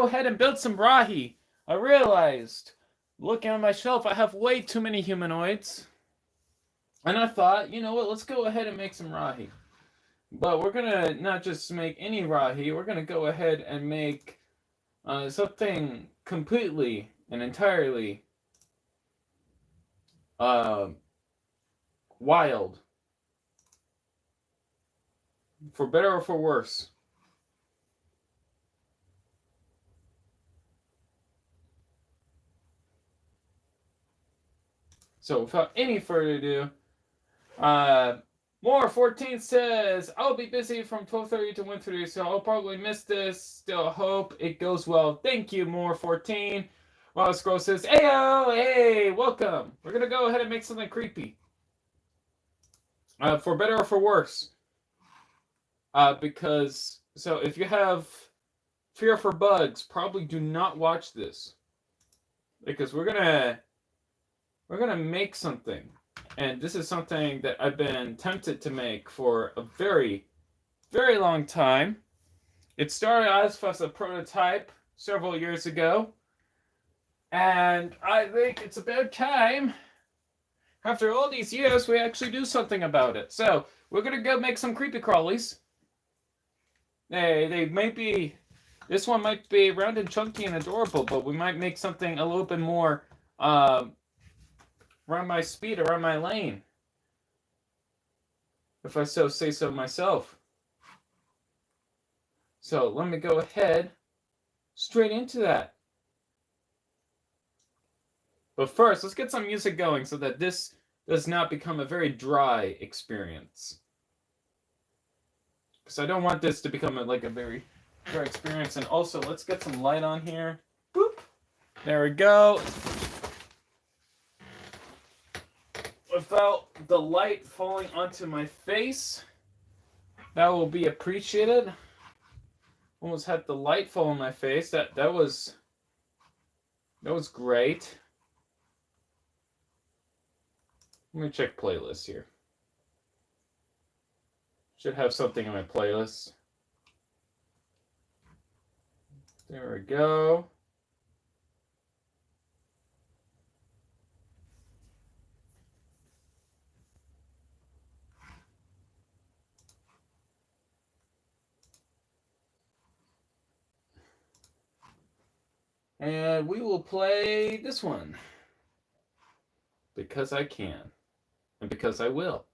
ahead and build some Rahi. I realized, looking on my shelf, I have way too many humanoids. And I thought, you know what, let's go ahead and make some Rahi. But we're going to not just make any Rahi, we're going to go ahead and make something completely and entirely wild. For better or for worse. So without any further ado, More 14 says, I'll be busy from 12:30 to 1:30, so I'll probably miss this. Still hope it goes well. Thank you, More 14. While Scroll says, Ayo, hey, welcome. We're going to go ahead and make something creepy. For better or for worse. Because, so if you have fear for bugs, probably do not watch this. Because we're gonna make something. And this is something that I've been tempted to make for a very, very long time. It started as a prototype several years ago. And I think it's about time, after all these years, we actually do something about it. So, we're gonna go make some creepy crawlies. They might be, this one might be round and chunky and adorable, but we might make something a little bit more, around my speed, around my lane. If I so say so myself. So let me go ahead straight into that. But first, let's get some music going so that this does not become a very dry experience. Because I don't want this to become like a very dry experience. And also, let's get some light on here. Boop. There we go. Without the light falling onto my face, that will be appreciated. Almost had the light fall on my face. That was great. Let me check playlist here. Should have something in my playlist. There we go. And we will play this one. Because I can. And because I will.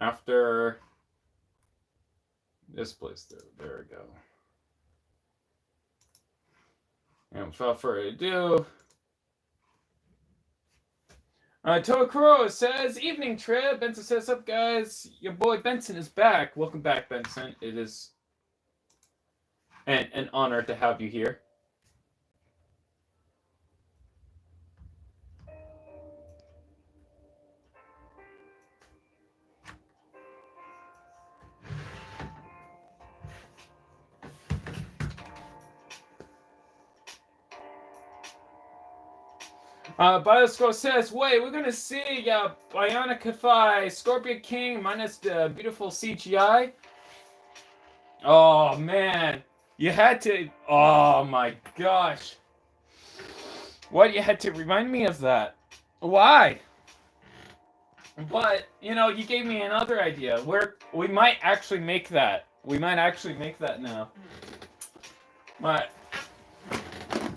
After this place, there we go. And without further ado, Tokuro says, evening trip. Benson says, up guys, your boy Benson is back. Welcome back, Benson. It is an honor to have you here. Bioscore says, wait, we're gonna see Bionicle Scorpion King minus the beautiful CGI. Oh man, you had to. Oh my gosh, what, you had to remind me of that? Why? But you know, you gave me another idea. We might actually make that. We might actually make that now. But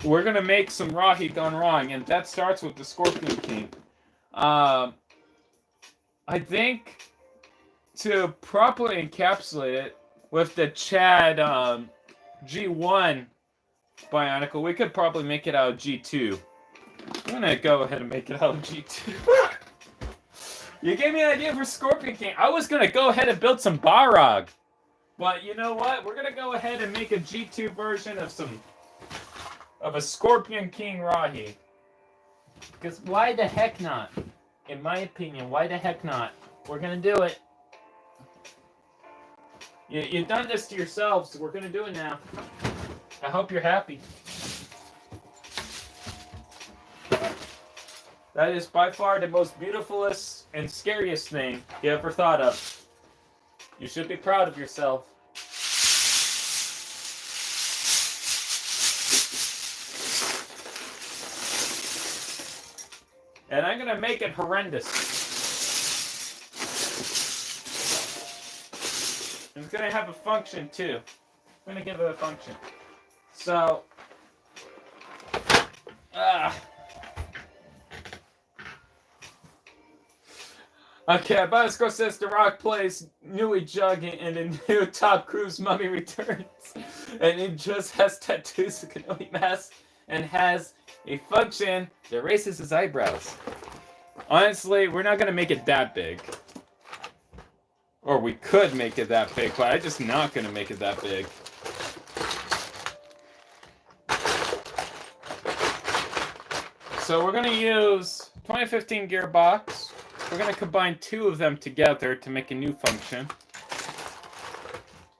we're gonna make some Rahi gone wrong, and that starts with the Scorpion King. I think to properly encapsulate it with the Chad G1 Bionicle, we could probably make it out of G2. I'm gonna go ahead and make it out of G2. You gave me an idea for Scorpion King. I was gonna go ahead and build some Balrog, but you know what? We're gonna go ahead and make a G2 version of a Scorpion King Rahi. Because why the heck not? In my opinion, why the heck not? We're gonna do it. You've done this to yourselves, so we're gonna do it now. I hope you're happy. That is by far the most beautifulest and scariest thing you ever thought of. You should be proud of yourself. And I'm gonna make it horrendous. It's gonna have a function too. I'm gonna give it a function. So, okay, Bionicle says The Rock plays Nui Jug in a new Tom Cruise Mummy Returns. And he just has tattoos, a Kenobi mask, and has a function that erases his eyebrows. Honestly, we're not gonna make it that big. Or we could make it that big, but I'm just not gonna make it that big. So we're gonna use 2015 gearbox. We're gonna combine two of them together to make a new function.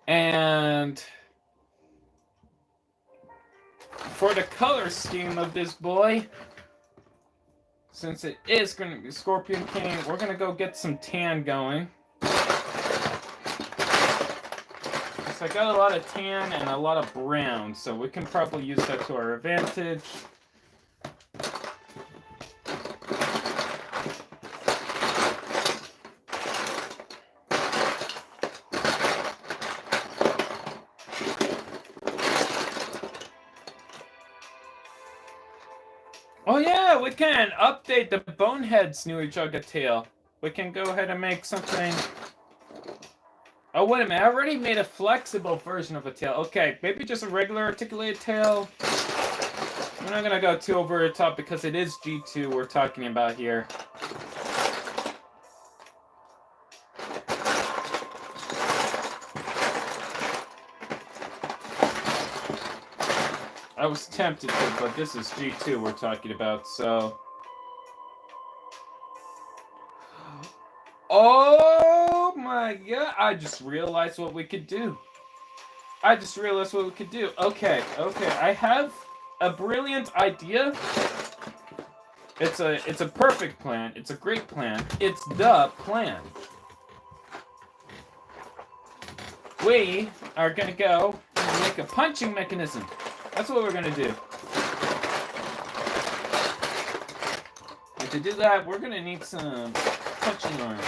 And for the color scheme of this boy, since it is gonna be Scorpion King, we're gonna go get some tan going. So I got a lot of tan and a lot of brown, so we can probably use that to our advantage. Oh yeah, we can update the Bonehead's Nui Jugga tail. We can go ahead and make something. Oh wait a minute, I already made a flexible version of a tail. Okay, maybe just a regular articulated tail. We're not gonna go too over the top because it is G2 we're talking about here. I was tempted to, but this is G2 we're talking about, so... Oh my god, I just realized what we could do. Okay, I have a brilliant idea. It's a perfect plan. It's a great plan. It's the plan. We are gonna go and make a punching mechanism. That's what we're gonna do. And to do that, we're gonna need some punching arms.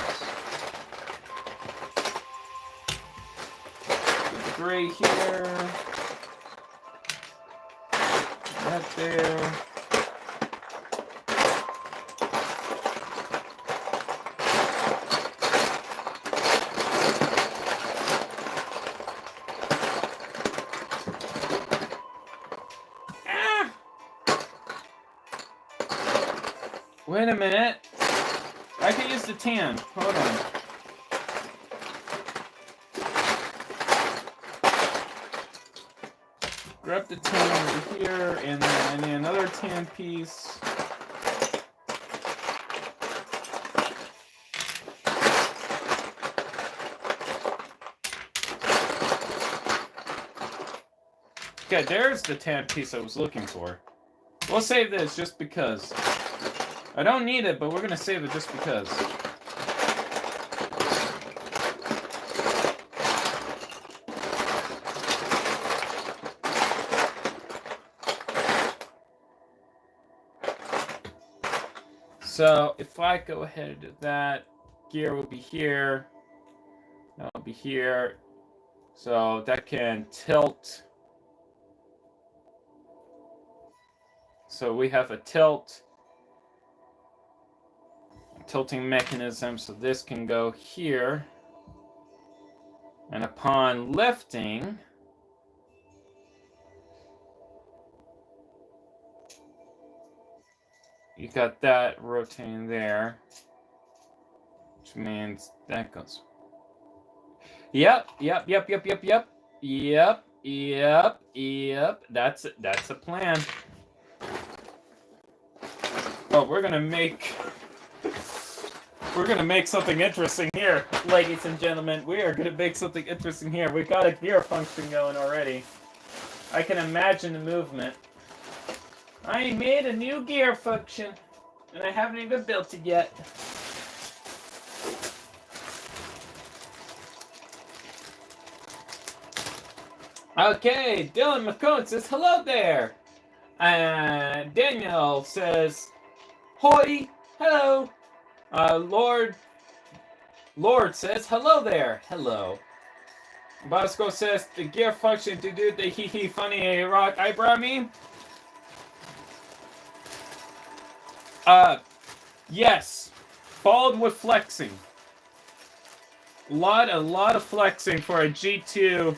Put the gray here. That there. Wait a minute. I can use the tan. Hold on. Grab the tan over here, and then I need another tan piece. Okay, there's the tan piece I was looking for. We'll save this just because. I don't need it, but we're gonna save it just because. So if I go ahead and do that, gear will be here. That'll be here. So that can tilt. So we have a tilting mechanism, so this can go here, and upon lifting, you got that rotating there, which means that goes. Yep. That's it. That's a plan. Oh, we're gonna make something interesting here, ladies and gentlemen. We are gonna make something interesting here. We got a gear function going already. I can imagine the movement. I made a new gear function, and I haven't even built it yet. Okay, Dylan McCone says hello there. And Daniel says, "Hoi, hello." Lord says, "Hello there, hello." Bosco says the gear function to do the hee hee funny rock eyebrow meme. Yes, followed with flexing. A lot of flexing for a G2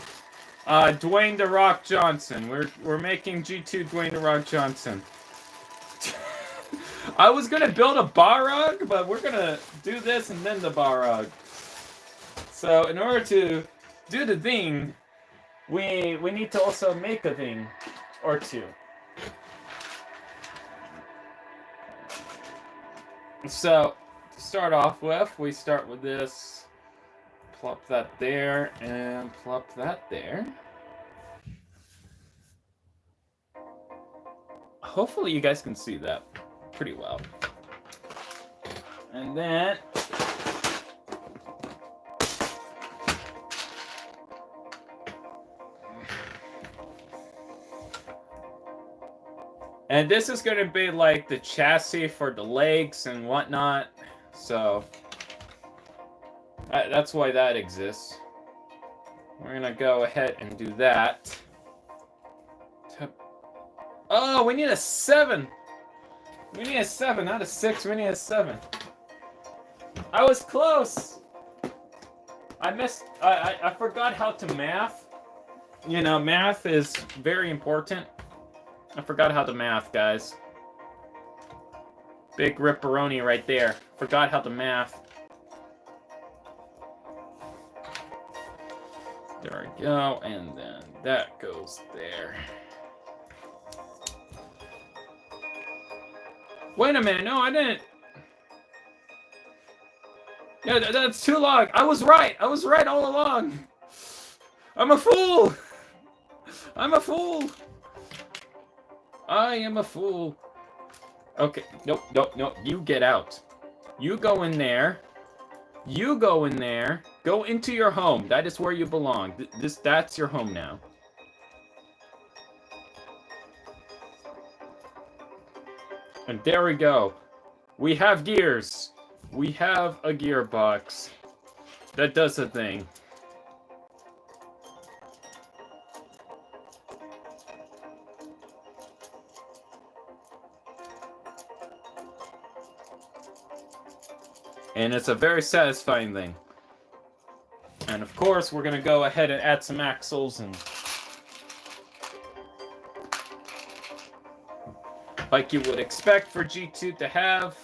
Dwayne The Rock Johnson. We're making G2 Dwayne The Rock Johnson. I was gonna build a Barog, but we're gonna do this and then the Barog. So in order to do the thing, we need to also make a thing or two. So to start off with, we start with this. Plop that there and plop that there. Hopefully you guys can see that pretty well. And then this is going to be like the chassis for the legs and whatnot. So that's why that exists. We're going to go ahead and do that. Oh, we need a 7. We need a 7, not a 6. We need a 7. I was close. I missed. I forgot how to math. You know, math is very important. I forgot how to math, guys. Big ripperoni right there. Forgot how to math. There we go, and then that goes there. Wait a minute, no, I didn't. Yeah, that's too long. I was right all along. I'm a fool. I'm a fool. I am a fool. Okay, nope. You get out. You go in there. You go in there. Go into your home. That is where you belong. That's your home now. And there we go. We have gears. We have a gearbox. That does a thing. And it's a very satisfying thing. And of course, we're going to go ahead and add some axles and... like you would expect for G2 to have.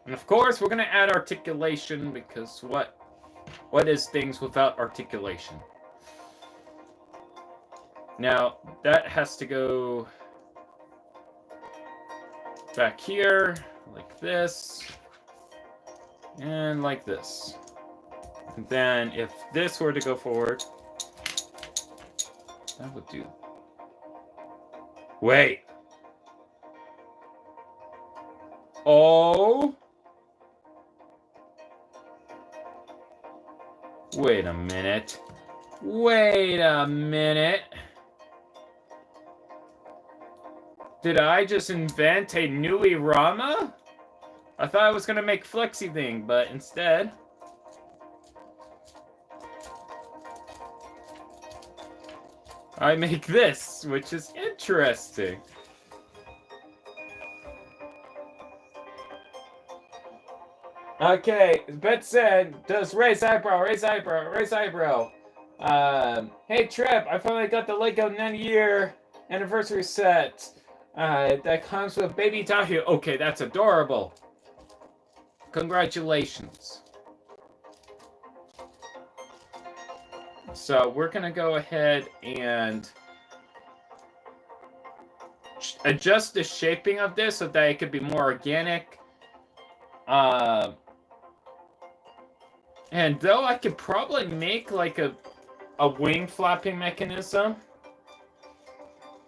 And of course, we're going to add articulation, because what is things without articulation? Now, that has to go back here, like this, and like this. And then if this were to go forward, that would do. Wait. Oh. Wait a minute. Wait a minute. Did I just invent a Nui Rama? I thought I was gonna make Flexi thing, but instead... I make this, which is interesting. Okay, Bet said, does raise eyebrow. Hey Trip, I finally got the Lego 90-year anniversary set. That comes with baby Tahu. Okay, that's adorable. Congratulations. So we're gonna go ahead and adjust the shaping of this so that it could be more organic. And though I could probably make like a wing flapping mechanism,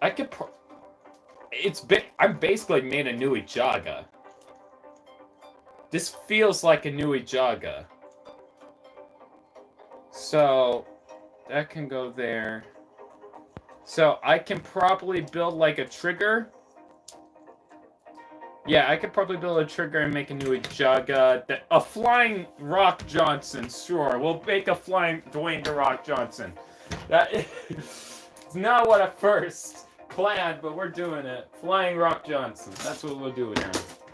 I could I'm basically made a Nui Jaga. This feels like a Nui Jaga. So that can go there. So I can probably build like a trigger. Yeah, I could probably build a trigger and make a new Jaga. A flying Rock Johnson, sure. We'll make a flying Dwayne The Rock Johnson. That is not what I first planned, but we're doing it. Flying Rock Johnson. That's what we'll do here.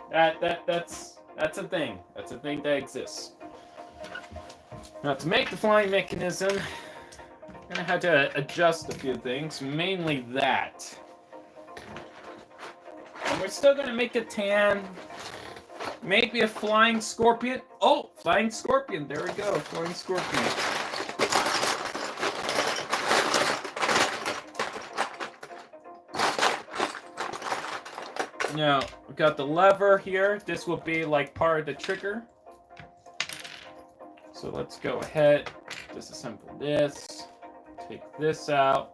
That's a thing. That's a thing that exists. Now to make the flying mechanism, I'm gonna have to adjust a few things, mainly that. And we're still gonna make a tan, maybe a flying scorpion. Oh, flying scorpion, there we go, flying scorpion. Now, we've got the lever here. This will be like part of the trigger. So let's go ahead, disassemble this, take this out.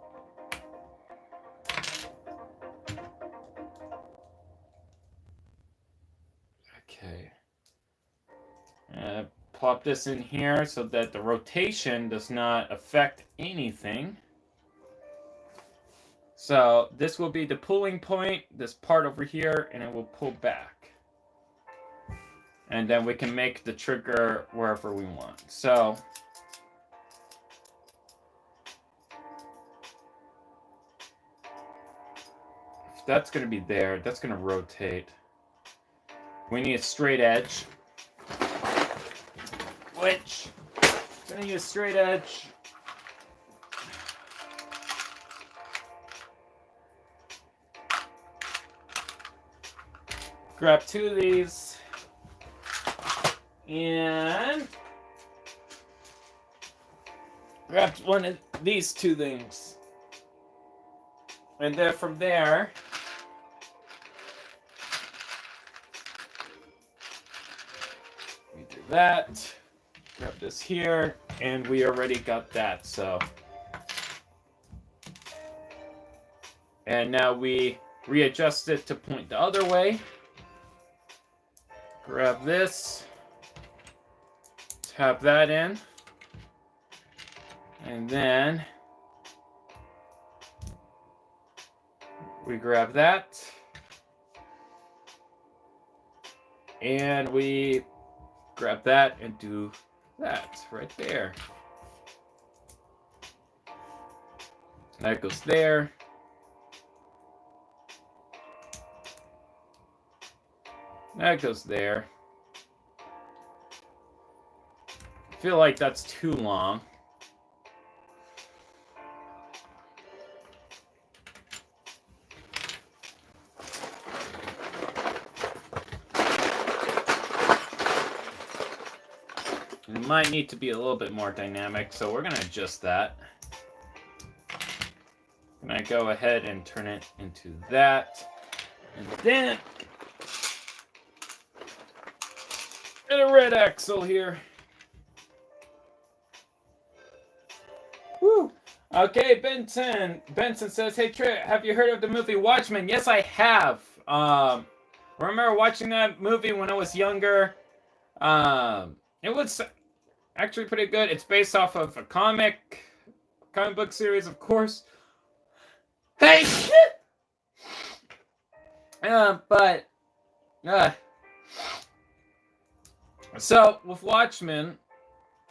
Okay. Plop this in here so that the rotation does not affect anything. So this will be the pulling point, this part over here, and it will pull back. And then we can make the trigger wherever we want. So if that's going to be there, that's going to rotate. We need a straight edge. Which, going to use straight edge. Grab two of these. And grab one of these two things. And then from there, we do that. Grab this here, and we already got that, so. And now we readjust it to point the other way. Grab this. Tap that in. And then we grab that. And we grab that and do that right there. That goes there. That goes there. I feel like that's too long. It might need to be a little bit more dynamic, so we're going to adjust that. I'm going to go ahead and turn it into that. And then and a red axle here. Woo! Okay, Benson. Benson says, "Hey Trey, have you heard of the movie Watchmen?" Yes, I have. Remember watching that movie when I was younger. It was actually pretty good. It's based off of a comic book series, of course. Hey, shit! So with Watchmen,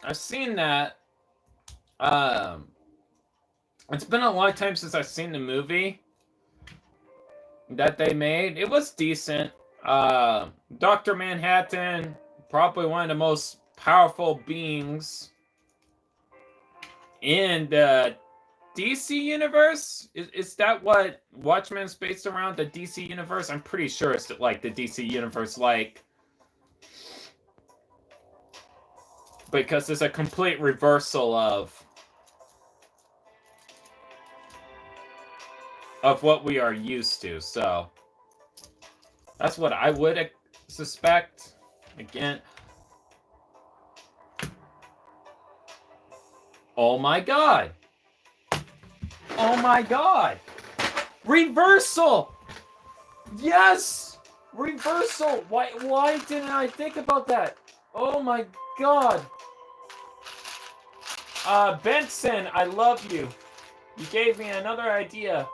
I've seen that. It's been a long time since I've seen the movie that they made. It was decent. Dr. Manhattan, probably one of the most powerful beings in the DC universe. Is that what Watchmen's based around? The DC universe? I'm pretty sure it's like the DC universe, like, because it's a complete reversal of what we are used to. So that's what I would suspect. Again, oh my god, oh my god, reversal. Yes, reversal. Why didn't I think about that? Oh my god. Benson, I love you. You gave me another idea.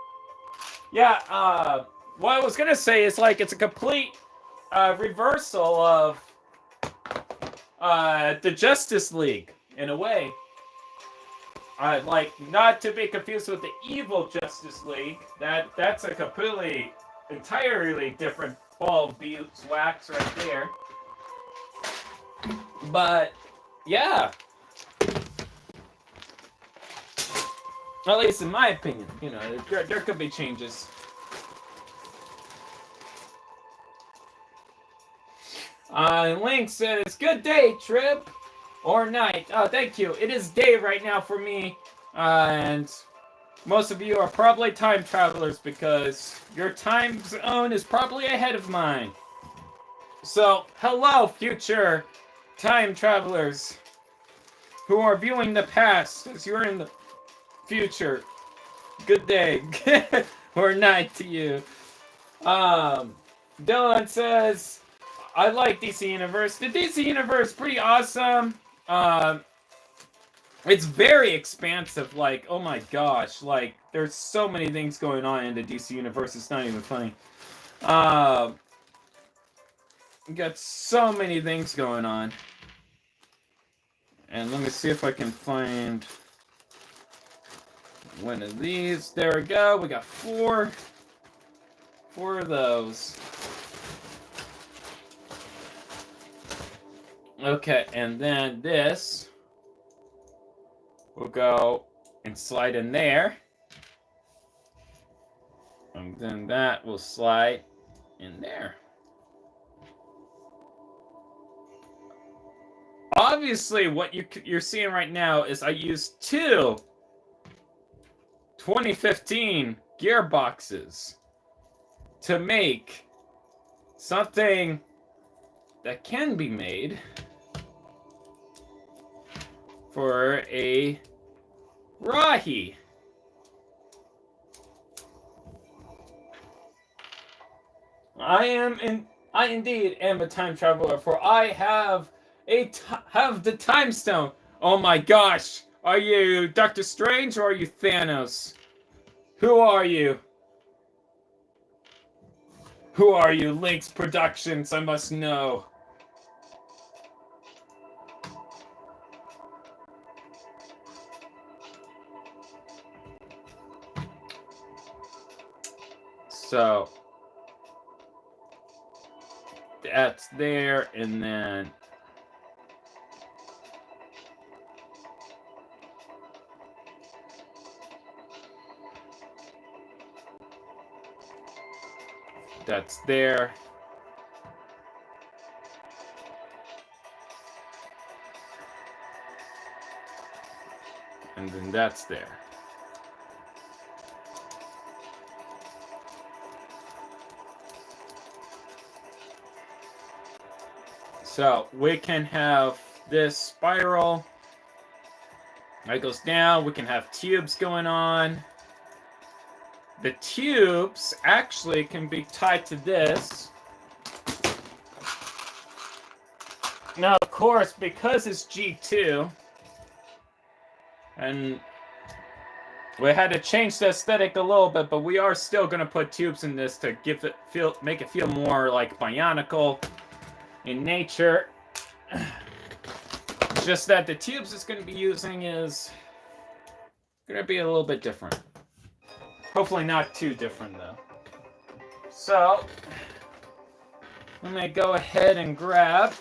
Yeah, what I was gonna say is like it's a complete reversal of the Justice League in a way. Like not to be confused with the evil Justice League. That's a completely, entirely different ball of beeswax right there. But yeah, at least in my opinion, you know, there could be changes. Link says, "Good day, Trip." Or night. Oh, thank you. It is day right now for me. And most of you are probably time travelers because your time zone is probably ahead of mine. So, hello, future time travelers who are viewing the past as you're in the future. Good day. Or night to you. Dylan says, I like DC Universe. The DC Universe is pretty awesome. It's very expansive. Like, oh my gosh, like there's so many things going on in the DC Universe. It's not even funny. We got so many things going on. And let me see if I can find one of these. There we go. We got four of those. Okay, and then this will go and slide in there. And then that will slide in there. Obviously, what you're seeing right now is I used two 2015 gearboxes to make something that can be made for a Rahi. I indeed am a time traveler, for I have the time stone. Oh my gosh, are you Doctor Strange or are you Thanos? Who are you? Who are you? Link's Productions, I must know. So that's there, and then that's there. And then that's there. So we can have this spiral that goes down. We can have tubes going on. The tubes actually can be tied to this. Now, of course, because it's G2, and we had to change the aesthetic a little bit, but we are still going to put tubes in this to make it feel more like Bionicle in nature. Just that the tubes it's going to be using is going to be a little bit different. Hopefully not too different, though. So, let me go ahead and grab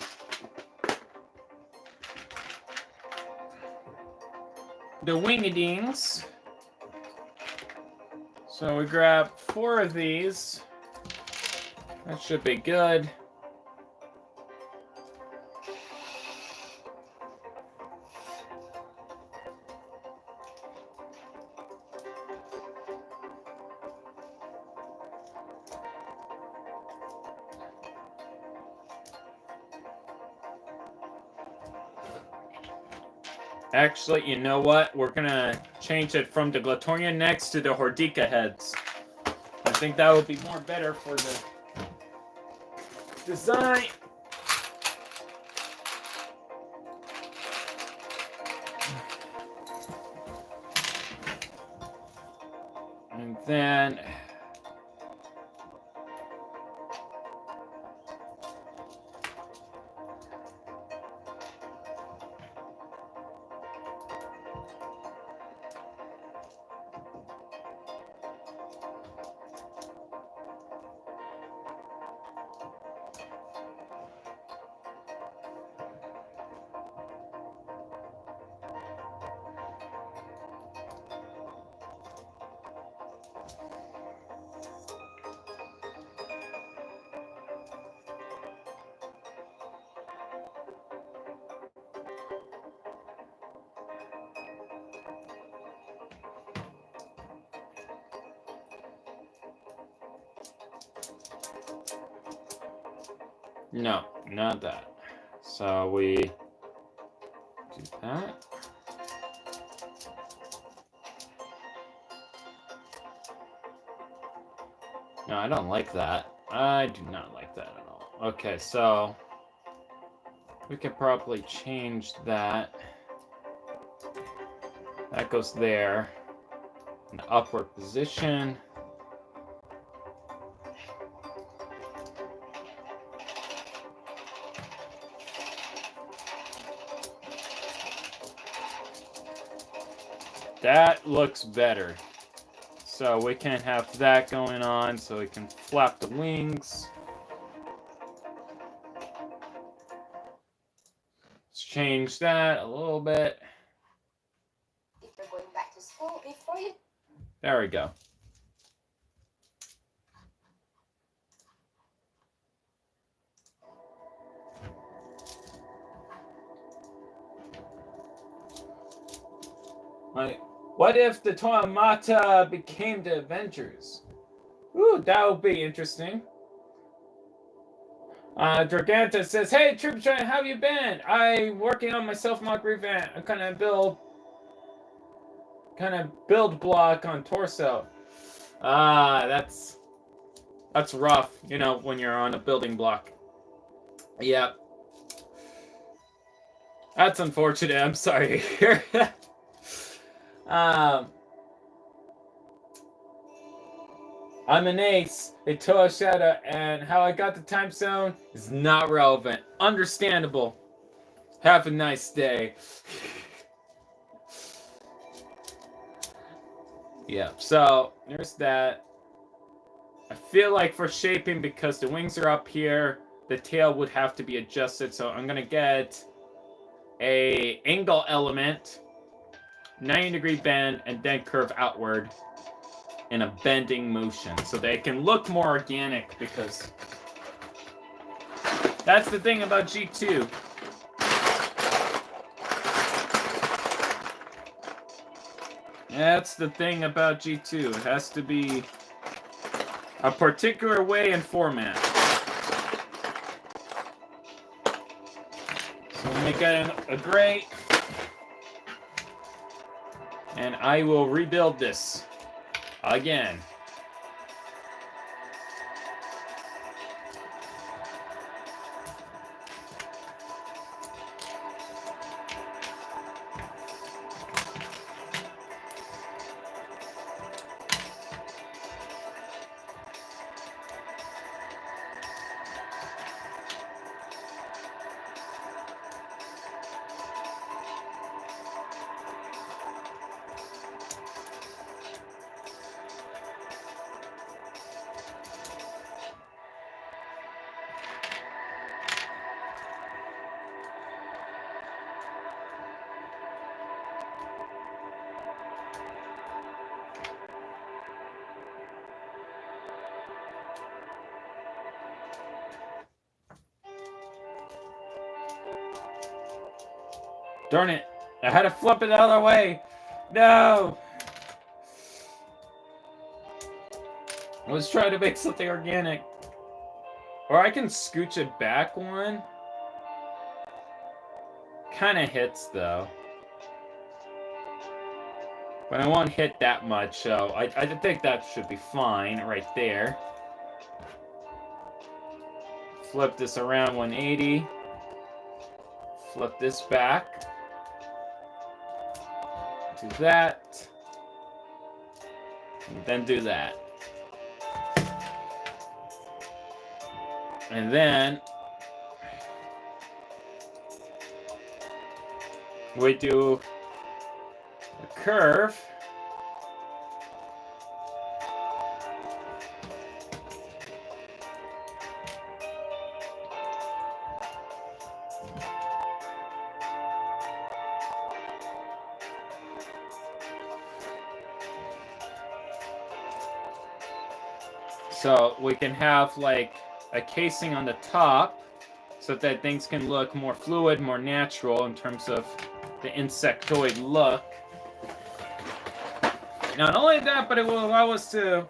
the wingadings. So we grab 4 of these. That should be good. Actually, you know what? We're gonna change it from the Glatonia necks to the Hordika heads. I think that would be more better for the design. then no, not that. So we do that. No, I don't like that. I do not like that at all. Okay, so we could probably change that. That goes there. In the upward position. That looks better. So we can have that going on, so we can flap the wings. Let's change that a little bit. If you're going back to school before you... There we go. Like, what if the Toyamata became the Avengers? Ooh, that would be interesting. Draganta says, "Hey, Troop Giant, how have you been? I'm working on my self-mock revamp. I'm kind of build block on torso. That's rough, you know, when you're on a building block. Yep. That's unfortunate. I'm sorry to hear that. I'm an ace, a Toa Shadow, and how I got the time zone is not relevant. Understandable. Have a nice day." Yeah, so there's that. I feel like for shaping, because the wings are up here, the tail would have to be adjusted, so I'm gonna get a angle element, 90-degree bend, and then curve outward in a bending motion, so they can look more organic, because that's the thing about G2. That's the thing about G2. It has to be a particular way and format. So we'll make it a gray, and I will rebuild this again. Darn it. I had to flip it the other way. No. I was trying to make something organic. Or I can scooch it back one. Kind of hits, though. But I won't hit that much, so I think that should be fine right there. Flip this around 180. Flip this back. Do that. And then do that. And then we do a curve. So we can have like a casing on the top so that things can look more fluid, more natural in terms of the insectoid look. Not only that, but it will allow us to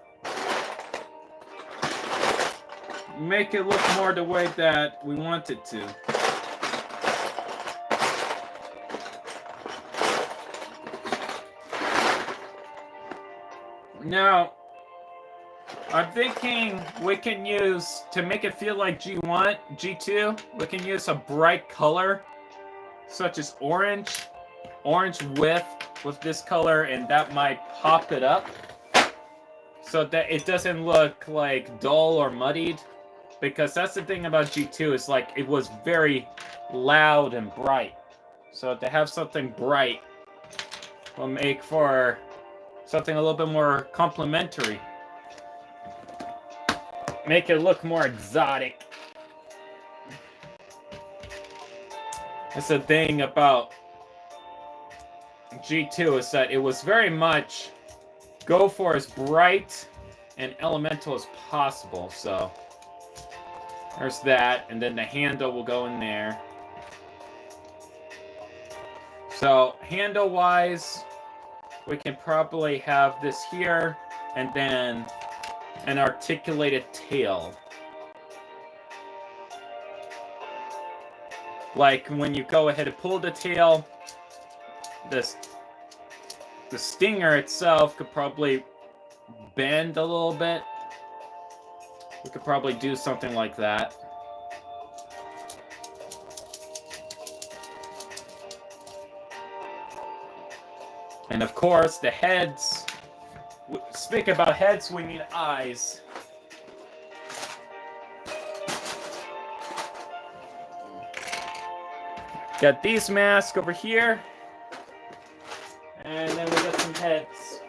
make it look more the way that we want it to. Now, I'm thinking we can use, to make it feel like G1, G2, we can use a bright color, such as orange with this color, and that might pop it up, so that it doesn't look like dull or muddied, because that's the thing about G2, is like, it was very loud and bright. So to have something bright will make for something a little bit more complementary. Make it look more exotic. That's the thing about G2, is that it was very much go for as bright and elemental as possible. So there's that, and then the handle will go in there. So handle wise, we can probably have this here, and then an articulated tail. Like when you go ahead and pull the tail, the stinger itself could probably bend a little bit. We could probably do something like that. And of course, the heads. Speak about heads, we need eyes. Got these masks over here. And then we got some heads.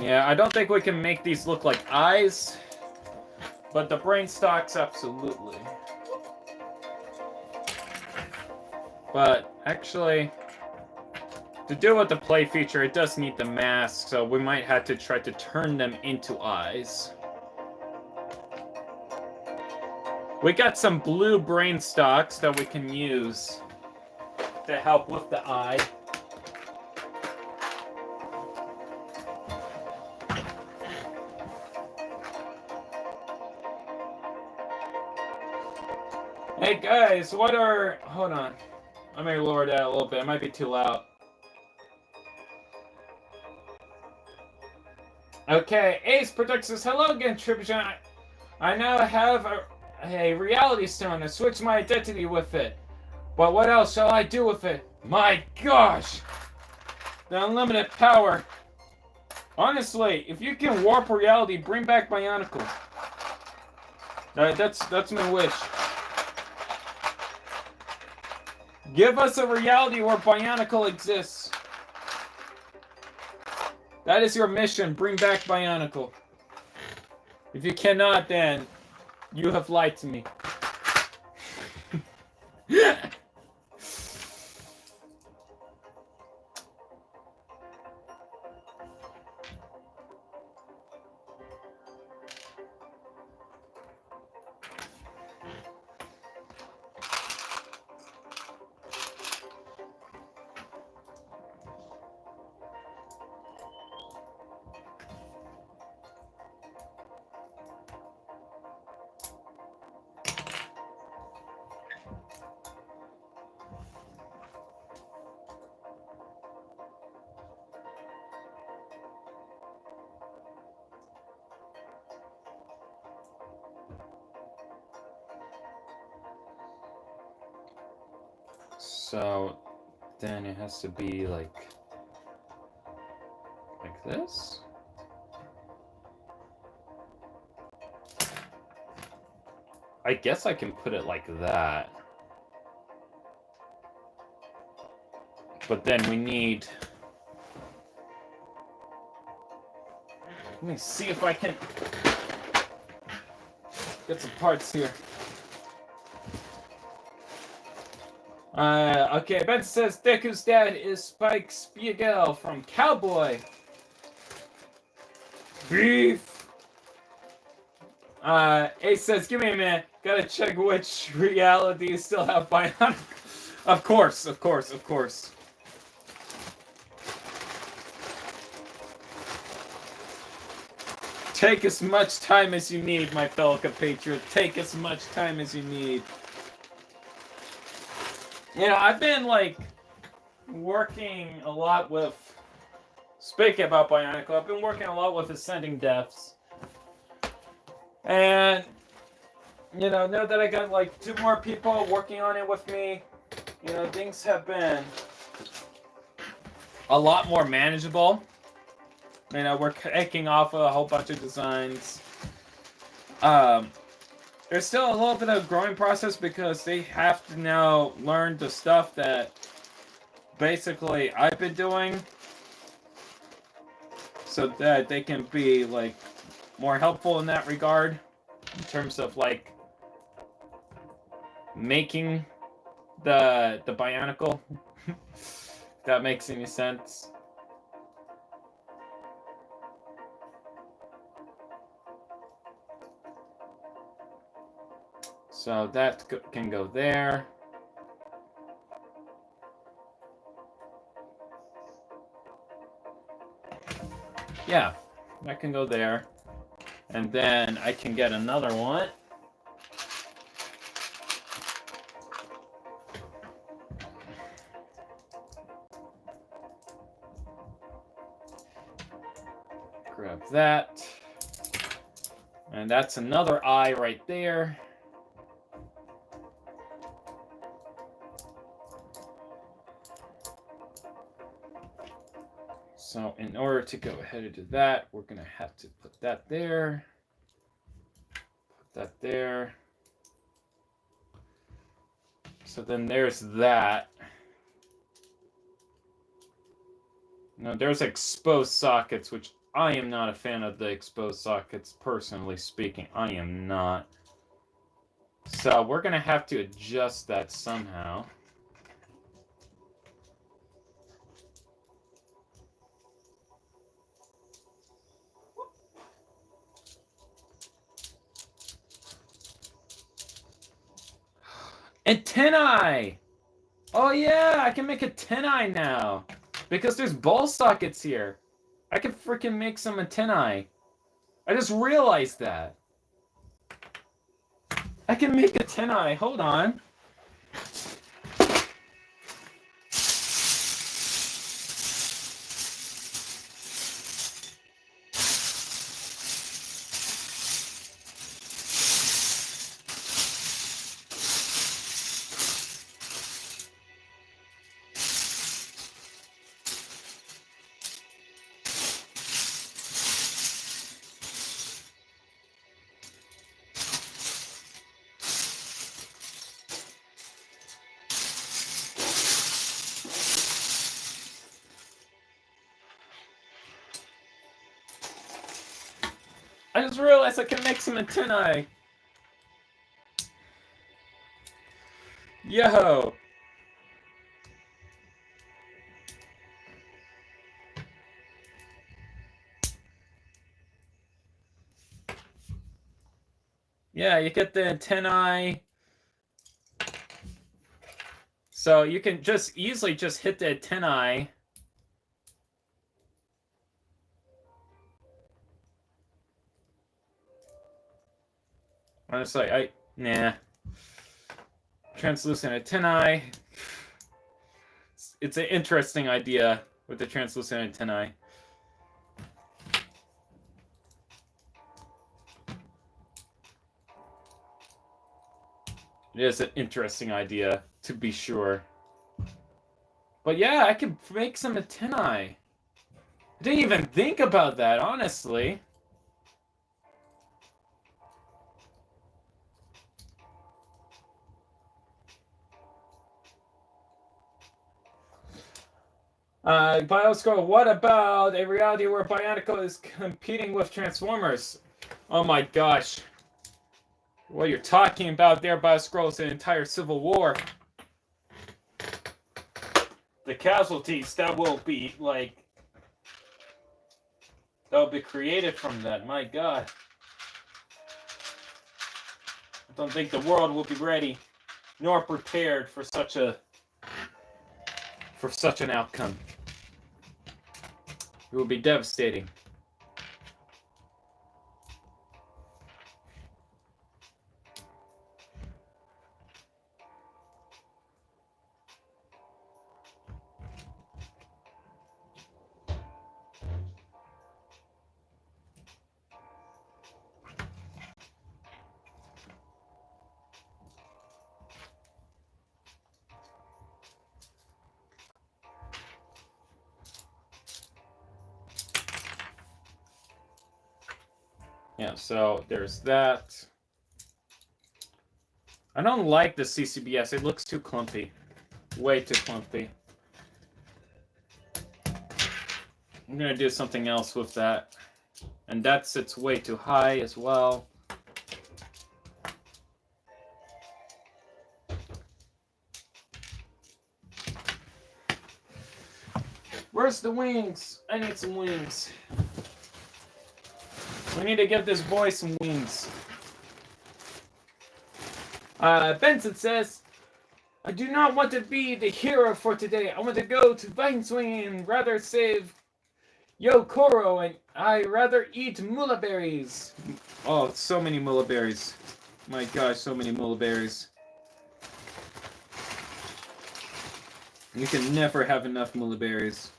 Yeah, I don't think we can make these look like eyes, but the brain stalks, absolutely. But actually, to do with the play feature, it does need the mask, so we might have to try to turn them into eyes. We got some blue brain stalks that we can use to help with the eye. Hey guys, what are... Hold on. I may lower that a little bit. It might be too loud. Okay, Ace Protect says, hello again, Tribujan. I now have a reality stone. I switched my identity with it. But what else shall I do with it? My gosh! The unlimited power. Honestly, if you can warp reality, bring back Bionicle. That's my wish. Give us a reality where Bionicle exists. That is your mission. Bring back Bionicle. If you cannot, then you have lied to me. So then it has to be like this. I guess I can put it like that. But then we need... Let me see if I can get some parts here. Okay, Ben says Deku's dad is Spike Spiegel from Cowboy. Beef! Ace says, give me a minute. Gotta check which realities still have Bionicle. Of course. Take as much time as you need, my fellow compatriot. Take as much time as you need. You know, I've been, like, working a lot with... Speaking about Bionicle, I've been working a lot with Ascending Depths. And, you know, now that I got, like, 2 more people working on it with me, you know, things have been a lot more manageable. You know, we're taking off a whole bunch of designs. There's still a little bit of a growing process because they have to now learn the stuff that basically I've been doing so that they can be, like, more helpful in that regard in terms of, like, making the Bionicle. If that makes any sense. So that can go there. Yeah, that can go there. And then I can get another one. Grab that. And that's another eye right there. So in order to go ahead and do that, we're going to have to put that there. Put that there. So then there's that. Now there's exposed sockets, which I am not a fan of the exposed sockets, personally speaking. I am not. So we're going to have to adjust that somehow. Antennae! Oh yeah, I can make antennae now. Because there's ball sockets here. I can freaking make some antennae. I just realized that. I can make antennae. Hold on. I just realized I can make some antennae. Yo! Yeah, you get the antennae. So you can just easily just hit the antennae. Honestly, nah. Translucent antennae. It's an interesting idea with the translucent antennae. It is an interesting idea, to be sure. But yeah, I could make some antennae. I didn't even think about that, honestly. Bioscore, what about a reality where Bionicle is competing with Transformers? Oh my gosh. What you're talking about there, Bioscore, is an entire civil war. The casualties that will be, like, that'll be created from that, my god. I don't think the world will be ready, nor prepared for such an outcome. It will be devastating. Yeah, so there's that. I don't like the CCBS. It looks too clumpy. Way too clumpy. I'm gonna do something else with that. And that sits way too high as well. Where's the wings? I need some wings. We need to give this boy some wings. Benson says, I do not want to be the hero for today. I want to go to Vine Swing and rather save Yokoro, and I rather eat mula berries. Oh, so many mula berries. My gosh, so many mula berries. You can never have enough mula berries.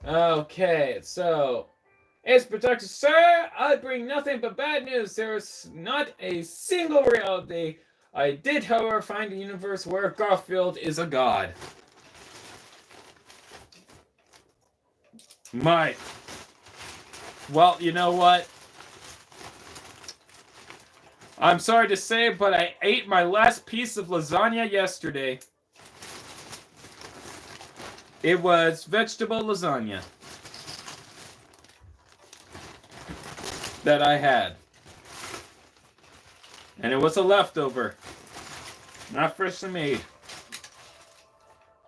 Okay, so Ace Protector, sir, I bring nothing but bad news. There's not a single reality. I did, however, find a universe where Garfield is a god. Well, you know what? I'm sorry to say, but I ate my last piece of lasagna yesterday. It was vegetable lasagna that I had. And it was a leftover. Not freshly made.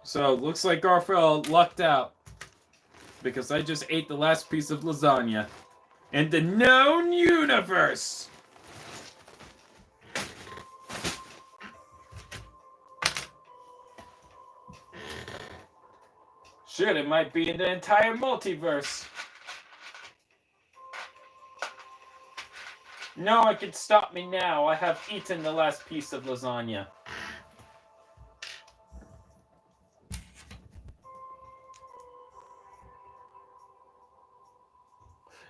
So, looks like Garfield lucked out. Because I just ate the last piece of lasagna. In the known universe! Shit, it might be in the entire multiverse. No one can stop me now. I have eaten the last piece of lasagna.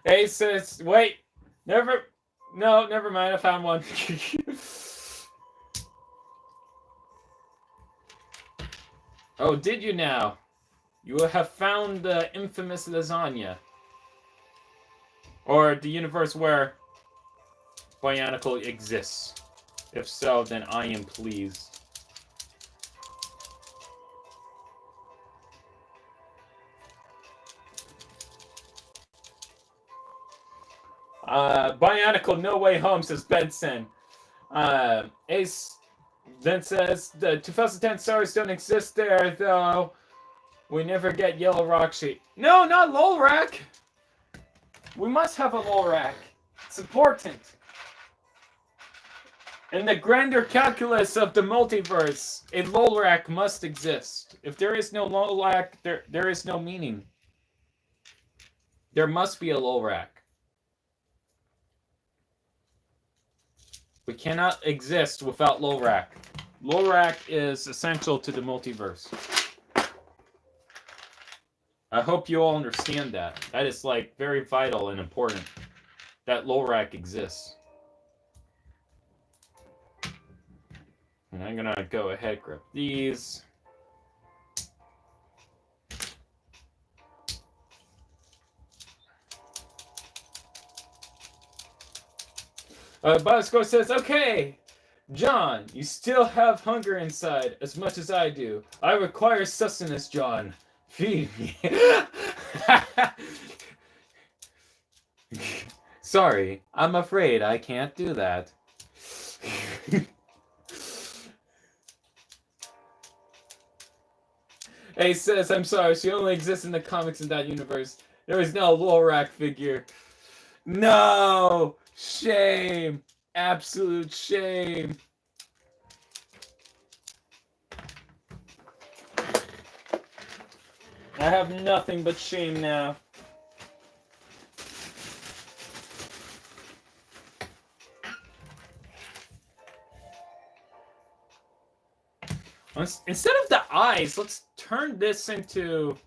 Ace says, wait, never mind, I found one. Oh, did you now? You have found the infamous lasagna. Or the universe where Bionicle exists. If so, then I am pleased. Bionicle No Way Home, says Benson. Ace then says, the 2010 stars don't exist there, though. We never get Yellow Rock sheet. No, not Lolrack! We must have a Lolrack. It's important. In the grander calculus of the multiverse, a Lolrack must exist. If there is no Lolrack, there is no meaning. There must be a Lolrack. We cannot exist without Lolrack. Lolrack is essential to the multiverse. I hope you all understand that. That is like very vital and important that Lorak exists. And I'm gonna go ahead grab these. Bosco says, okay, John, you still have hunger inside as much as I do. I require sustenance, John. Feed me. Sorry, I'm afraid I can't do that. Hey says, I'm sorry, she only exists in the comics in that universe. There is no Lorak figure. No! Shame! Absolute shame! I have nothing but shame now. Instead of the eyes, let's turn this into...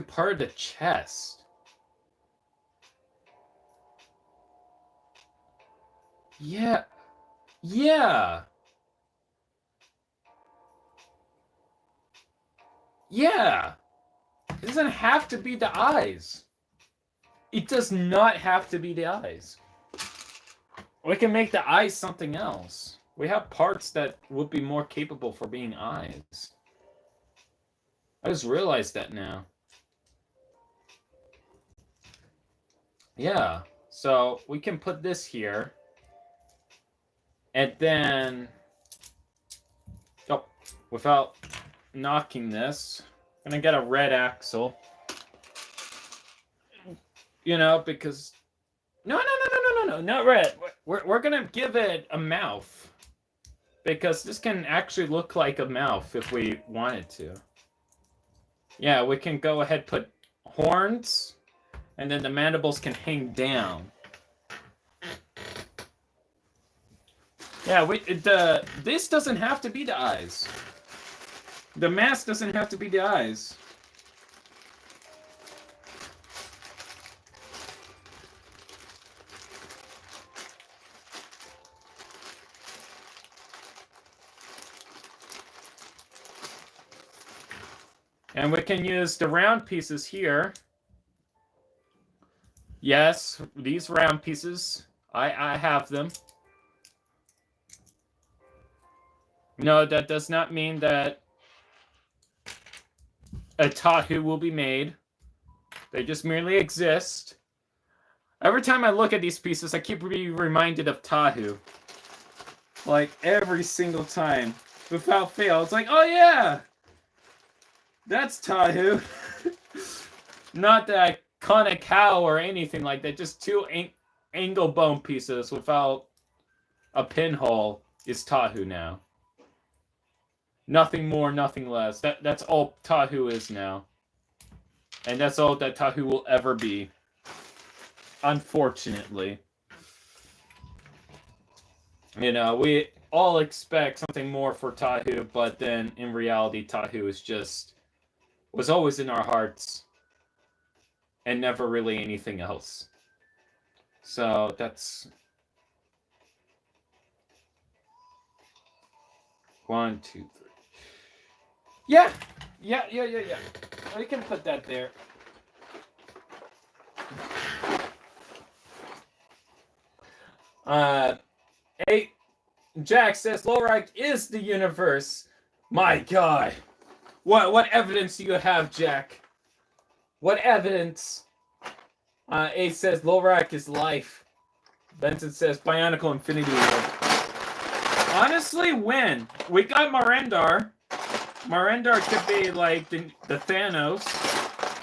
part of the chest. Yeah. Yeah. Yeah. It doesn't have to be the eyes. It does not have to be the eyes. We can make the eyes something else. We have parts that would be more capable for being eyes. I just realized that now. Yeah, so we can put this here. And then... Oh, without knocking this, I'm gonna get a red axle. You know, because... No, not red. We're gonna give it a mouth. Because this can actually look like a mouth if we wanted to. Yeah, we can go ahead put horns, and then the mandibles can hang down. Yeah, this doesn't have to be the eyes. The mask doesn't have to be the eyes. And we can use the round pieces here. Yes, these round pieces, I have them. No, that does not mean that a Tahu will be made. They just merely exist. Every time I look at these pieces, I keep being reminded of Tahu. Like, every single time. Without fail, it's like, oh yeah! That's Tahu. Not the iconic cow or anything like that. Just two angle bone pieces without a pinhole is Tahu now. Nothing more, nothing less. That's all Tahu is now. And that's all that Tahu will ever be. Unfortunately. You know, we all expect something more for Tahu, but then in reality, Tahu is just... was always in our hearts. And never really anything else. So, that's... 1, 2, 3. Yeah! Yeah. We can put that there. Hey, Jack says Lorak is the universe. My God. What evidence do you have, Jack? What evidence? A says Lorak is life. Benson says Bionicle Infinity War. Honestly, when? We got Marendar. Marendar could be like the Thanos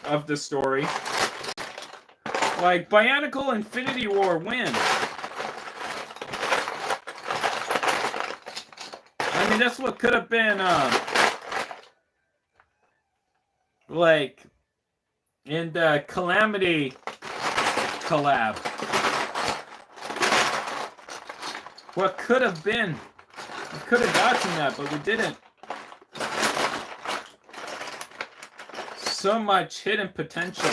of the story. Like, Bionicle Infinity War win. I mean, that's what could have been, like, in the Calamity collab. What could have been? We could have gotten that, but we didn't. so much hidden potential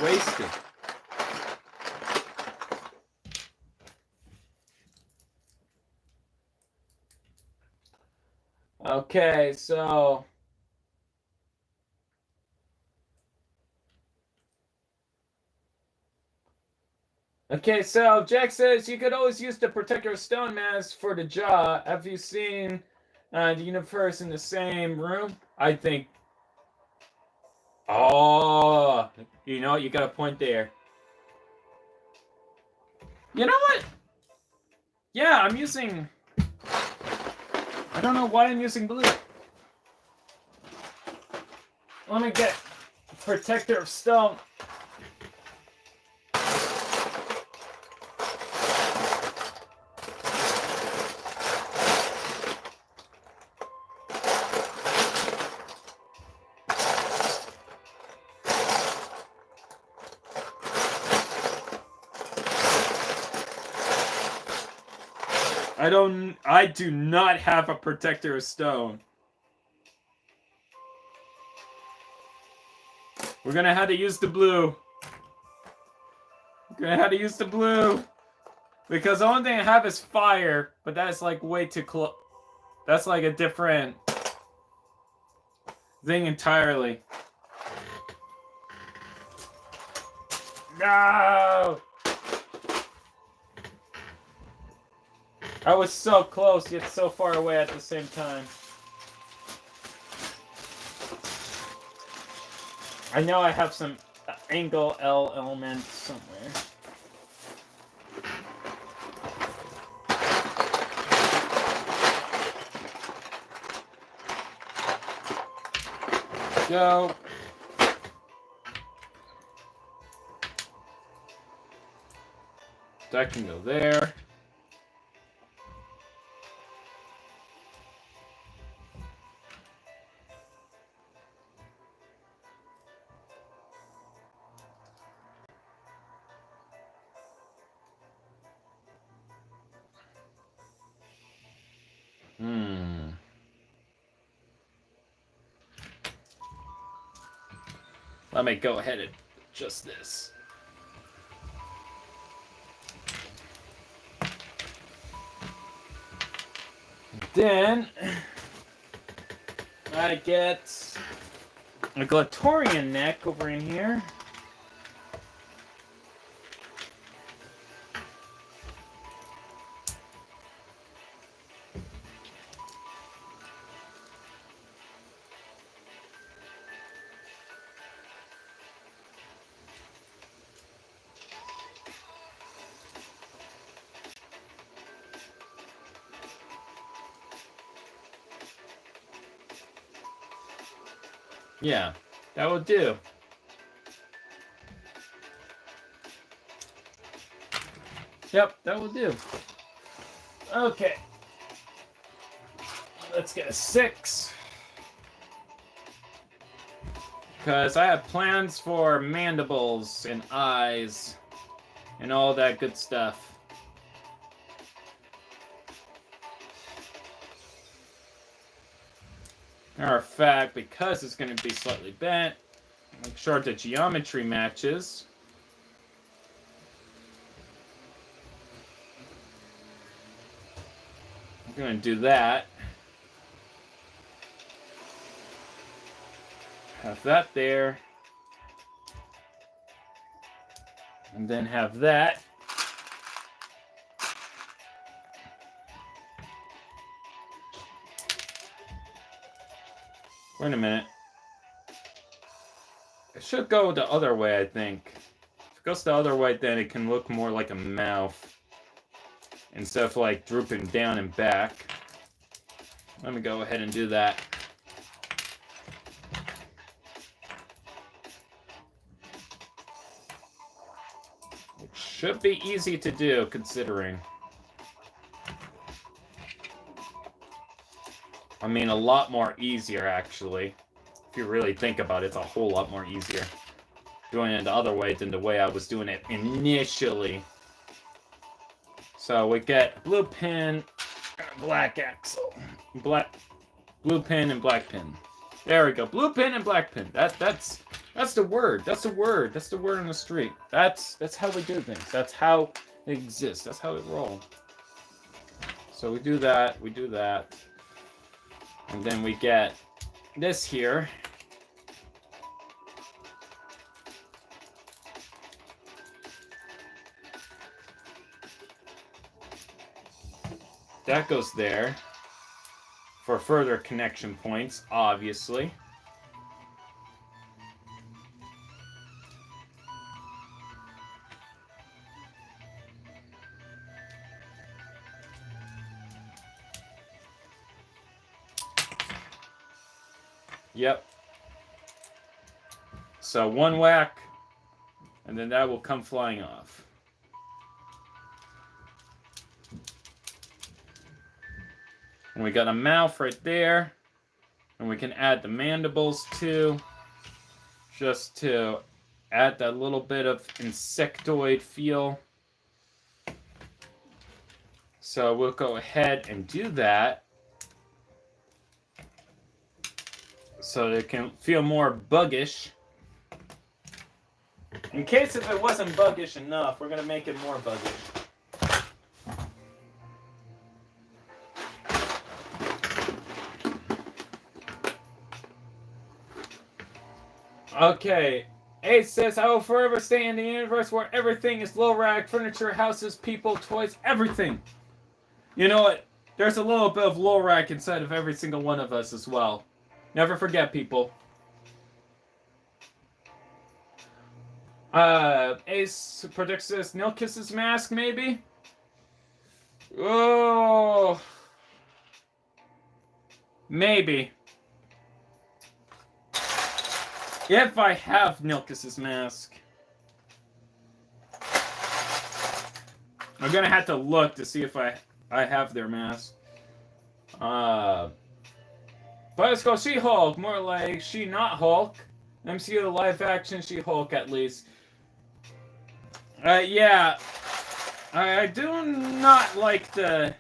wasted. Okay, so Jack says you could always use the protector stone mask for the jaw. Have you seen the universe in the same room? I think. Oh, you know what? You got a point there. You know what? Yeah, I'm using. I don't know why I'm using blue. Let me get protector of stone. I do not have a protector of stone. We're gonna have to use the blue. We're gonna have to use the blue. Because the only thing I have is fire, but that's like way too close. That's like a different thing entirely. No! I was so close, yet so far away at the same time. I know I have some angle L element somewhere. Go. That can go there. Let me go ahead and adjust this. Then I get a Glatorian neck over in here. Yeah, that will do. Yep, that will do. Okay. Let's get a 6. Because I have plans for mandibles and eyes and all that good stuff. Matter of fact, because it's going to be slightly bent, make sure the geometry matches. I'm going to do that. Have that there. And then have that. Wait a minute. It should go the other way, I think. If it goes the other way, then it can look more like a mouth. Instead of like drooping down and back. Let me go ahead and do that. It should be easy to do, considering. I mean, a lot more easier, actually. If you really think about it, it's a whole lot more easier. Doing it the other way than the way I was doing it initially. So we get blue pin, black axle. Blue pin and black pin. There we go. Blue pin and black pin. That's the word. That's the word. That's the word on the street. That's how we do things. That's how it exists. That's how it rolls. So we do that. We do that. And then we get this here. That goes there for further connection points, obviously. Yep. So one whack, and then that will come flying off. And we got a mouth right there. And we can add the mandibles too. Just to add that little bit of insectoid feel. So we'll go ahead and do that. So it can feel more buggish. In case if it wasn't buggish enough, we're going to make it more buggish. Okay, Ace says, I will forever stay in the universe where everything is low-rag, furniture, houses, people, toys, everything. You know what? There's a little bit of low-rag inside of every single one of us as well. Never forget, people. Ace predicts this. Neil kisses mask, maybe? Oh. Maybe. If I have Nilkus's mask. I'm gonna have to look to see if I have their mask. But let's go She-Hulk. More like She-Not-Hulk. MCU the live action She-Hulk at least. Yeah. I do not like the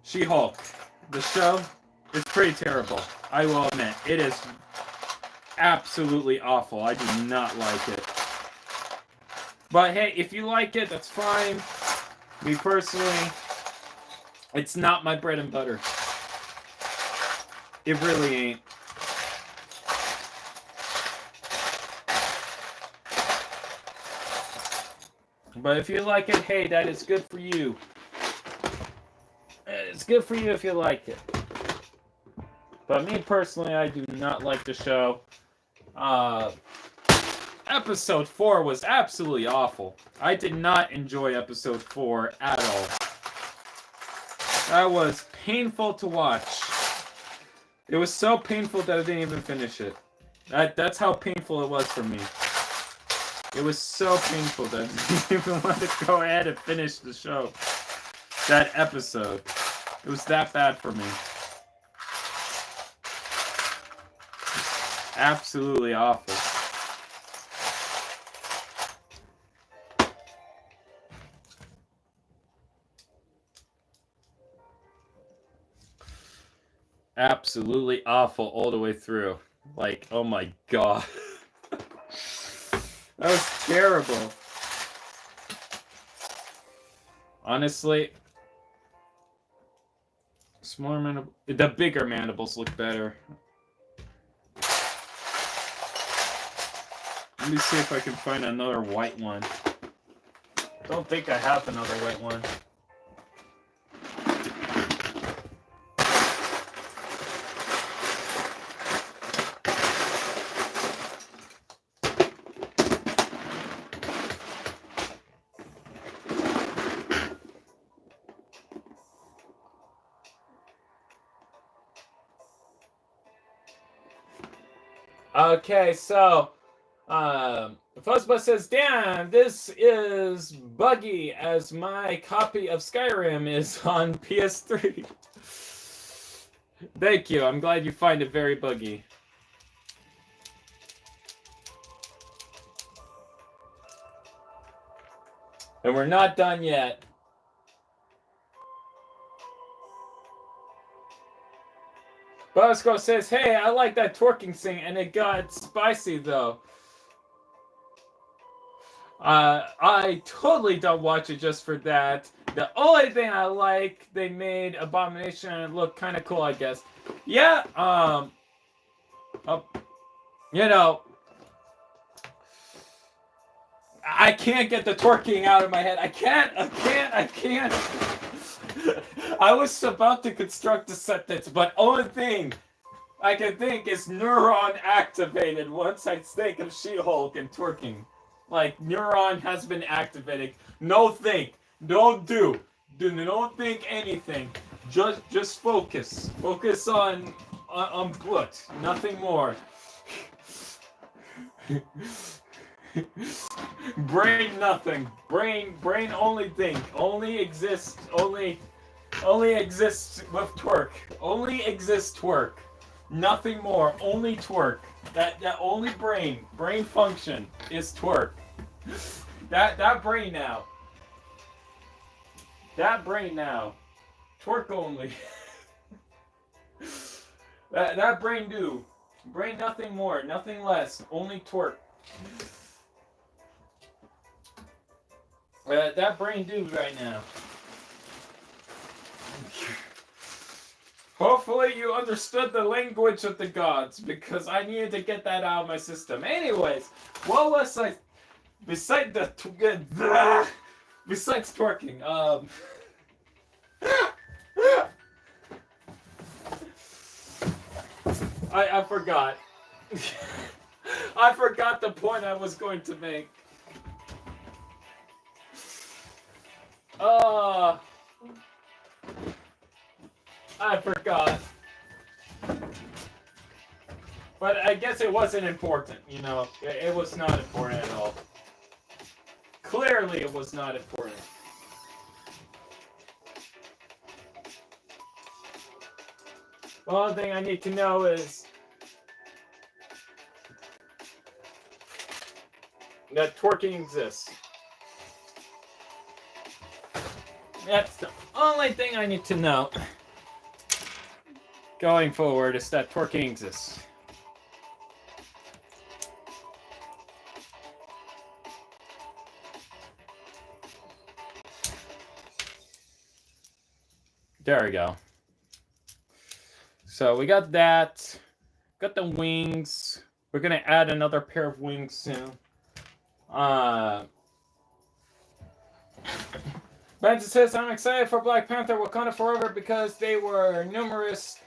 She-Hulk. The show is pretty terrible. I will admit. It is absolutely awful. I do not like it. But hey, if you like it, that's fine. Me personally, it's not my bread and butter. It really ain't. But if you like it, hey, that is good for you. It's good for you if you like it. But me personally, I do not like the show. Episode 4 was absolutely awful. I did not enjoy episode 4 at all. That was painful to watch. It was so painful that I didn't even finish it. That's how painful it was for me. It was so painful that I didn't even want to go ahead and finish the show. That episode. It was that bad for me. Absolutely awful. Absolutely awful all the way through. Like, oh my god. That was terrible. Honestly, smaller mandibles, the bigger mandibles look better. Let me see if I can find another white one. Don't think I have another white one. Okay, so Fuzzbus says, damn, this is buggy as my copy of Skyrim is on PS3. Thank you. I'm glad you find it very buggy. And we're not done yet. Bosco says, hey, I like that twerking thing, and it got spicy, though. I totally don't watch it just for that. The only thing I like, they made Abomination and it looked kind of cool, I guess. Yeah, you know, I can't get the twerking out of my head. I can't. I was about to construct a sentence, but only thing I can think is neuron activated once I think of She-Hulk and twerking. Like, neuron has been activated. No think. Don't do. Don't think anything. Just focus. Focus on Glut. Nothing more. Brain nothing. Brain only think. Only exists with twerk. Only exists twerk. Nothing more. Only twerk. That only brain function is twerk. That brain now. That brain now. Twerk only. that brain do. Brain nothing more, nothing less. Only twerk. That brain do right now. Hopefully you understood the language of the gods, because I needed to get that out of my system. Anyways, what was I... Besides twerking, I forgot. I forgot the point I was going to make. I forgot. But I guess it wasn't important, you know. It was not important at all. Clearly it was not important. The only thing I need to know is that twerking exists. That's the only thing I need to know. Going forward is that twerking exists. There we go. So we got that. Got the wings. We're gonna add another pair of wings soon. Benson says, I'm excited for Black Panther Wakanda Forever because they were numerous.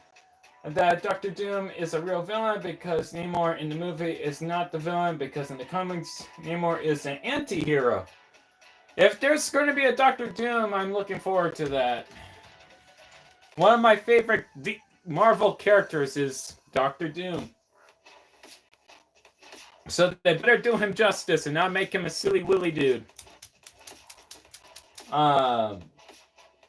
That Doctor Doom is a real villain because Namor in the movie is not the villain, because in the comics Namor is an anti-hero. If there's going to be a Doctor Doom, I'm looking forward to that. One of my favorite Marvel characters is Doctor Doom. So they better do him justice and not make him a silly willy dude.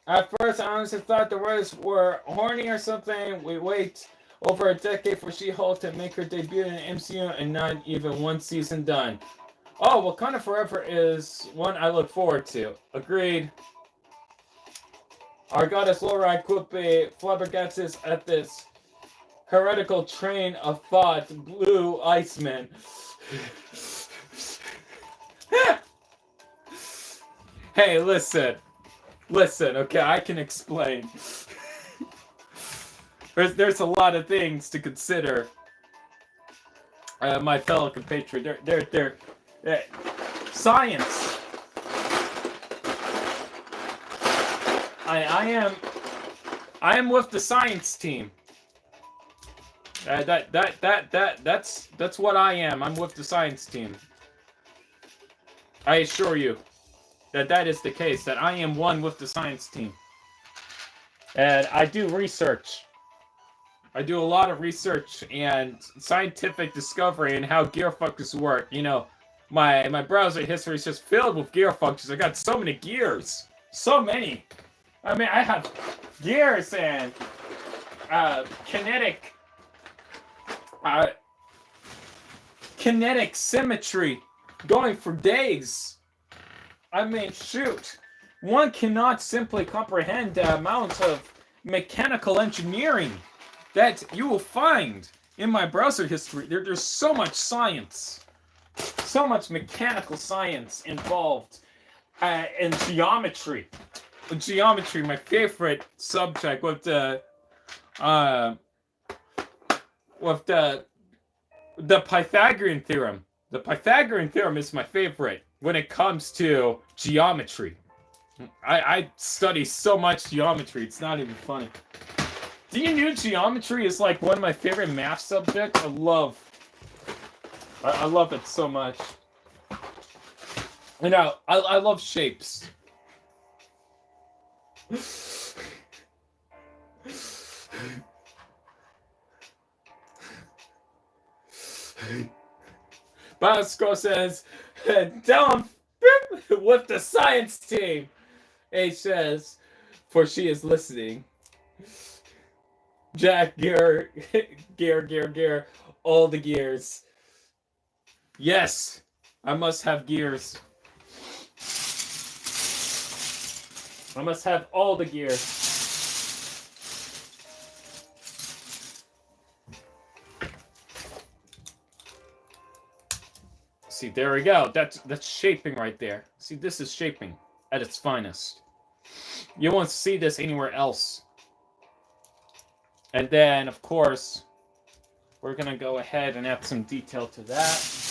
At first, I honestly thought the words were horny or something. We wait over a decade for She-Hulk to make her debut in the MCU and not even one season done. Oh, Wakanda Forever is one I look forward to. Agreed. Our goddess Laura could be flabbergasted at this heretical train of thought, Blue Iceman. Hey, listen, okay, I can explain. There's a lot of things to consider. My fellow compatriot, they're science. I am with the science team. That's what I am. I'm with the science team. I assure you that is the case. That I am one with the science team. And I do research. I do a lot of research and scientific discovery and how gear functions work. You know, my browser history is just filled with gear functions. I got so many gears. So many. I mean, I have gears and kinetic symmetry going for days. I mean, shoot. One cannot simply comprehend the amounts of mechanical engineering that you will find in my browser history. There's so much science, so much mechanical science involved, and geometry. Geometry, my favorite subject, with the Pythagorean theorem. The Pythagorean theorem is my favorite when it comes to geometry. I study so much geometry, it's not even funny. Do you know geometry is like one of my favorite math subjects? I love it so much. You know, I love shapes. Bosco says, tell him with the science team. H says, for she is listening. Jack, gear, all the gears. Yes, I must have gears. I must have all the gear. See, there we go. That's shaping right there. See, this is shaping at its finest. You won't see this anywhere else. And then, of course, we're going to go ahead and add some detail to that.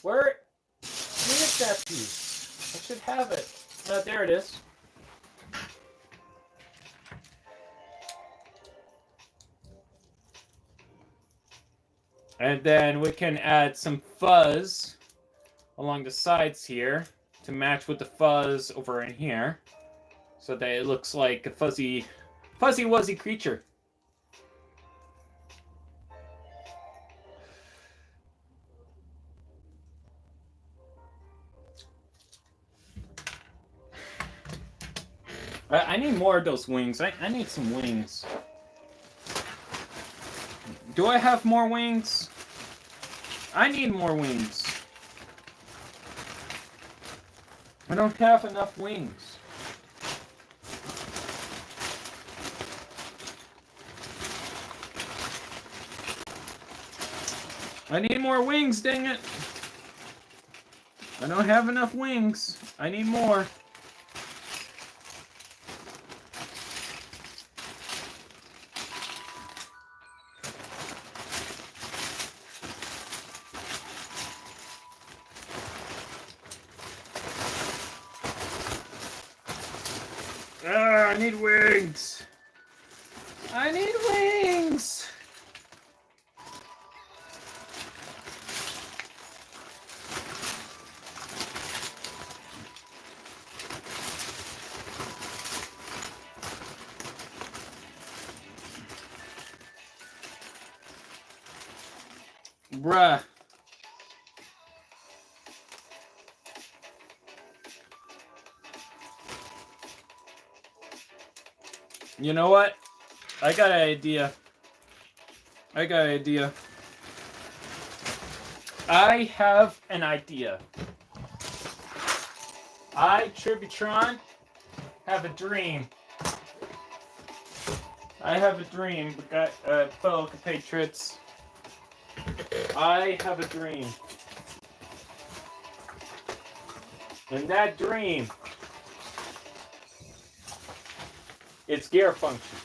Where is that piece? I should have it. There it is. And then we can add some fuzz along the sides here to match with the fuzz over in here, so that it looks like a fuzzy wuzzy creature. I need more of those wings. I need some wings. Do I have more wings? I need more wings. I don't have enough wings. I need more wings, dang it. I don't have enough wings. I need more. I need wings. I need wings. Bruh. You know what? I got an idea. I have an idea. I, Tributron, have a dream. Fellow compatriots. I have a dream. And that dream, it's gear functions.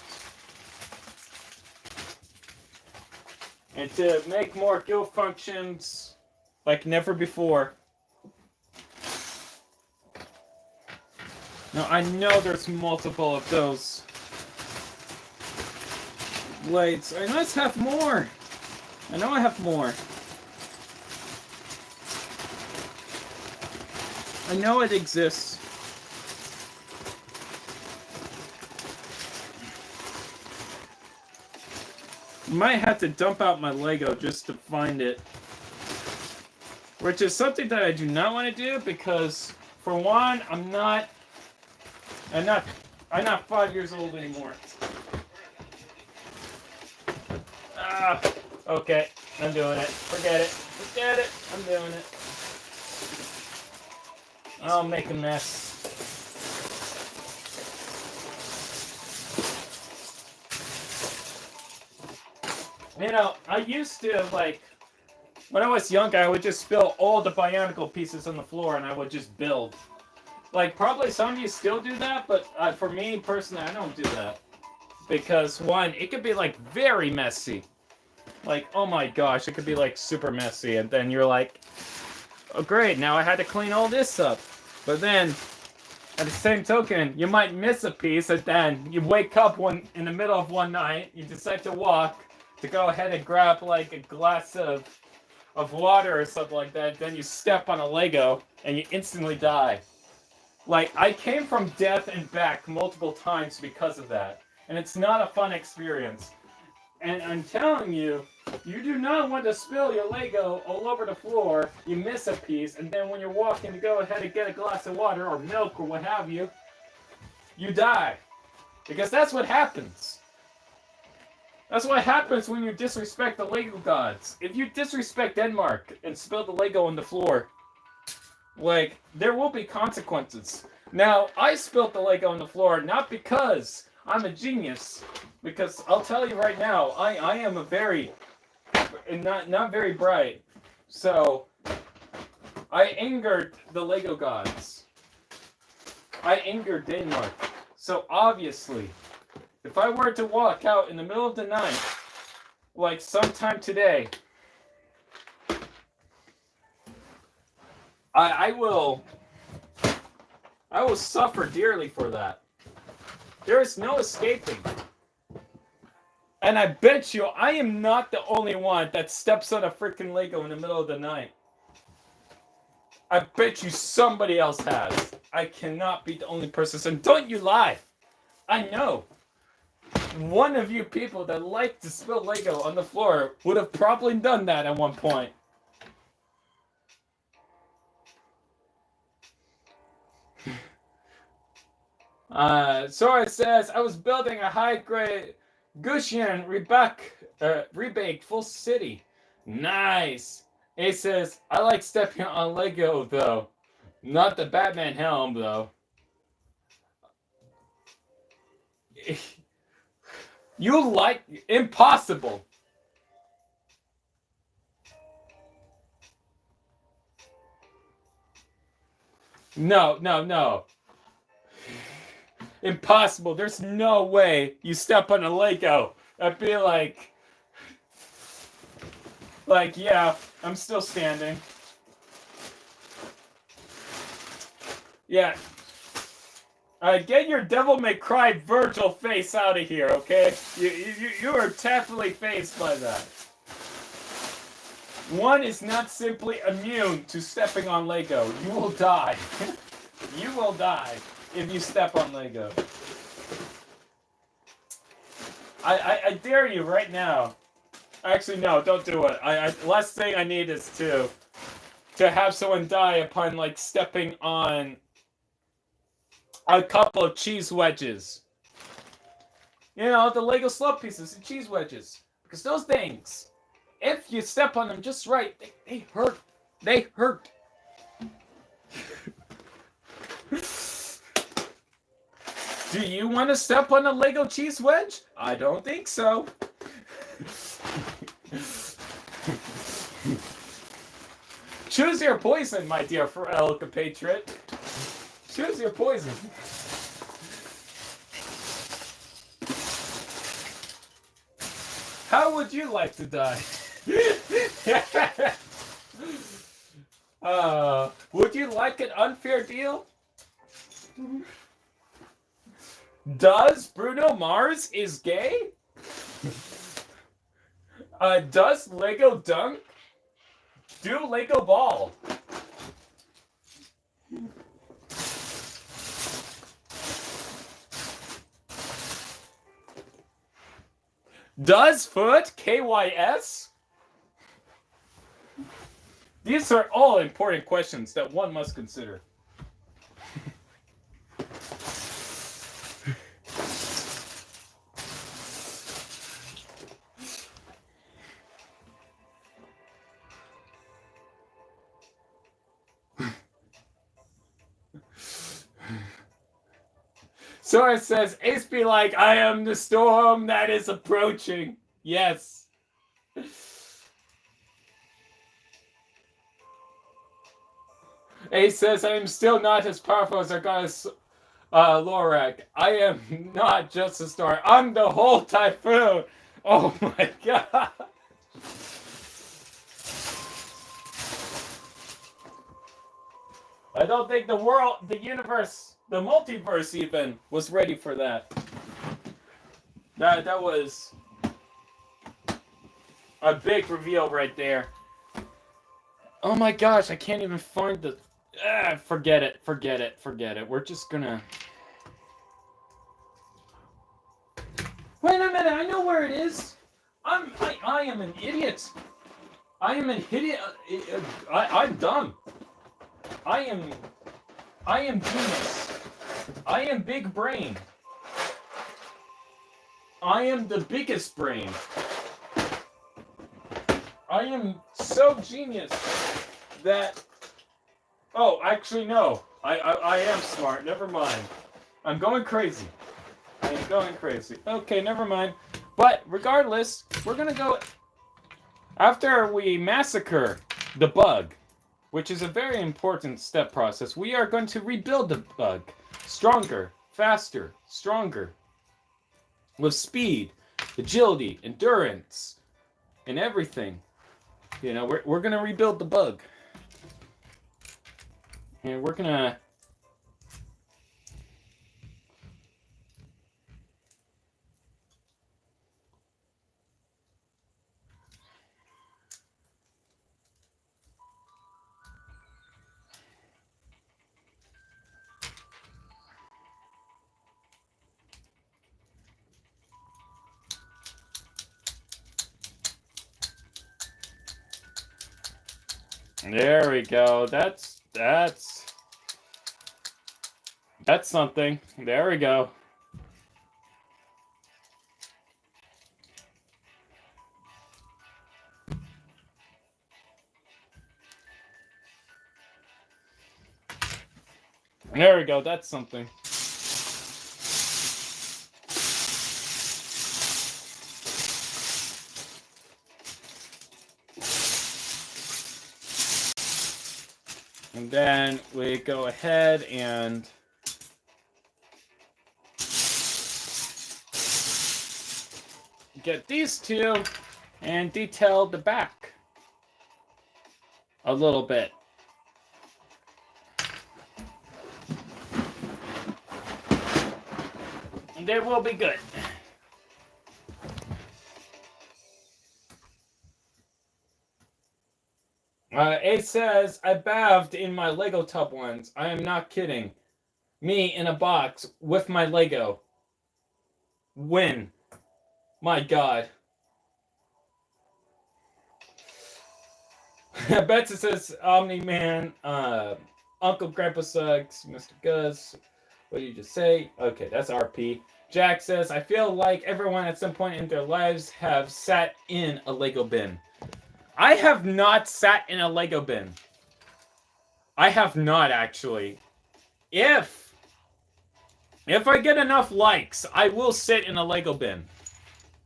And to make more gear functions like never before. Now I know there's multiple of those blades. I must have more. I know I have more. I know it exists. Might have to dump out my Lego just to find it. Which is something that I do not want to do because, for one, I'm not 5 years old anymore. Okay, I'm doing it. Forget it. I'm doing it. I'll make a mess. You know, I used to, like, when I was younger, I would just spill all the Bionicle pieces on the floor and I would just build. Like, probably some of you still do that, but for me, personally, I don't do that. Because, one, it could be, like, very messy. Like, oh my gosh, it could be, like, super messy. And then you're like, oh great, now I had to clean all this up. But then, at the same token, you might miss a piece, and then you wake up in the middle of one night, you decide to walk, to go ahead and grab, like, a glass of water or something like that, then you step on a Lego, and you instantly die. Like, I came from death and back multiple times because of that. And it's not a fun experience. And I'm telling you, you do not want to spill your Lego all over the floor, you miss a piece, and then when you're walking to go ahead and get a glass of water or milk or what have you, you die. Because that's what happens. That's what happens when you disrespect the Lego gods. If you disrespect Denmark and spill the Lego on the floor, like, there will be consequences. Now, I spilled the Lego on the floor not because I'm a genius, because I'll tell you right now, I am a very, not very bright. So, I angered the Lego gods. I angered Denmark. So, obviously, if I were to walk out in the middle of the night, like sometime today, I will suffer dearly for that. There is no escaping. And I bet you I am not the only one that steps on a freaking Lego in the middle of the night. I bet you somebody else has. I cannot be the only person. And don't you lie. I know. One of you people that like to spill Lego on the floor would have probably done that at one point. Sora says, I was building a high-grade Gushian rebaked full city. Nice. A says, I like stepping on Lego, though. Not the Batman helm, though. You like... Impossible. No. Impossible. There's no way you step on a Lego. I'd be like, yeah, I'm still standing. Yeah. Get your Devil May Cry Virgil face out of here, okay? You are definitely faced by that. One is not simply immune to stepping on Lego. You will die. You will die if you step on Lego. I dare you right now. Actually, no, don't do it. Last thing I need is to have someone die upon, like, stepping on a couple of cheese wedges. You know, the Lego slug pieces and cheese wedges. Because those things, if you step on them just right, they hurt. They hurt. Do you want to step on a Lego cheese wedge? I don't think so. Choose your poison, my dear fellow compatriot. Choose your poison. How would you like to die? Would you like an unfair deal? Does Bruno Mars is gay? Does Lego dunk? Do Lego ball? Does foot KYS? These are all important questions that one must consider. Sora says, Ace be like, I am the storm that is approaching. Yes. Ace says, I am still not as powerful as our goddess Lorak. I am not just a star. I'm the whole typhoon. Oh my god. I don't think the world, the universe, the multiverse even was ready for that. That was a big reveal right there. Oh my gosh, I can't even find the... forget it. We're just gonna... Wait a minute, I know where it is. I am an idiot. I am an idiot. I'm dumb. I am genius. I am big brain. I am the biggest brain. I am so genius that... Oh, actually, no. I am smart. Never mind. I'm going crazy. I am going crazy. Okay, never mind. But regardless, we're going to go... After we massacre the bug, which is a very important step process, we are going to rebuild the bug. Stronger, faster, stronger. With speed, agility, endurance, and everything. You know, we're going to rebuild the bug. And we're going to... There we go. That's something. There we go. There we go. That's something. And then we go ahead and get these two and detail the back a little bit. And they will be good. Ace says, I bathed in my Lego tub once. I am not kidding. Me in a box with my Lego. When? My God. Betsy says, Omni-Man, Uncle Grandpa Sucks, Mr. Gus. What did you just say? Okay, that's RP. Jack says, I feel like everyone at some point in their lives have sat in a Lego bin. I have not sat in a Lego bin. I have not, actually. If I get enough likes, I will sit in a Lego bin.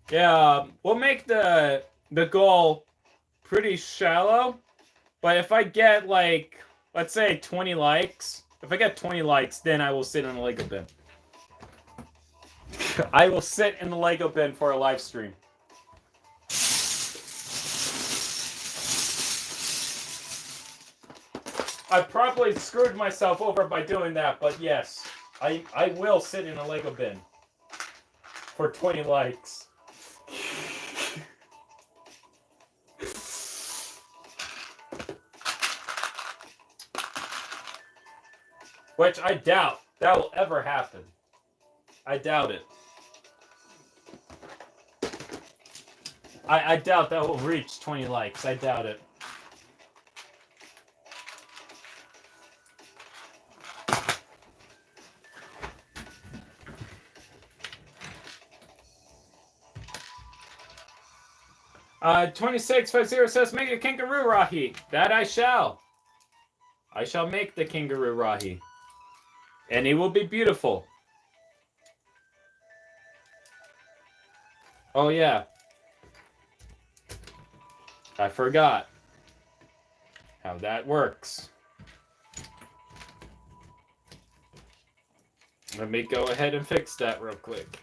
Yeah, we'll make the goal pretty shallow. But if I get, like, let's say 20 likes. If I get 20 likes, then I will sit in a Lego bin. I will sit in the Lego bin for a live stream. I probably screwed myself over by doing that, but yes, I will sit in a Lego bin for 20 likes. Which I doubt that will ever happen. I doubt it. I doubt that will reach 20 likes. I doubt it. Uh, 2650 says, make a kangaroo Rahi. That I shall. I shall make the kangaroo Rahi. And he will be beautiful. Oh, yeah. I forgot how that works. Let me go ahead and fix that real quick.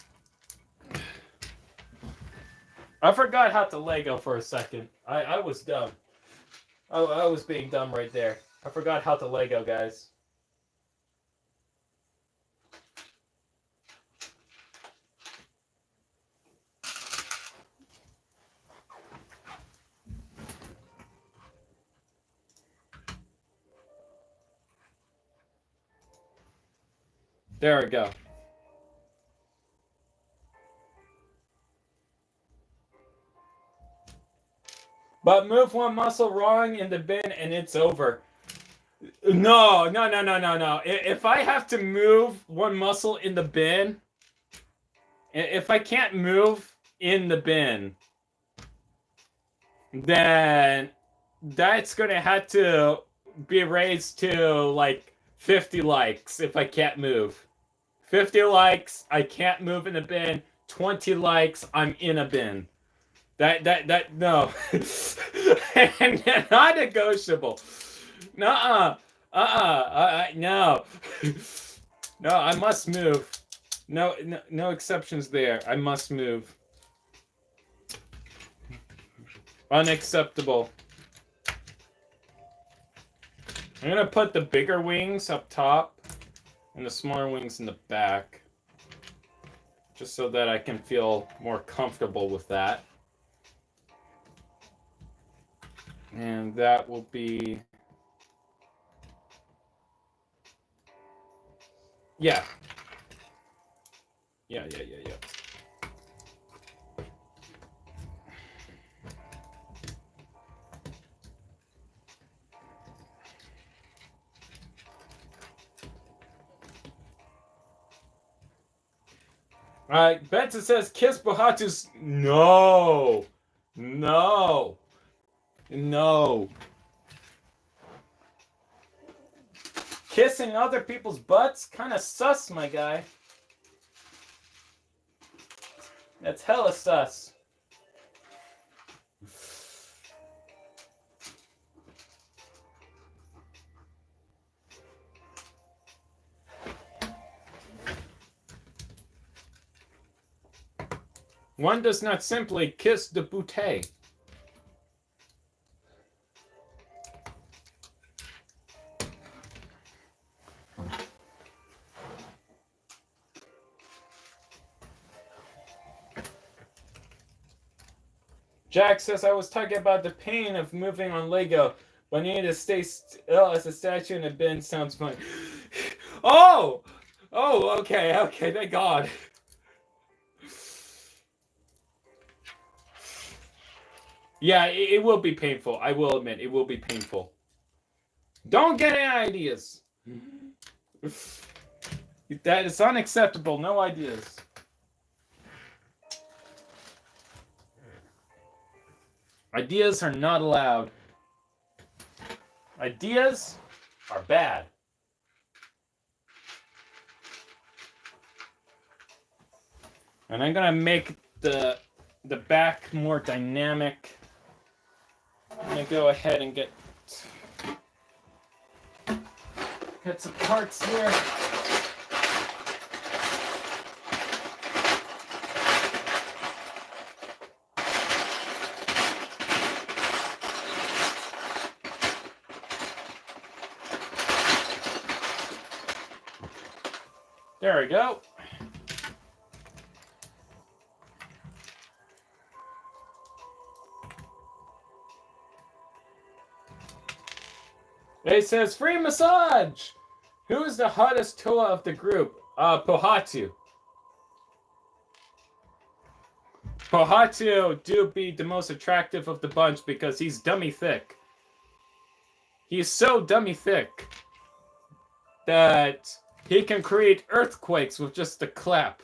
I forgot how to Lego for a second. I was dumb. I was being dumb right there. I forgot how to Lego, guys. There we go. But move one muscle wrong in the bin and it's over. No. If I have to move one muscle in the bin, if I can't move in the bin, then that's going to have to be raised to like 50 likes if I can't move. 50 likes, I can't move in the bin. 20 likes, I'm in a bin. That no. Not negotiable. No. No. No, I must move. No exceptions there. I must move. Unacceptable. I'm gonna put the bigger wings up top and the smaller wings in the back. Just so that I can feel more comfortable with that. And that will be... Yeah. Yeah. Alright, Benson says, kiss Bahatu's... No. Kissing other people's butts? Kinda sus, my guy. That's hella sus. One does not simply kiss the bouquet. Jack says, I was talking about the pain of moving on Lego, but needing to stay still as a statue in a bin sounds fun. Oh, okay, thank God. Yeah, it will be painful. I will admit, it will be painful. Don't get any ideas. That is unacceptable. No ideas. Ideas are not allowed. Ideas are bad. And I'm gonna make the back more dynamic. I'm gonna go ahead and get some parts here. There we go. It says free massage. Who is the hottest Toa of the group? Pohatu. Pohatu do be the most attractive of the bunch because he's dummy thick. He is so dummy thick that he can create earthquakes with just the clap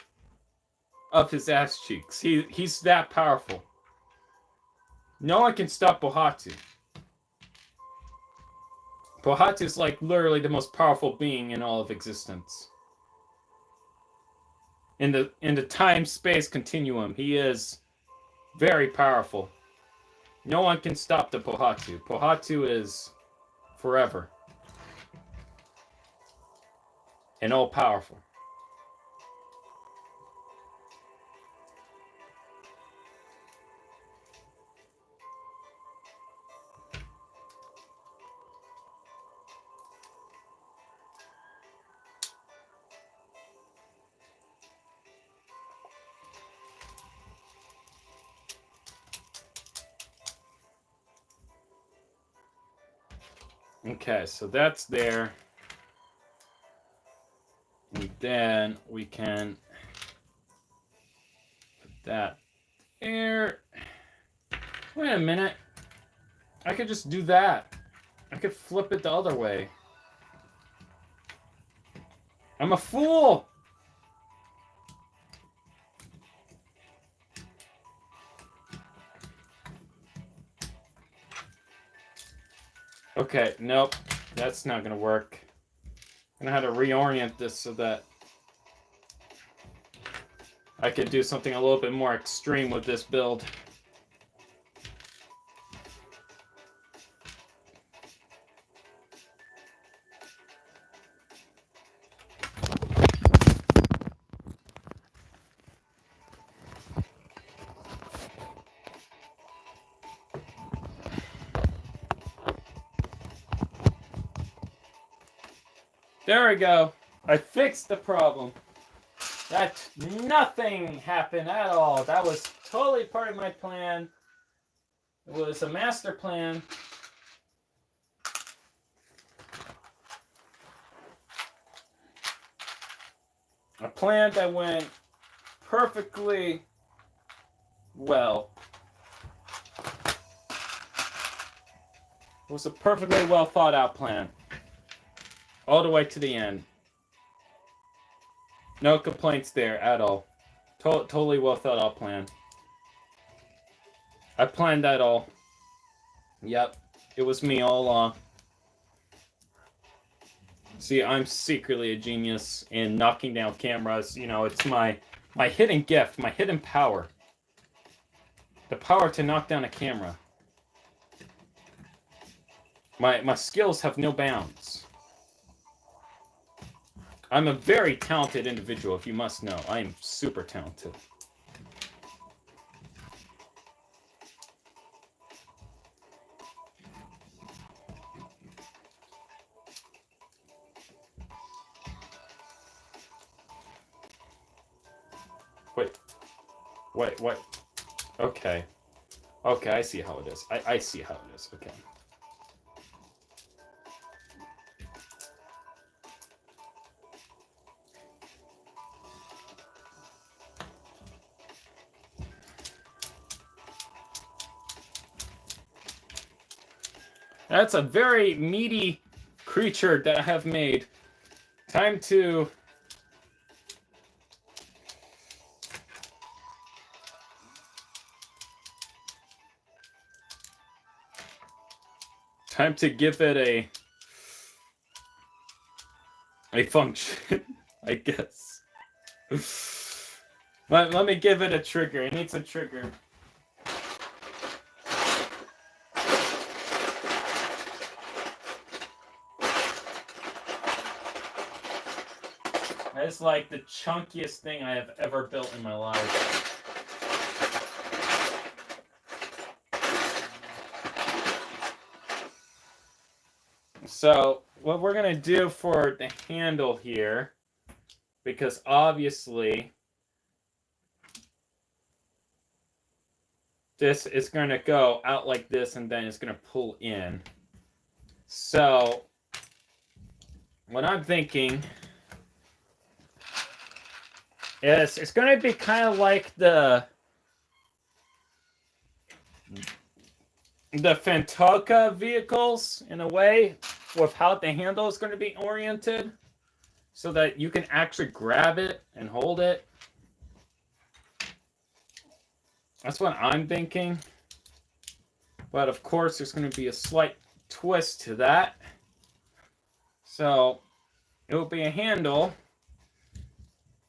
of his ass cheeks. He's that powerful. No one can stop Pohatu. Pohatu is like literally the most powerful being in all of existence. In the time-space continuum, he is very powerful. No one can stop the Pohatu. Pohatu is forever. And all-powerful. Okay, so that's there. And then we can put that there. Wait a minute. I could just do that. I could flip it the other way. I'm a fool! Okay, nope. That's not gonna work. I'm gonna have to reorient this so that I could do something a little bit more extreme with this build. There we go. I fixed the problem. That nothing happened at all. That was totally part of my plan. It was a master plan. A plan that went perfectly well. It was a perfectly well thought out plan. All the way to the end. No complaints there at all. Totally well thought out plan. I planned that all. Yep, it was me all along. See, I'm secretly a genius in knocking down cameras. You know, it's my hidden gift, my hidden power. The power to knock down a camera. My skills have no bounds. I'm a very talented individual, if you must know. I am super talented. Wait. Okay. Okay, I see how it is. I see how it is. Okay. That's a very meaty creature that I have made. Time to give it a function, I guess. Let me give it a trigger. It needs a trigger. It's like the chunkiest thing I have ever built in my life. So what we're going to do for the handle here, because obviously this is going to go out like this and then it's going to pull in. So what I'm thinking is it's going to be kind of like the the Fantoka vehicles in a way with how the handle is going to be oriented so that you can actually grab it and hold it. That's what I'm thinking. But of course, there's going to be a slight twist to that. So it will be a handle.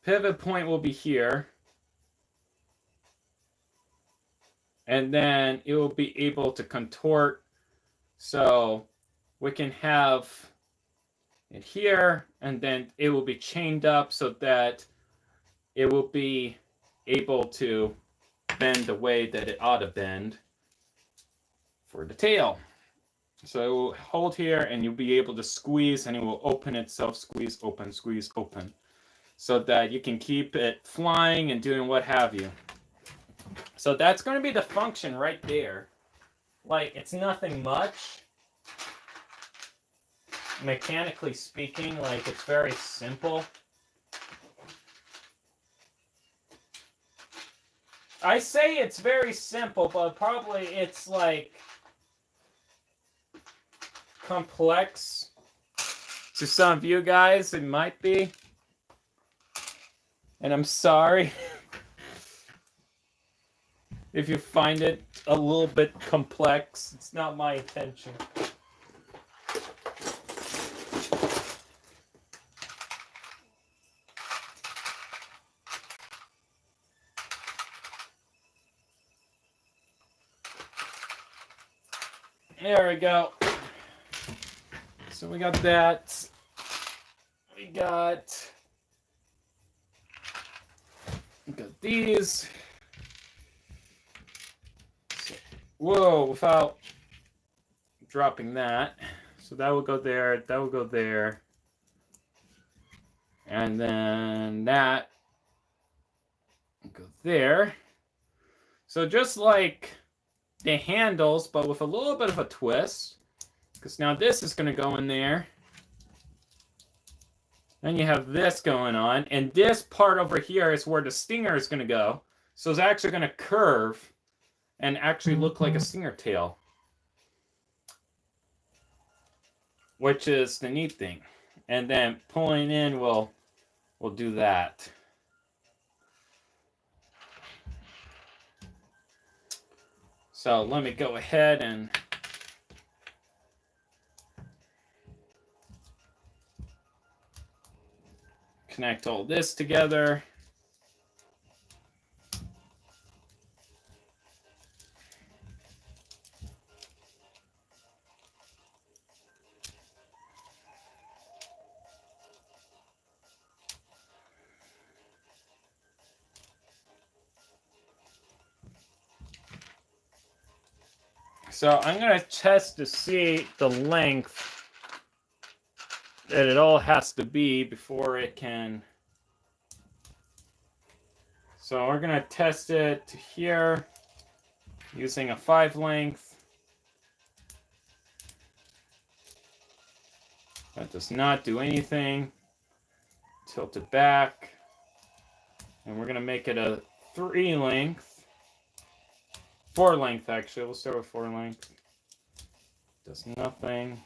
Pivot point will be here. And then it will be able to contort. So we can have it here, and then it will be chained up so that it will be able to bend the way that it ought to bend for the tail. So it will hold here, and you'll be able to squeeze, and it will open itself, squeeze, open, so that you can keep it flying and doing what have you. So that's going to be the function right there. Like, it's nothing much. Mechanically speaking, like, it's very simple. I say it's very simple, but probably it's like complex to some of you guys. It might be, and I'm sorry if you find it a little bit complex. It's not my intention. There we go. So we got that. We got these. So, whoa, without dropping that. So that will go there, that will go there. And then that will go there. So just like the handles, but with a little bit of a twist, because now this is going to go in there. Then you have this going on, and this part over here is where the stinger is going to go. So it's actually going to curve and actually look like a stinger tail, which is the neat thing. And then pulling in will do that. So let me go ahead and connect all this together. So I'm going to test to see the length that it all has to be before it can. So we're going to test it to here using a 5 length. That does not do anything. Tilt it back. And we're going to make it a 3 length. 4 length, actually. We'll start with 4 length. Does nothing.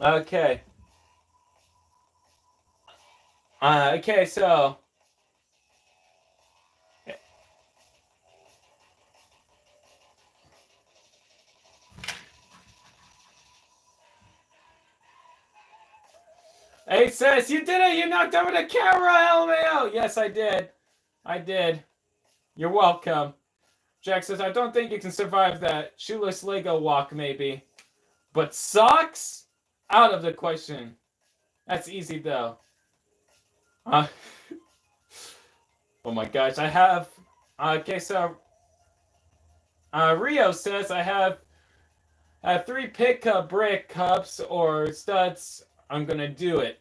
Okay. Okay, so hey, sis, you did it! You knocked over the camera, LMAO! Yes, I did. I did. You're welcome. Jack says, I don't think you can survive that. Shoeless Lego walk, maybe. But socks? Out of the question. That's easy, though. Oh my gosh, I have... Okay, so... Rio says, I have 3 pickup brick cups or studs. I'm gonna do it.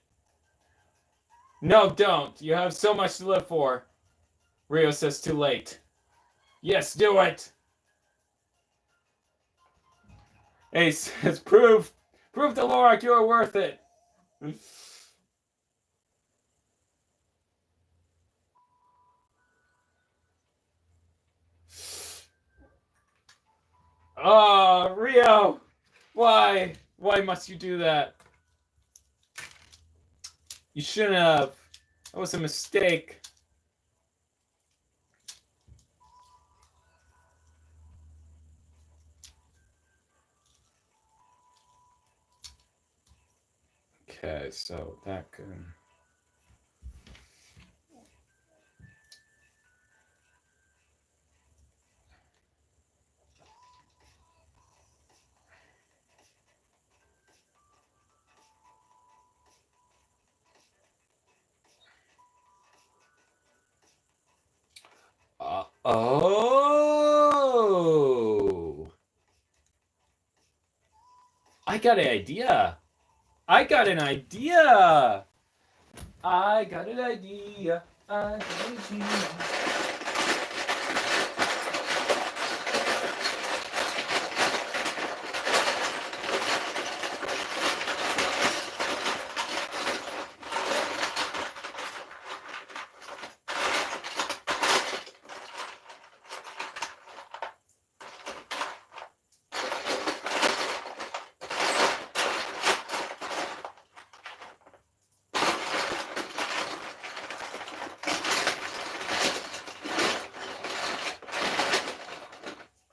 No, don't. You have so much to live for. Rio says, too late. Yes, do it. Ace says, prove to Lorak you're worth it. Oh, Rio. Why? Why must you do that? You shouldn't have. That was a mistake. Okay, so that could... oh! I got an idea. I got an idea. I got an idea. I got an idea.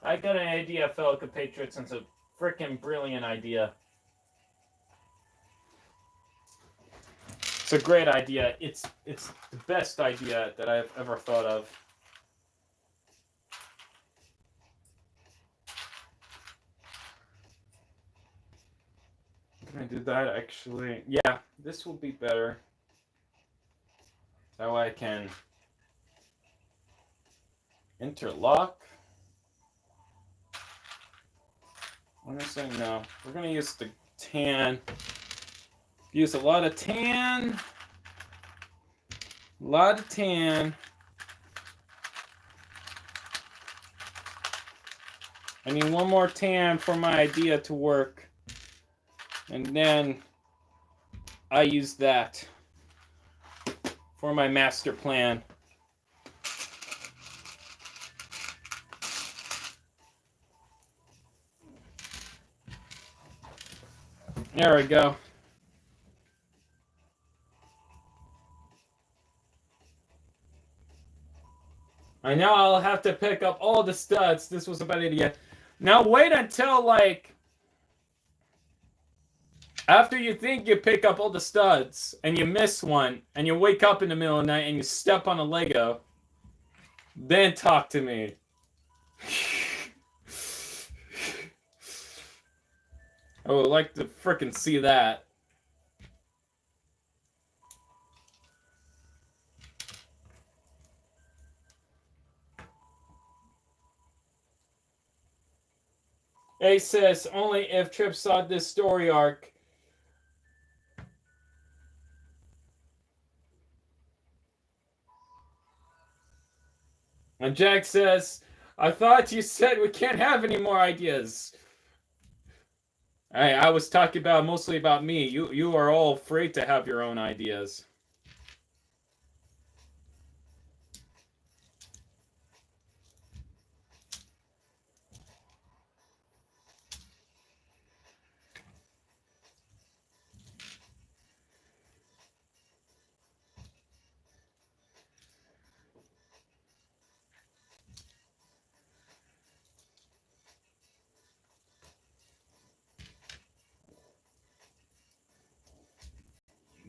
I got an idea, fellow compatriots, and it's a freaking brilliant idea. It's a great idea. It's the best idea that I've ever thought of. Can I do that actually? Yeah, this will be better. That way I can interlock. I'm gonna say no. We're gonna use the tan. Use a lot of tan. A lot of tan. I need one more tan for my idea to work. And then I use that for my master plan. There we go. I know I'll have to pick up all the studs. This was a bad idea. Now wait until, like, after you think you pick up all the studs and you miss one and you wake up in the middle of the night and you step on a Lego, then talk to me. I would like to frickin' see that. Ace says, only if Trip saw this story arc. And Jack says, I thought you said we can't have any more ideas. I was talking about mostly about me. You are all free to have your own ideas.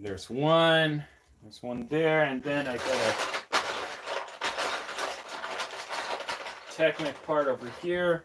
There's one there, and then I got a Technic part over here.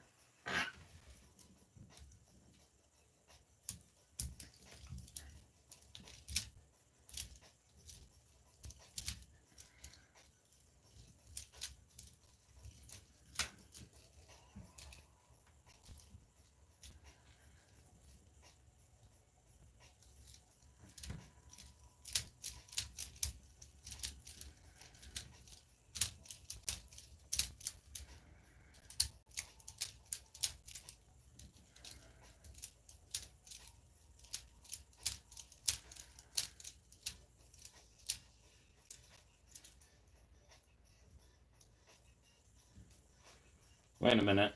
Wait a minute.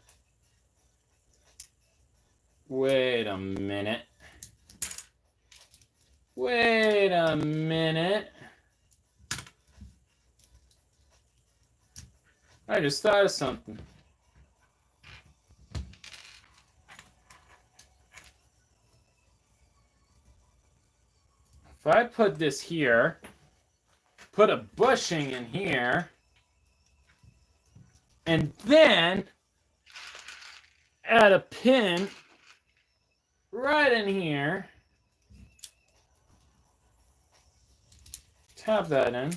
Wait a minute. Wait a minute. I just thought of something. If I put this here, put a bushing in here, and then add a pin right in here, tap that in.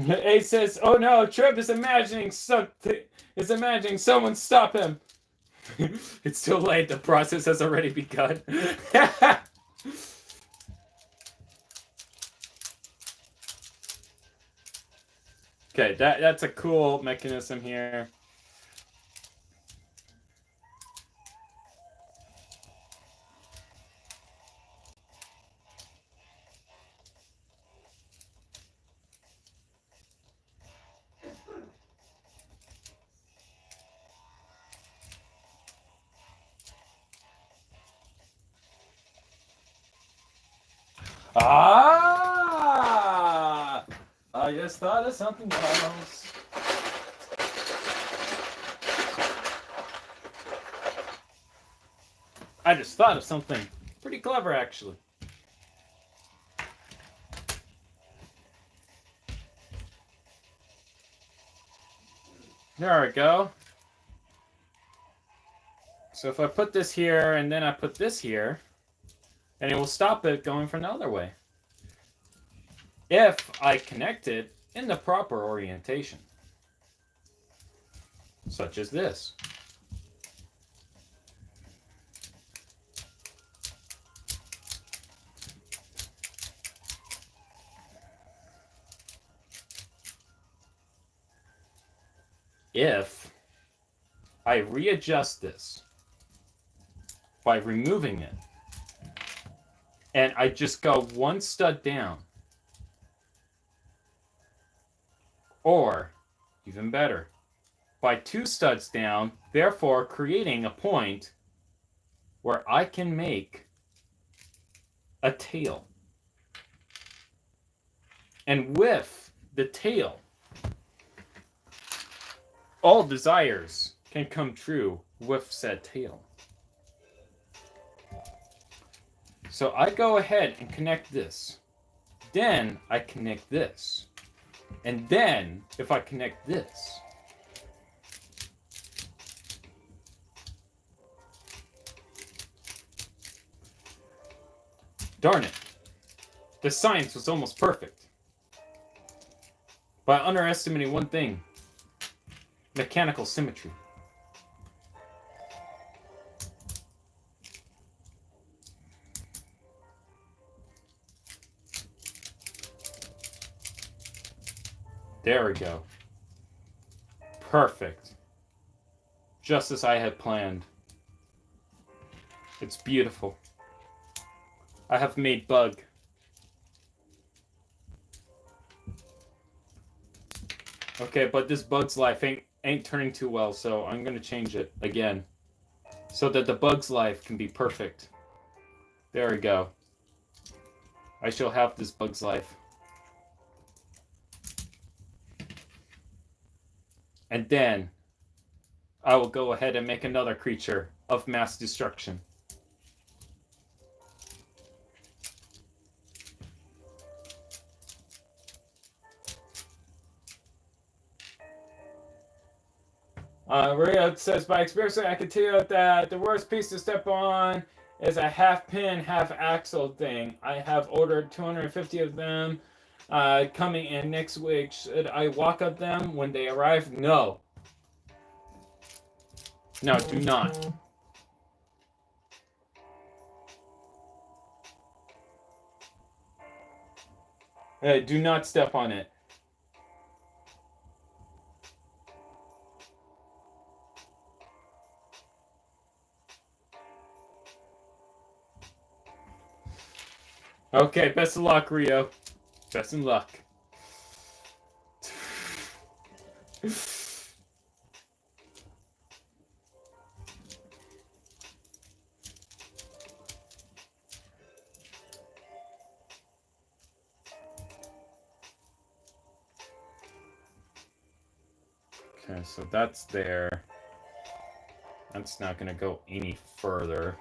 A says, "Oh no, Trip is imagining something. Is imagining someone stop him." It's too late. The process has already begun. Okay, that's a cool mechanism here. Ah! I just thought of something else. I just thought of something pretty clever, actually. There we go. So if I put this here and then I put this here, and it will stop it going from the other way. If I connect it in the proper orientation, such as this. If I readjust this by removing it, and I just go one stud down, or even better, by two studs down, therefore creating a point where I can make a tail. And with the tail, all desires can come true with said tail. So I go ahead and connect this. Then I connect this. And then, if I connect this, darn it, the science was almost perfect. But I underestimated one thing: mechanical symmetry. There we go. Perfect. Just as I had planned. It's beautiful. I have made bug. Okay, but this bug's life ain't turning too well, so I'm gonna change it again, so that the bug's life can be perfect. There we go. I shall have this bug's life. And then I will go ahead and make another creature of mass destruction. Rio says, by experience, I can tell you that the worst piece to step on is a half pin, half axle thing. I have ordered 250 of them. coming in next week. Should I walk up them when they arrive? No. No, do not. Do not step on it. Okay, best of luck, Rio. Best of luck. Okay, so that's there. That's not gonna go any further.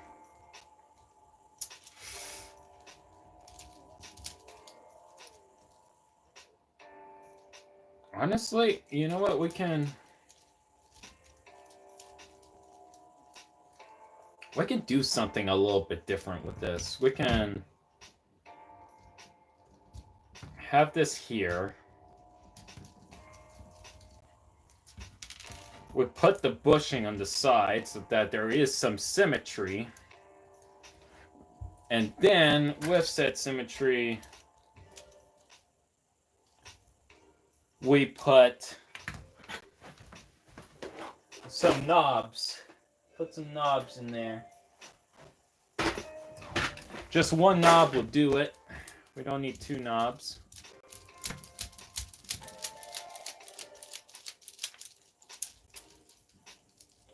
Honestly, you know what? We can do something a little bit different with this. We can have this here. We put the bushing on the side so that there is some symmetry. And then with said symmetry, we put some knobs. Put some knobs in there. Just one knob will do it. We don't need two knobs.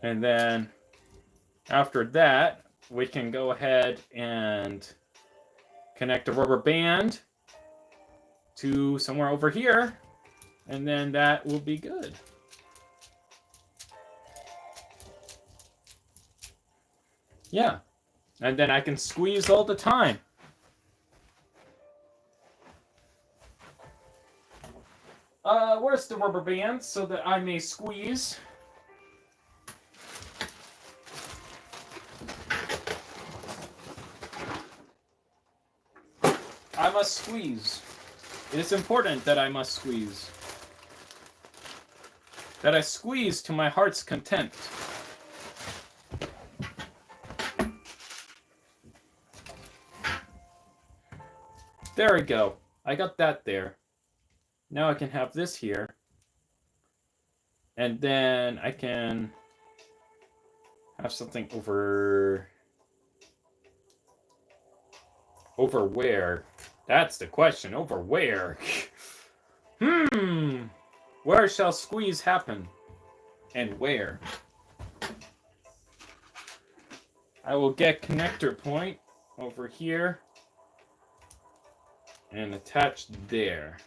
And then after that, we can go ahead and connect a rubber band to somewhere over here. And then that will be good. Yeah. And then I can squeeze all the time. Where's the rubber band so that I may squeeze? I must squeeze. It is important that I must squeeze. That I squeeze to my heart's content. There we go. I got that there. Now I can have this here. And then I can have something over... Over where? That's the question. Over where? Where shall squeeze happen? And where? I will get connector point over here. And attach there.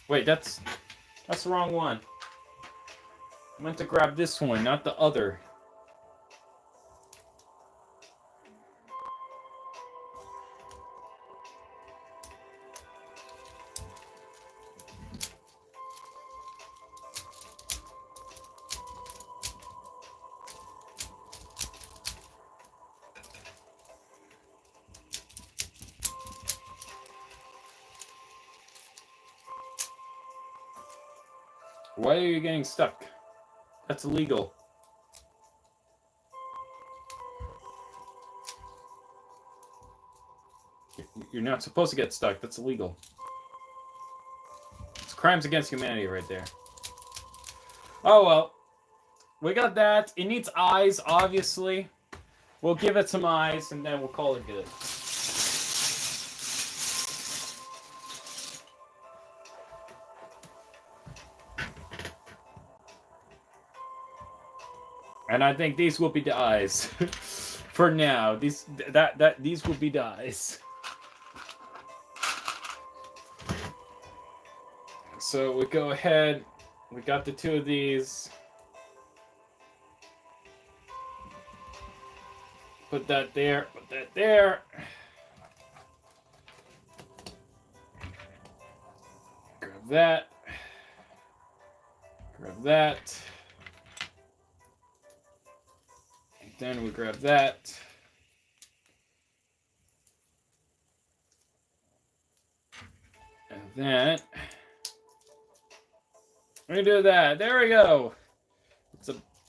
Wait, that's the wrong one. I meant to grab this one, not the other. Why are you getting stuck? That's illegal. You're not supposed to get stuck. That's illegal. It's crimes against humanity right there. Oh well. We got that. It needs eyes, obviously. We'll give it some eyes and then we'll call it good. And I think these will be the eyes. For now. These will be the eyes. So we go ahead. We got the two of these. Put that there. Put that there. Grab that. Grab that. Then we grab that. that. We do that. There we go.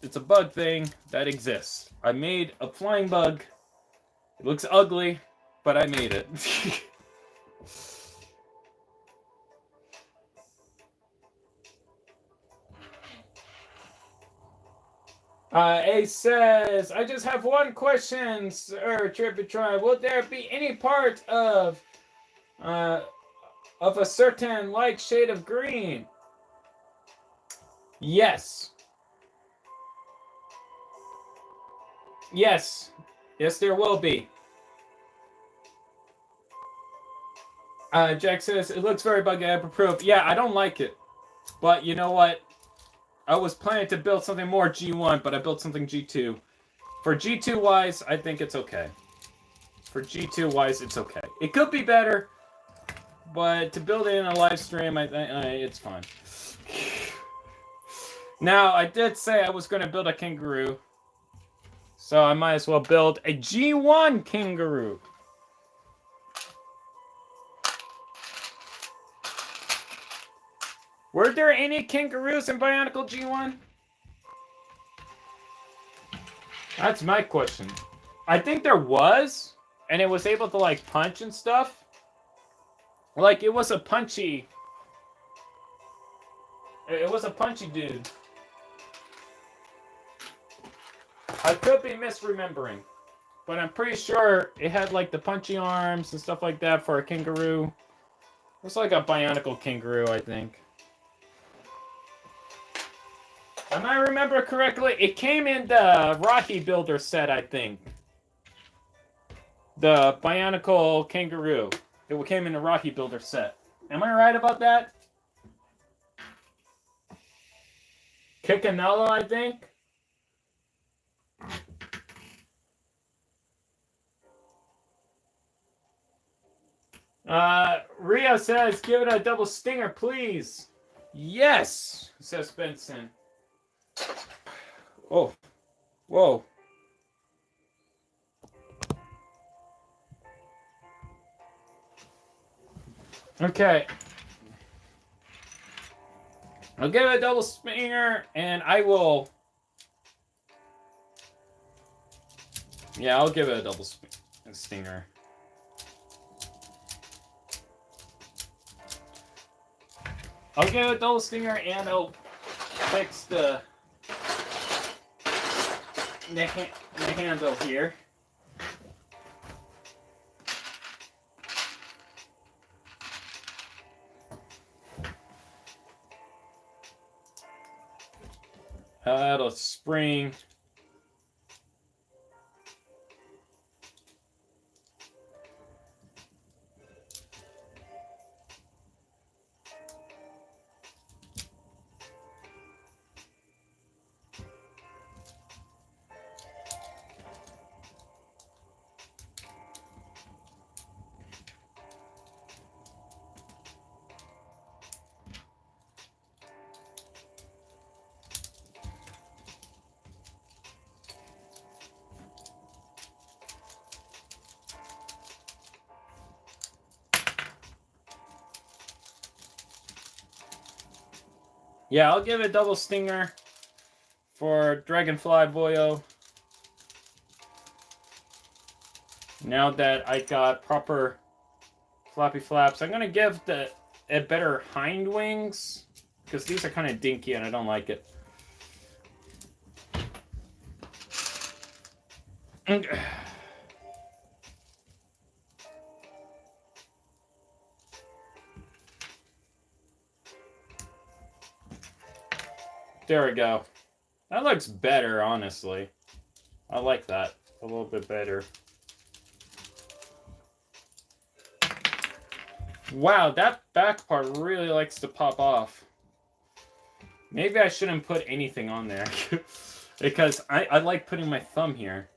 It's a bug thing that exists. I made a flying bug. It looks ugly, but I made it. Ace says, I just have one question, Sir Tributron. Will there be any part of a certain light shade of green? Yes. Yes. Yes, there will be. Jack says, it looks very buggy, proof. Yeah, I don't like it. But you know what? I was planning to build something more G1, but I built something G2. For G2-wise, I think it's okay. For G2-wise, it's okay. It could be better, but to build it in a live stream, I think it's fine. Now, I did say I was going to build a kangaroo, so I might as well build a G1 kangaroo. Were there any kangaroos in Bionicle G1? That's my question. I think there was, and it was able to, like, punch and stuff. Like, it was a punchy... It was a punchy dude. I could be misremembering, but I'm pretty sure it had, like, the punchy arms and stuff like that for a kangaroo. It was like a Bionicle kangaroo, I think. If I remember correctly, it came in the Rahi builder set, I think. The Bionicle kangaroo. It came in the Rahi builder set. Am I right about that? Kikanella, I think. Rio says, give it a double stinger, please. Yes, says Benson. Oh, whoa. Okay. I'll give it a double stinger, and I will... Yeah, I'll give it a double stinger. I'll give it a double stinger, and I'll fix the handle here. Add a spring. Yeah, I'll give it a double stinger for Dragonfly Boyo. Now that I got proper floppy flaps, I'm going to give it better hind wings, because these are kind of dinky and I don't like it. There we go. That looks better, honestly. I like that a little bit better. Wow, that back part really likes to pop off. Maybe I shouldn't put anything on there. Because I like putting my thumb here.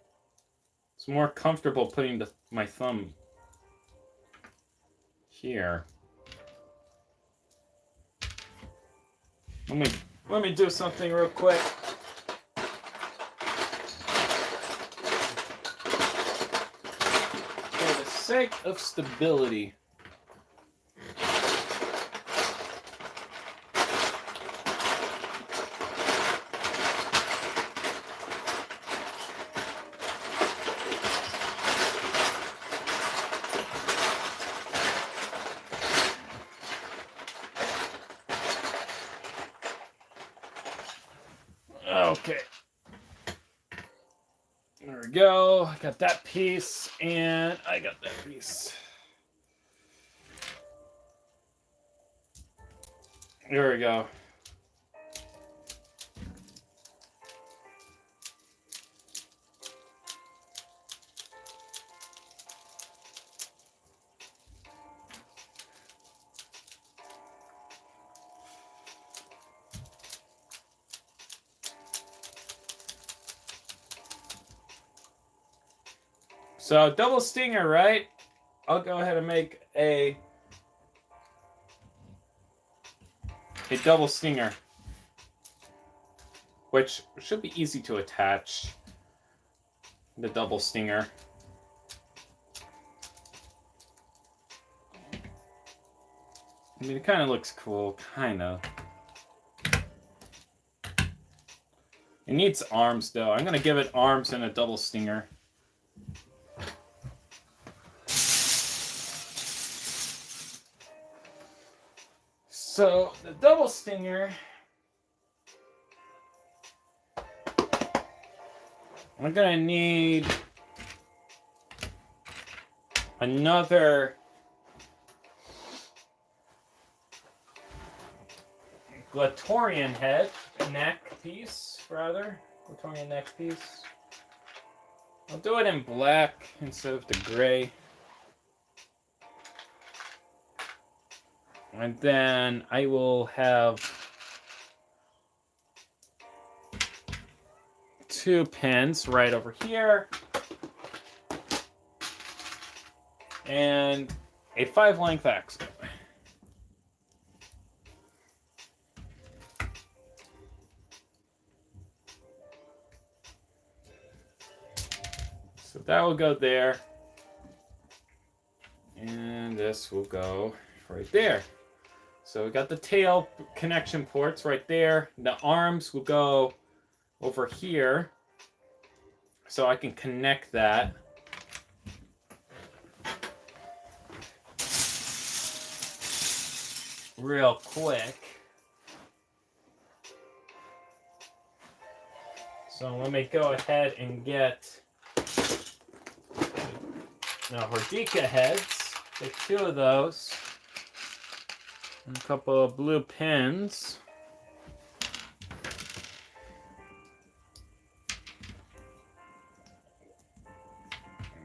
It's more comfortable putting my thumb here. Let me do something real quick. For the sake of stability. Okay. There we go. I got that piece, and I got that piece. There we go. So double stinger, right? I'll go ahead and make a double stinger, which should be easy to attach. The double stinger. I mean, it kind of looks cool, kind of. It needs arms, though. I'm going to give it arms and a double stinger. So, the double stinger... I'm going to need another Glatorian neck piece, rather. Glatorian neck piece. I'll do it in black instead of the gray. And then I will have 2 pins right over here. And a 5-length axle. So that will go there. And this will go right there. So we got the tail connection ports right there. The arms will go over here. So I can connect that. Real quick. So let me go ahead and get Hordika heads. Take 2 of those. And a couple of blue pins.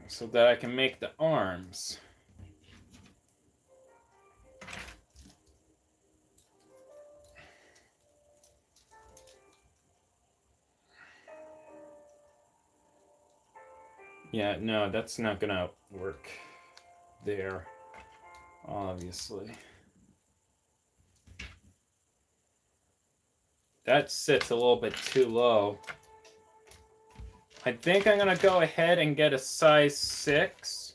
So that I can make the arms. Yeah, no, that's not gonna work there, obviously. That sits a little bit too low. I think I'm gonna go ahead and get a size 6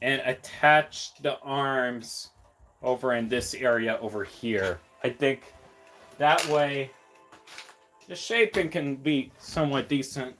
and attach the arms over in this area over here. I think that way the shaping can be somewhat decent.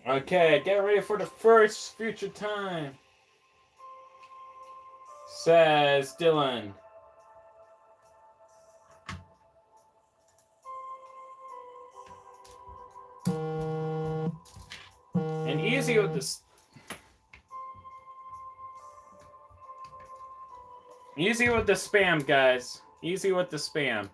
Okay, get ready for the first future time, says Dylan. And easy with this. Easy with the spam, guys. Easy with the spam.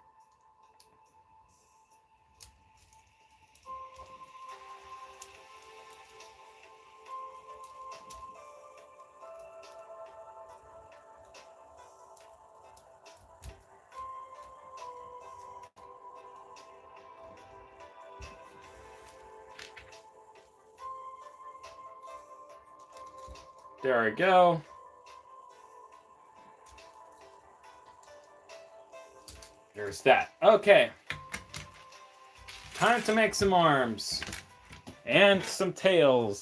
There we go. There's that. Okay. Time to make some arms. And some tails.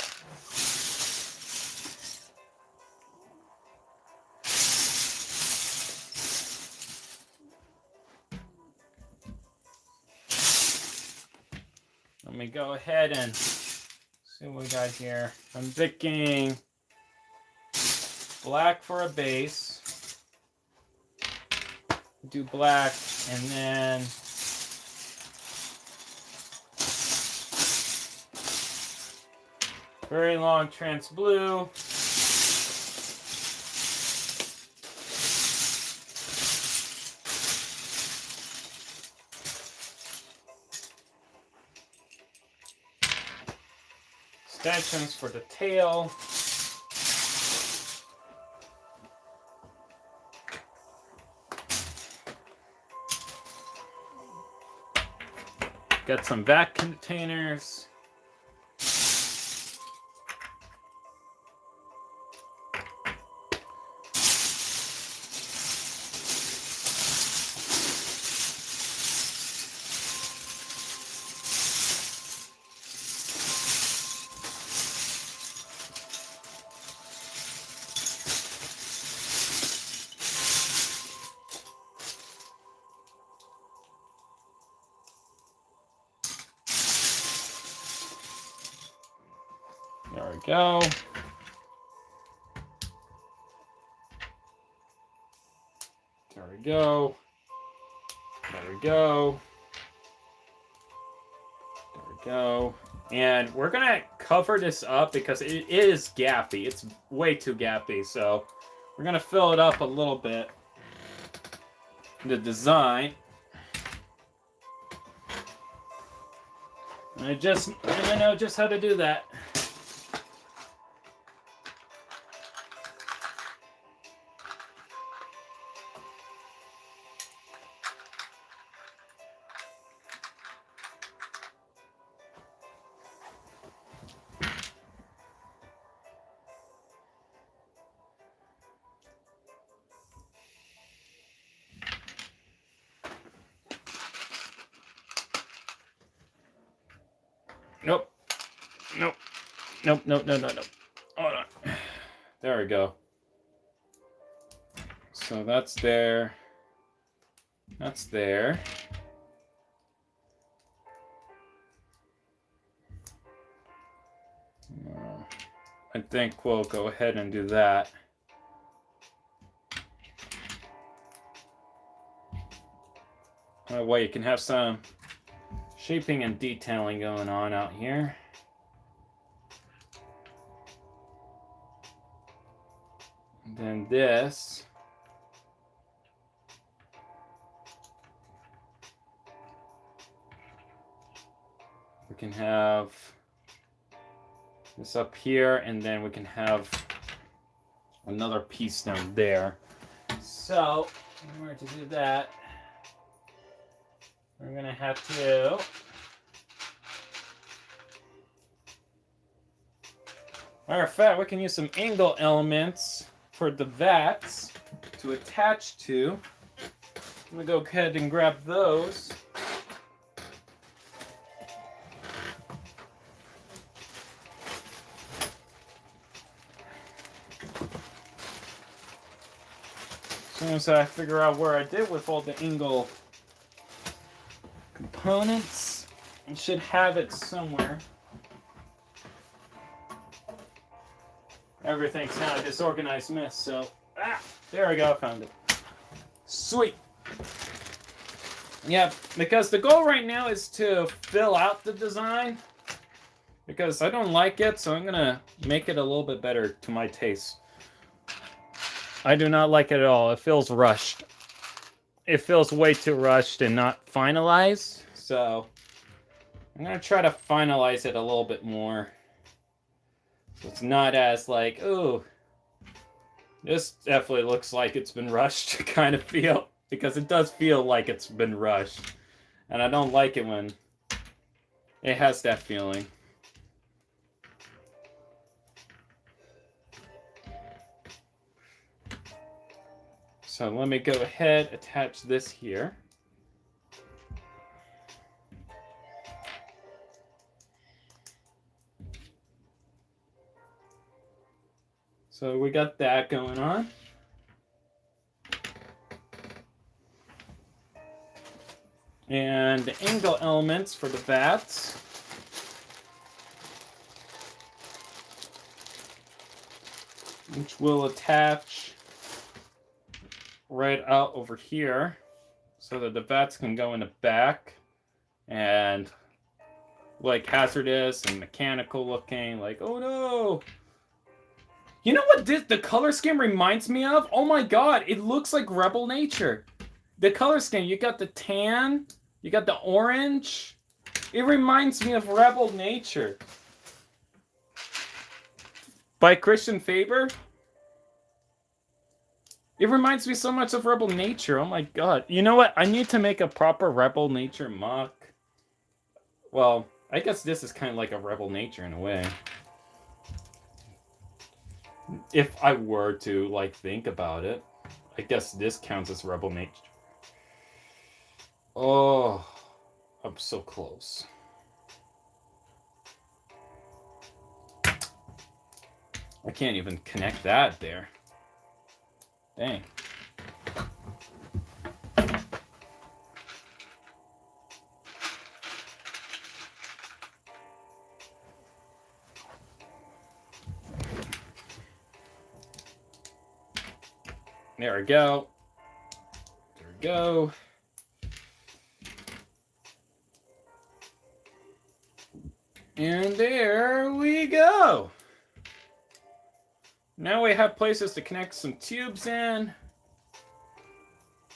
Let me go ahead and see what we got here. I'm picking black for a base. Do black and then very long trans blue. Extensions for the tail. Got some vac containers. There we go. There we go. There we go. There we go. And we're gonna cover this up because it is gappy. It's way too gappy, so we're gonna fill it up a little bit. The design. And I know just how to do that. Nope. Nope. Nope. Nope. No. No. No. Hold on. There we go. So that's there. That's there. I think we'll go ahead and do that. That way you can have some shaping and detailing going on out here. And then this. We can have this up here, and then we can have another piece down there. So, in order to do that, we're going to have to matter of fact, we can use some angle elements for the vats to attach to. I'm going to go ahead and grab those. As soon as I figure out where I did with all the angle components, I should have it somewhere. Everything's kind of a disorganized mess, so there we go, I found it. Sweet. Yeah, because the goal right now is to fill out the design, because I don't like it, so I'm gonna make it a little bit better to my taste. I do not like it at all. It feels rushed. It feels way too rushed and not finalized, so I'm gonna try to finalize it a little bit more. So it's not as like, ooh, this definitely looks like it's been rushed kind of feel, because it does feel like it's been rushed. And I don't like it when it has that feeling. So let me go ahead, attach this here. So we got that going on. And the angle elements for the bats. Which will attach right out over here so that the bats can go in the back and like hazardous and mechanical looking, like, oh no. You know what the color scheme reminds me of? Oh my god, it looks like Rebel Nature. The color scheme, you got the tan, you got the orange. It reminds me of Rebel Nature. By Christian Faber. It reminds me so much of Rebel Nature. Oh my god. You know what? I need to make a proper Rebel Nature MOC. Well, I guess this is kind of like a Rebel Nature in a way. If I were to, like, think about it. I guess this counts as Rebel Nature. Oh, I'm so close. I can't even connect that there. Dang. There we go. There we go. And there we go. Now we have places to connect some tubes in.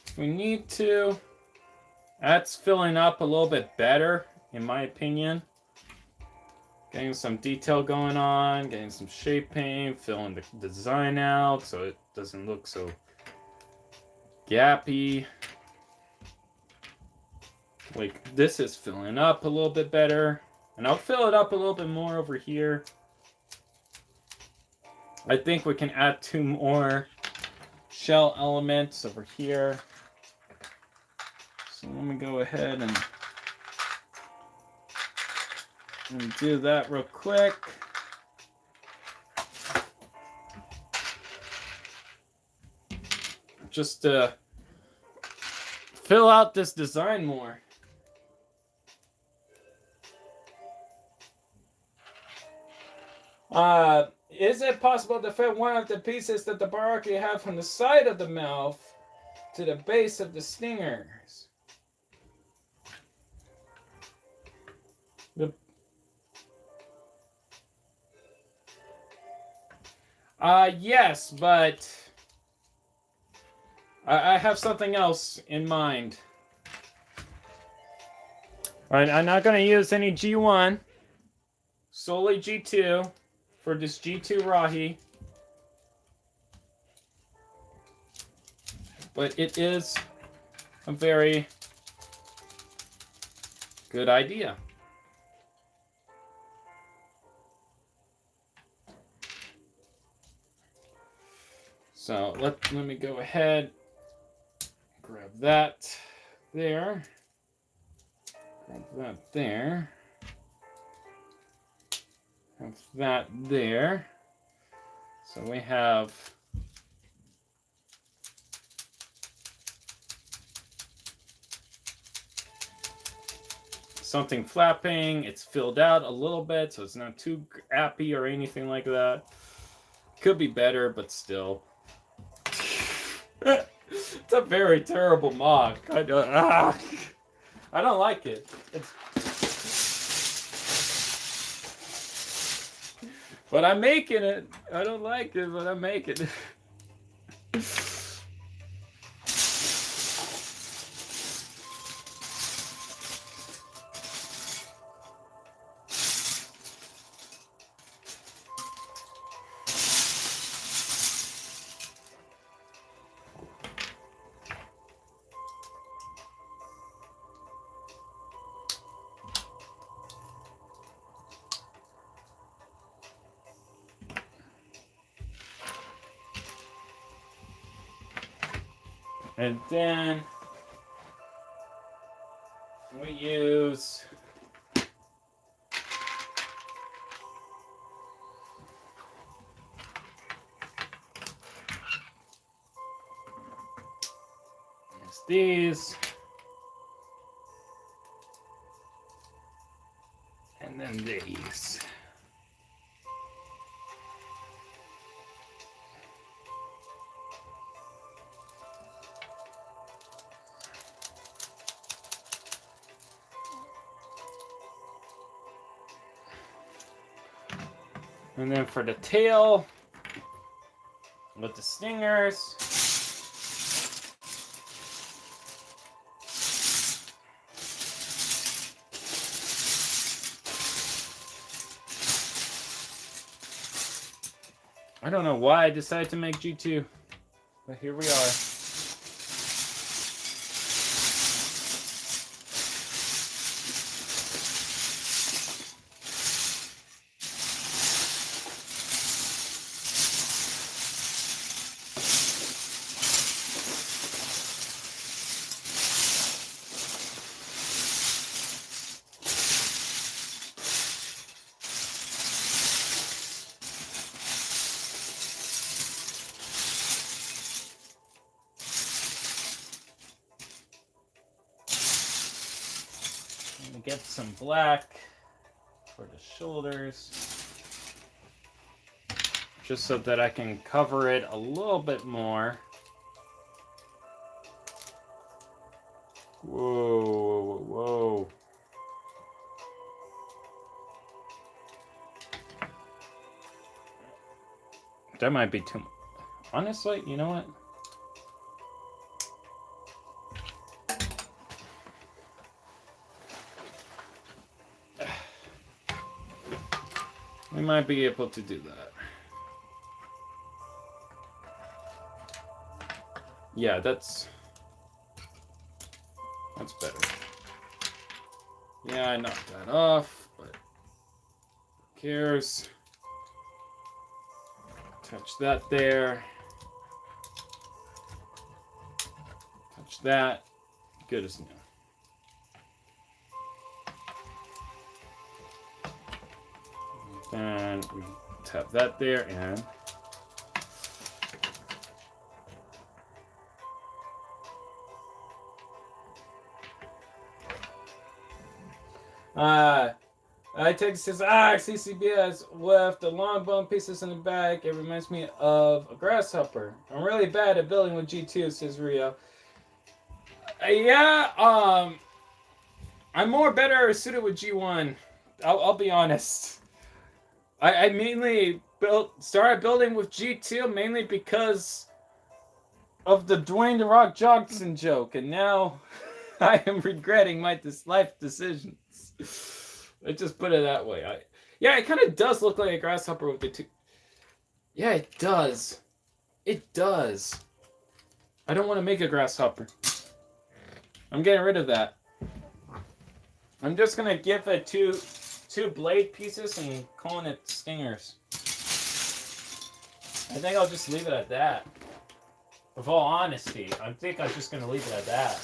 If we need to. That's filling up a little bit better, in my opinion. Getting some detail going on, getting some shaping, filling the design out so it doesn't look so gappy. Like this is filling up a little bit better. And I'll fill it up a little bit more over here. I think we can add 2 more shell elements over here. So let me go ahead and do that real quick. Just to fill out this design more. Is it possible to fit one of the pieces that the Baraki have from the side of the mouth to the base of the stingers? Yes, but I have something else in mind. Alright, I'm not going to use any G1. Solely G2 for this G2 Rahi. But it is a very good idea. So let me go ahead, grab that there, grab that there, have that there. So we have something flapping. It's filled out a little bit, so it's not too appy or anything like that. Could be better, but still. It's a very terrible MOC. I don't like it. But I'm making it. I don't like it, but I'm making it. And then we use these. And then these. And then for the tail, with the stingers. I don't know why I decided to make G2, but here we are. Get some black for the shoulders, just so that I can cover it a little bit more. Whoa, whoa, whoa. That might be too much. Honestly, you know what? We might be able to do that. Yeah, that's better. Yeah, I knocked that off, but who cares? Touch that there. Touch that. Good as new. And we tap that there and I text says, CCBS left the long bone pieces in the bag. It reminds me of a grasshopper. I'm really bad at building with G2, says Rio. Yeah, I'm more better suited with G1. I'll be honest. I mainly started building with G2 mainly because of the Dwayne The Rock Johnson joke, and now I am regretting my life decisions. Let's just put it that way. Yeah, it kind of does look like a grasshopper with the two. Yeah, it does. It does. I don't want to make a grasshopper. I'm getting rid of that. I'm just gonna give it two blade pieces and calling it stingers. I think I'll just leave it at that. With all honesty, I think I'm just gonna leave it at that.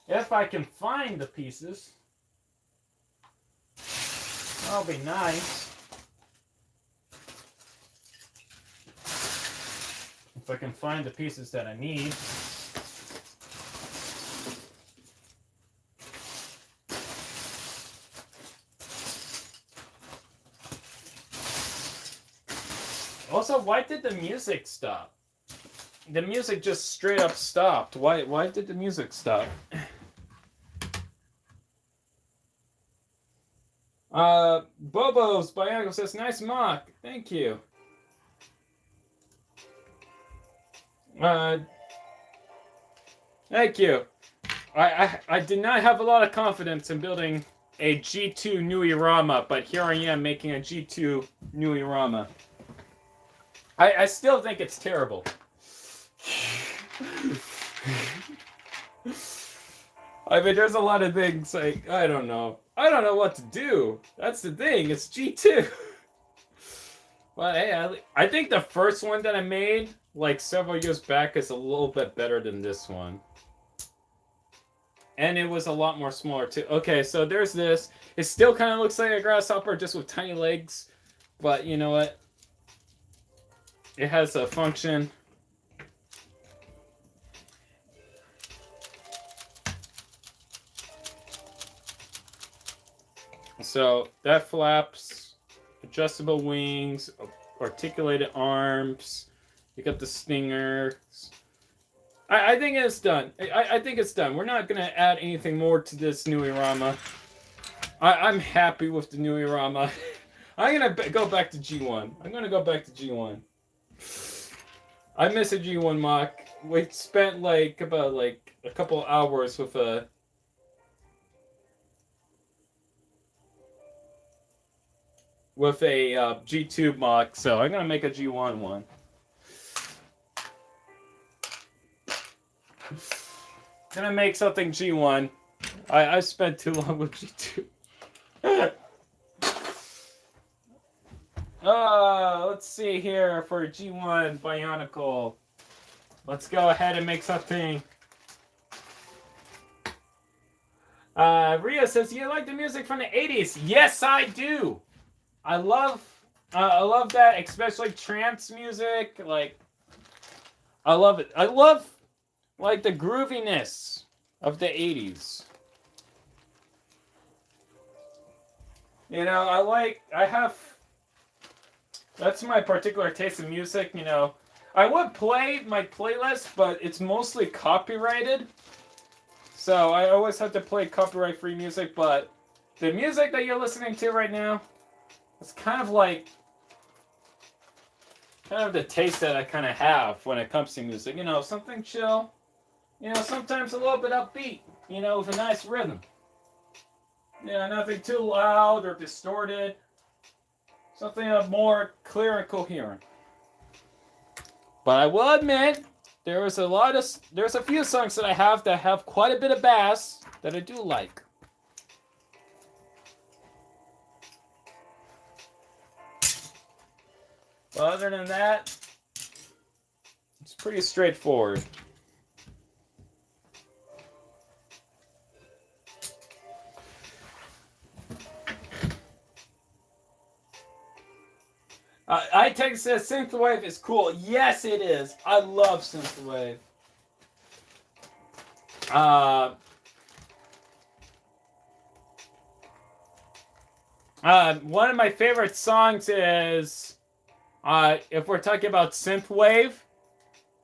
If I can find the pieces, that'll be nice. If I can find the pieces that I need. Also, why did the music stop? The music just straight up stopped. Why did the music stop? Bobo's Bionicle says, nice mock. Thank you. Thank you. I did not have a lot of confidence in building a G2 Nui-Rama, but here I am making a G2 Nui-Rama. I still think it's terrible. I mean, there's a lot of things, like, I don't know. I don't know what to do. That's the thing, it's G2. But hey, I think the first one that I made, like, several years back is a little bit better than this one. And it was a lot more smaller, too. Okay, so there's this. It still kind of looks like a grasshopper, just with tiny legs. But you know what? It has a function. So that flaps, adjustable wings, articulated arms. You got the stinger. I think it's done. I think it's done. We're not gonna add anything more to this Nui-Rama. I'm happy with the Nui-Rama. I'm gonna go back to G1. I'm gonna go back to G1. I miss a G1 MOC. We spent about a couple hours with a G2 MOC, so I'm gonna make a G1 one. Gonna make something G1. I spent too long with G2. Let's see here for G1 Bionicle. Let's go ahead and make something. Ria says, you like the music from the 80s? Yes, I do. I love that, especially trance music. Like, I love it. I love, like, the grooviness of the 80s. You know, that's my particular taste in music, you know. I would play my playlist, but it's mostly copyrighted. So I always have to play copyright-free music, but the music that you're listening to right now, it's kind of the taste that I kind of have when it comes to music. You know, something chill. You know, sometimes a little bit upbeat, you know, with a nice rhythm. You know, nothing too loud or distorted. Something more clear and coherent. But I will admit, there's a few songs that I have that have quite a bit of bass that I do like. But other than that, it's pretty straightforward. iTech says synthwave is cool. Yes, it is. I love synthwave. One of my favorite songs is, if we're talking about synthwave,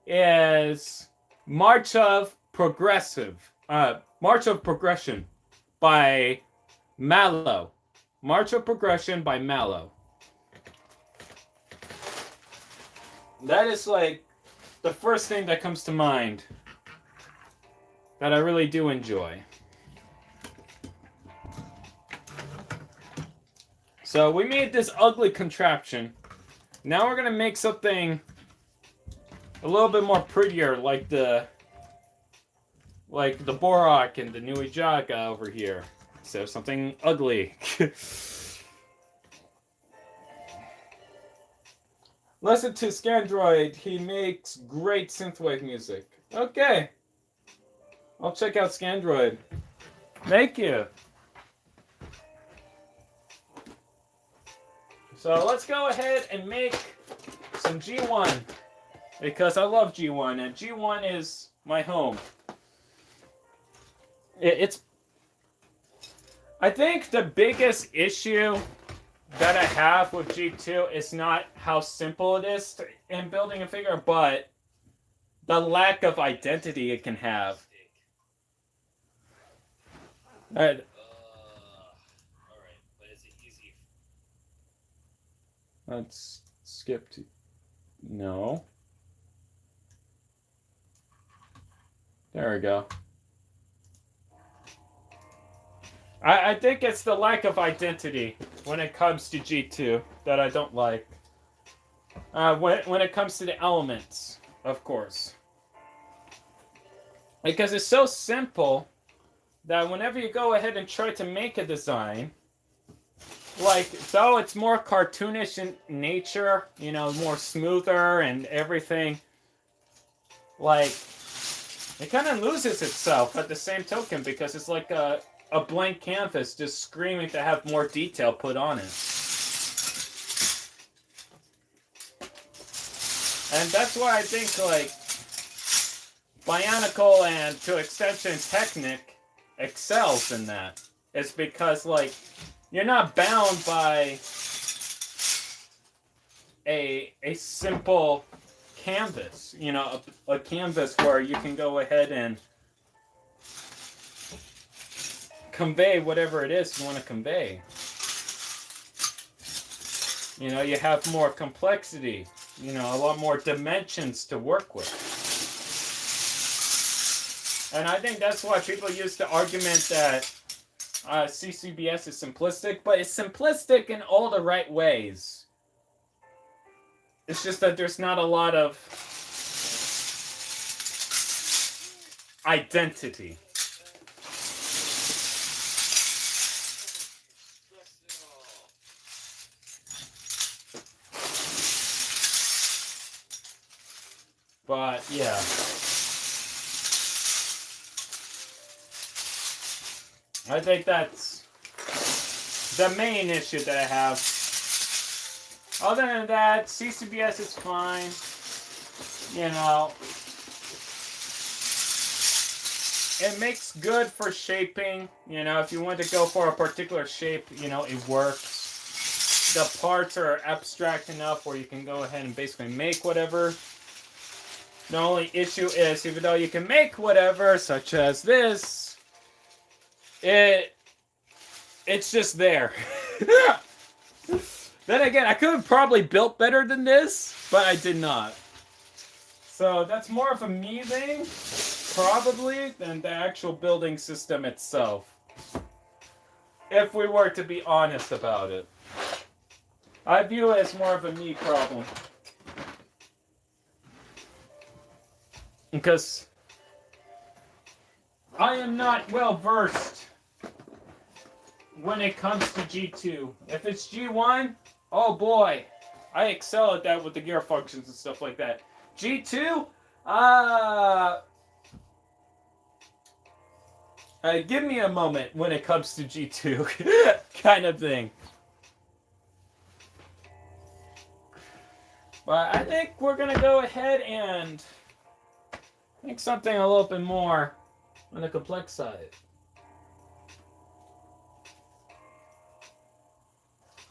is March of Progression by Mallow. March of Progression by Mallow. That is like the first thing that comes to mind that I really do enjoy. So we made this ugly contraption. Now we're gonna make something a little bit more prettier, like the Borak and the Nui Jaga over here. So something ugly. Listen to Scandroid. He makes great synthwave music. Okay. I'll check out Scandroid. Thank you. So let's go ahead and make some G1. Because I love G1. And G1 is my home. I think the biggest issue that I have with G2 is not how simple it is in building a figure, but the lack of identity it can have. Alright, but is it easy? Let's skip to... No. There we go. I think it's the lack of identity when it comes to G2 that I don't like. When it comes to the elements, of course. Because it's so simple that whenever you go ahead and try to make a design, like, though it's more cartoonish in nature, you know, more smoother and everything, like, it kind of loses itself at the same token because it's like a blank canvas just screaming to have more detail put on it. And that's why I think, like, Bionicle and, to extension, Technic excels in that. It's because, like, you're not bound by a simple canvas. You know, a canvas where you can go ahead and convey whatever it is you want to convey. You know, you have more complexity. You know, a lot more dimensions to work with. And I think that's why people use the argument that CCBS is simplistic, but it's simplistic in all the right ways. It's just that there's not a lot of identity. But, yeah. I think that's the main issue that I have. Other than that, CCBS is fine. You know, it makes good for shaping. You know, if you want to go for a particular shape, you know, it works. The parts are abstract enough where you can go ahead and basically make whatever. The only issue is, even though you can make whatever, such as this, it's just there. Then again, I could have probably built better than this, but I did not. So that's more of a me thing, probably, than the actual building system itself. If we were to be honest about it. I view it as more of a me problem. Because I am not well versed when it comes to G2. If it's G1, oh boy, I excel at that with the gear functions and stuff like that. G2, give me a moment when it comes to G2, kind of thing. But I think we're gonna go ahead and make something a little bit more on the complex side.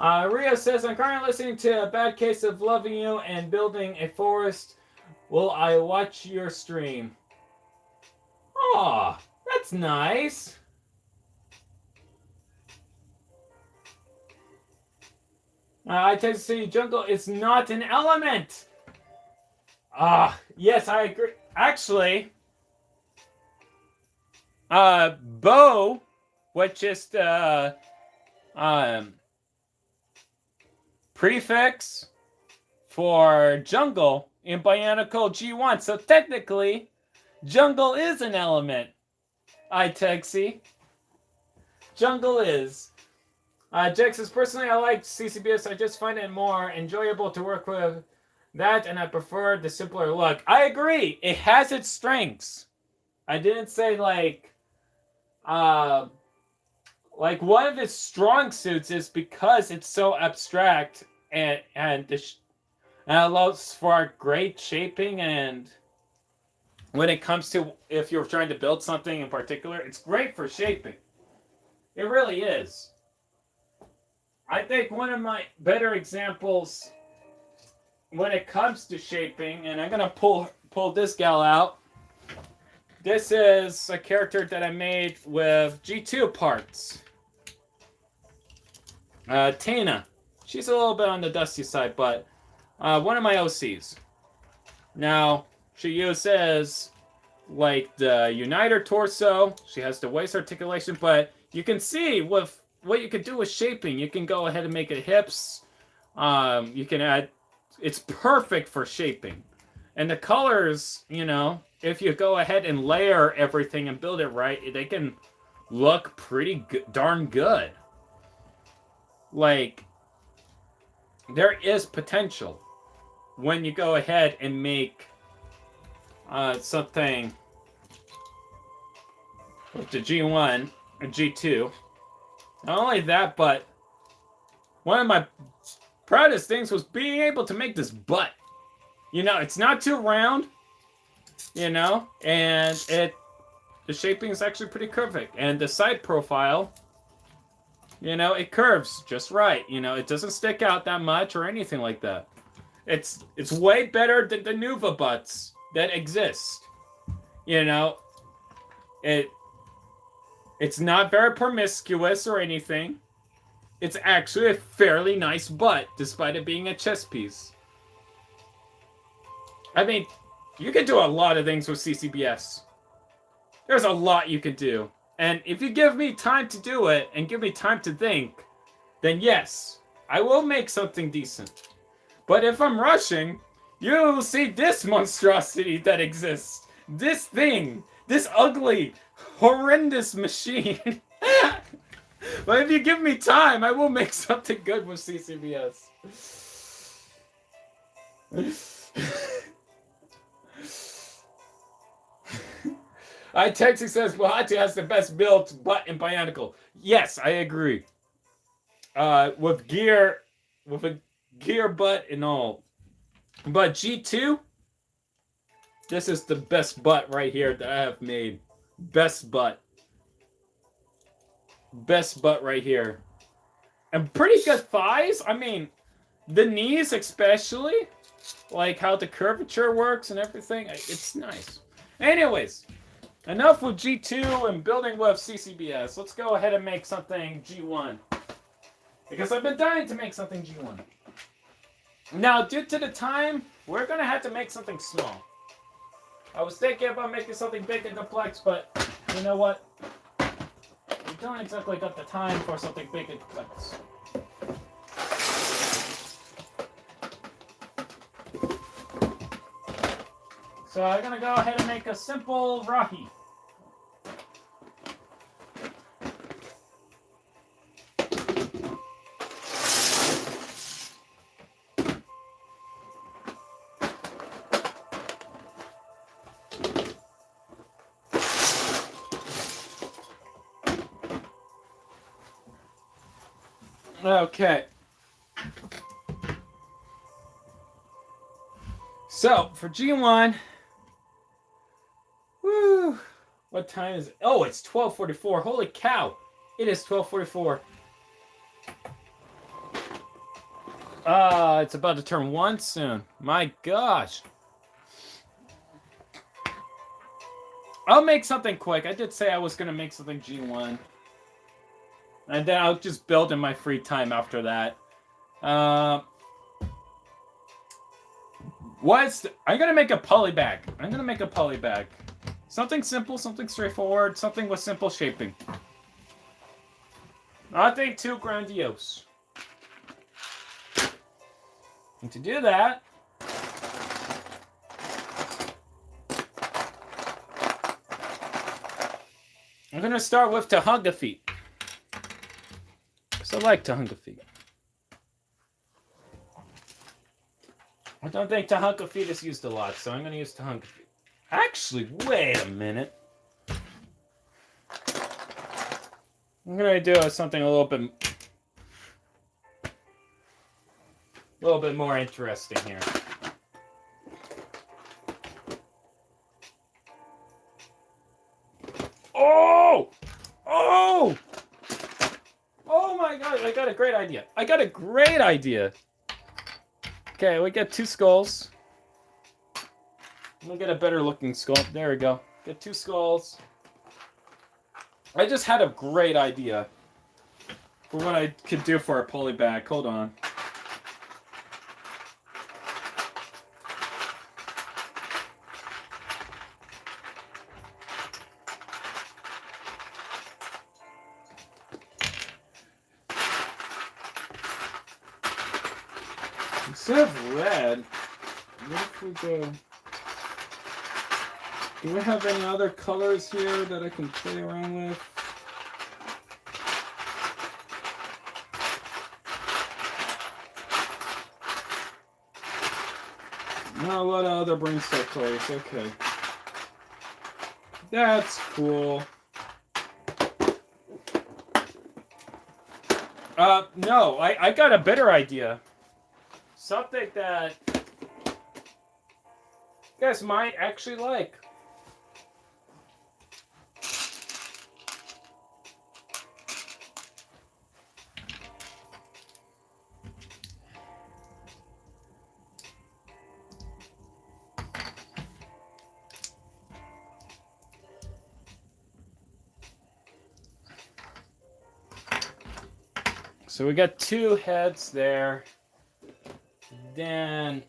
Rio says, I'm currently listening to A Bad Case of Loving You and Building a Forest. Will I watch your stream? Aw, that's nice. I tend to say jungle is not an element. Yes, I agree. Actually, Bo, which is the prefix for jungle in Bionicle G1. So technically, jungle is an element. Itexi. Jungle is. Jack says, personally, I like CCBS. I just find it more enjoyable to work with that, and I prefer the simpler look. I agree. It has its strengths. I didn't say, like one of its strong suits is because it's so abstract and allows for great shaping, and when it comes to if you're trying to build something in particular, it's great for shaping. It really is. I think one of my better examples when it comes to shaping, and I'm gonna pull this gal out. This is a character that I made with G2 parts. Tana. She's a little bit on the dusty side, but one of my OCs. Now, she uses like the uniter torso. She has the waist articulation, but you can see with what you can do with shaping. You can go ahead and make it hips. You can add. It's perfect for shaping, and the colors. You know, if you go ahead and layer everything and build it right, they can look pretty darn good. Like, there is potential when you go ahead and make something with the G1 and G2. Not only that, but one of my proudest things was being able to make this butt. You know, it's not too round, you know, and the shaping is actually pretty perfect. And the side profile, you know, it curves just right. You know, it doesn't stick out that much or anything like that. It's way better than the Nuva butts that exist. You know, it's not very promiscuous or anything. It's actually a fairly nice butt, despite it being a chess piece. I mean, you can do a lot of things with CCBS. There's a lot you can do. And if you give me time to do it, and give me time to think, then yes, I will make something decent. But if I'm rushing, you'll see this monstrosity that exists. This thing. This ugly, horrendous machine. But if you give me time, I will make something good with CCBS. Texas says Wahati has the best built butt in Bionicle. Yes, I agree. With a gear butt and all. But G2, this is the best butt right here that I have made. Best butt. Best butt right here. And pretty good thighs. I mean, the knees especially. Like how the curvature works and everything. It's nice. Anyways, enough with G2 and building with CCBS. Let's go ahead and make something G1. Because I've been dying to make something G1. Now, due to the time, we're going to have to make something small. I was thinking about making something big and complex, but you know what? We don't exactly got the time for something big and complex. So I'm going to go ahead and make a simple Rahi. Okay. So, for G1, woo, what time is it? Oh, it's 12:44. Holy cow. It is 12:44. It's about to turn 1 soon. My gosh. I'll make something quick. I did say I was going to make something G1. And then I'll just build in my free time after that. I'm going to make a poly bag. I'm going to make a poly bag. Something simple, something straightforward, something with simple shaping. Nothing too grandiose. And to do that, I'm going to start with Tahunga feet. I like Tahunga feet. I don't think Tahunga feet is used a lot, so I'm going to use Tahunga feet. Actually, wait a minute. I'm going to do something a little bit more interesting here. Oh! Oh! Oh my god, I got a great idea. Okay, we got 2 skulls. We'll get a better looking skull. There we go. Get 2 skulls. I just had a great idea for what I could do for a poly bag. Hold on. Instead of red, what if we go... Do we have any other colors here that I can play around with? Not a lot of other brainstorm colors. Okay. That's cool. No, I got a better idea. Something that you guys might actually like. So we got two heads there. Then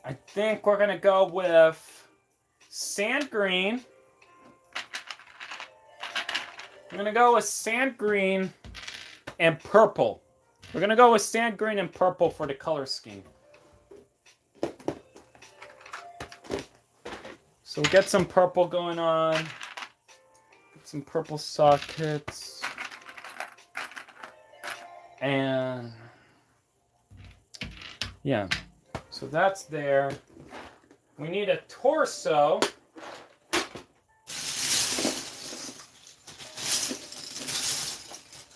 I think we're gonna go with sand green. We're gonna go with sand green and purple. We're gonna go with sand green and purple for the color scheme. So we get some purple going on. Get some purple sockets. And yeah, so that's there. We need a torso.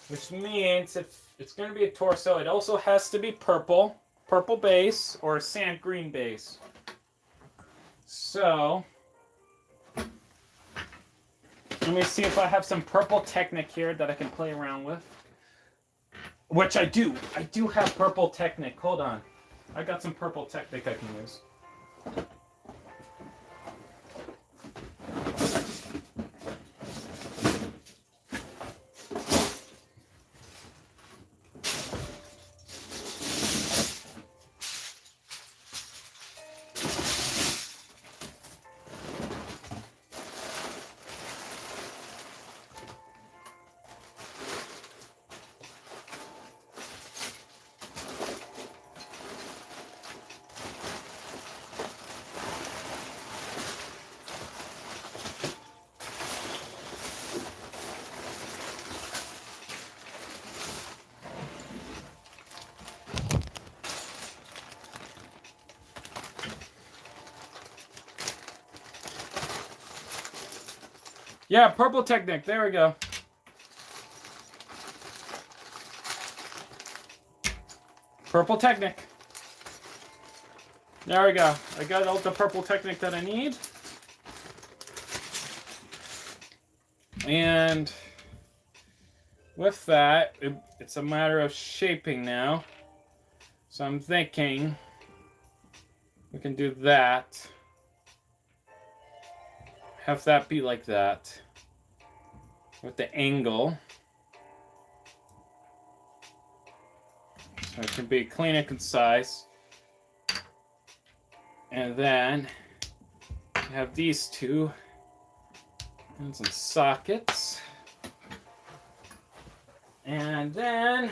Which means if it's going to be a torso, it also has to be purple base or sand green base. So let me see if I have some purple Technic here that I can play around with. Which I do. I do have purple Technic. Hold on. I got some purple Technic I can use. Yeah, purple Technic. There we go. Purple Technic. There we go. I got all the purple Technic that I need. And with that, it's a matter of shaping now. So I'm thinking we can do that. Have that be like that. With the angle. So it can be clean and concise. And then have these two and some sockets. And then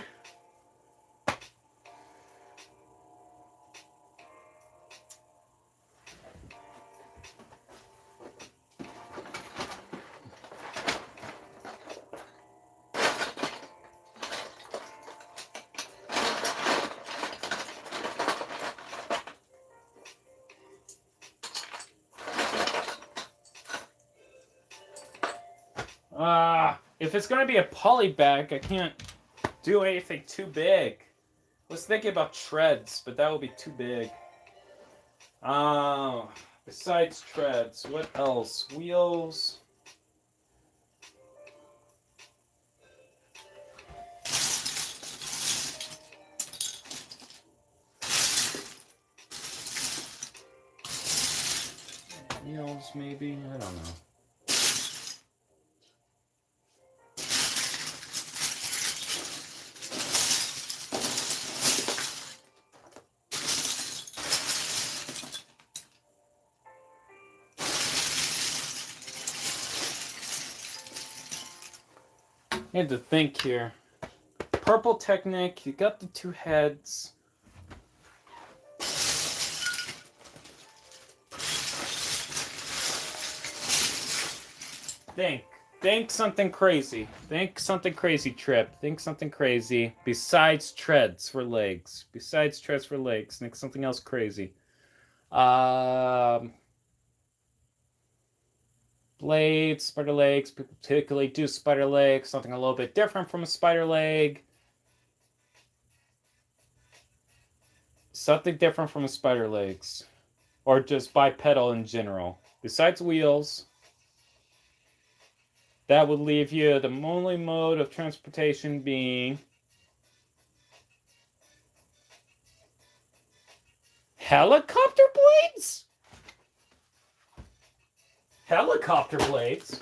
if it's going to be a poly bag, I can't do anything too big. I was thinking about treads, but that would be too big. Besides treads, what else? Wheels. Wheels, maybe? I don't know. I had to think here. Purple Technic, you got the two heads. Think. Think something crazy. Think something crazy, Trip. Think something crazy. Besides treads for legs. Besides treads for legs. Think something else crazy. Blades, spider legs. People particularly do spider legs. Something a little bit different from a spider leg. Something different from a spider legs. Or just bipedal in general. Besides wheels. That would leave you the only mode of transportation being helicopter blades? Helicopter blades?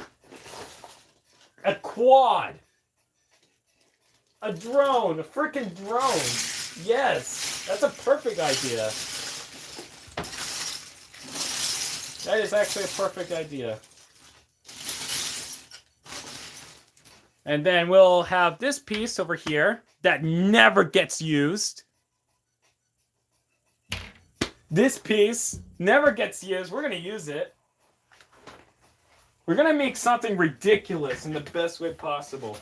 A quad? A drone? A freaking drone? Yes, that's a perfect idea. That is actually a perfect idea. And then we'll have this piece over here that never gets used. This piece never gets used. We're going to use it. We're going to make something ridiculous in the best way possible.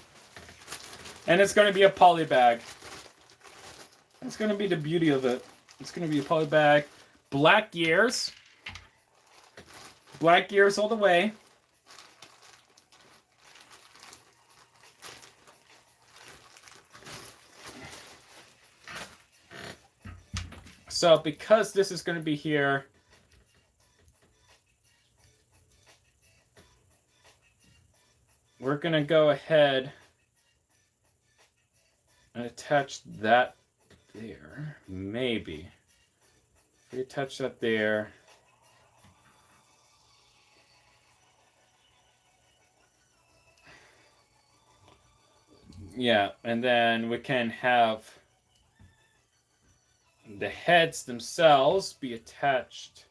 And it's going to be a poly bag. That's going to be the beauty of it. It's going to be a poly bag. Black gears. Black gears all the way. So because this is going to be here, we're going to go ahead and attach that there. Maybe. If we attach that there. Yeah, and then we can have the heads themselves be attached.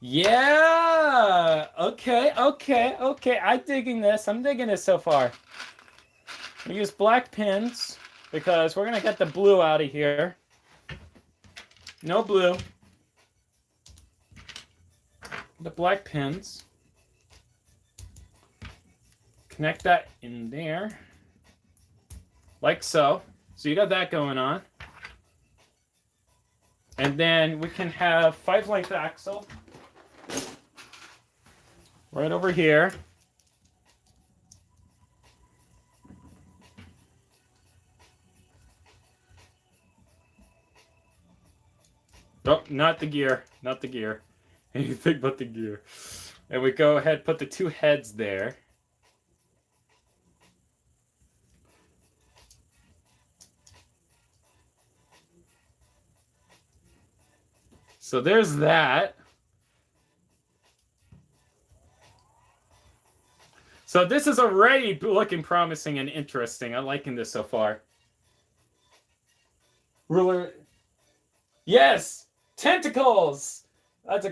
Yeah! Okay. I'm digging this. I'm digging this so far. We use black pins because we're going to get the blue out of here. No blue. The black pins. Connect that in there. Like so. So you got that going on. And then we can have 5-length axle right over here. Oh, not the gear. Not the gear. Anything but the gear. And we go ahead, put the 2 heads there. So there's that. So this is already looking promising and interesting. I'm liking this so far. Ruler. Yes! Tentacles! That's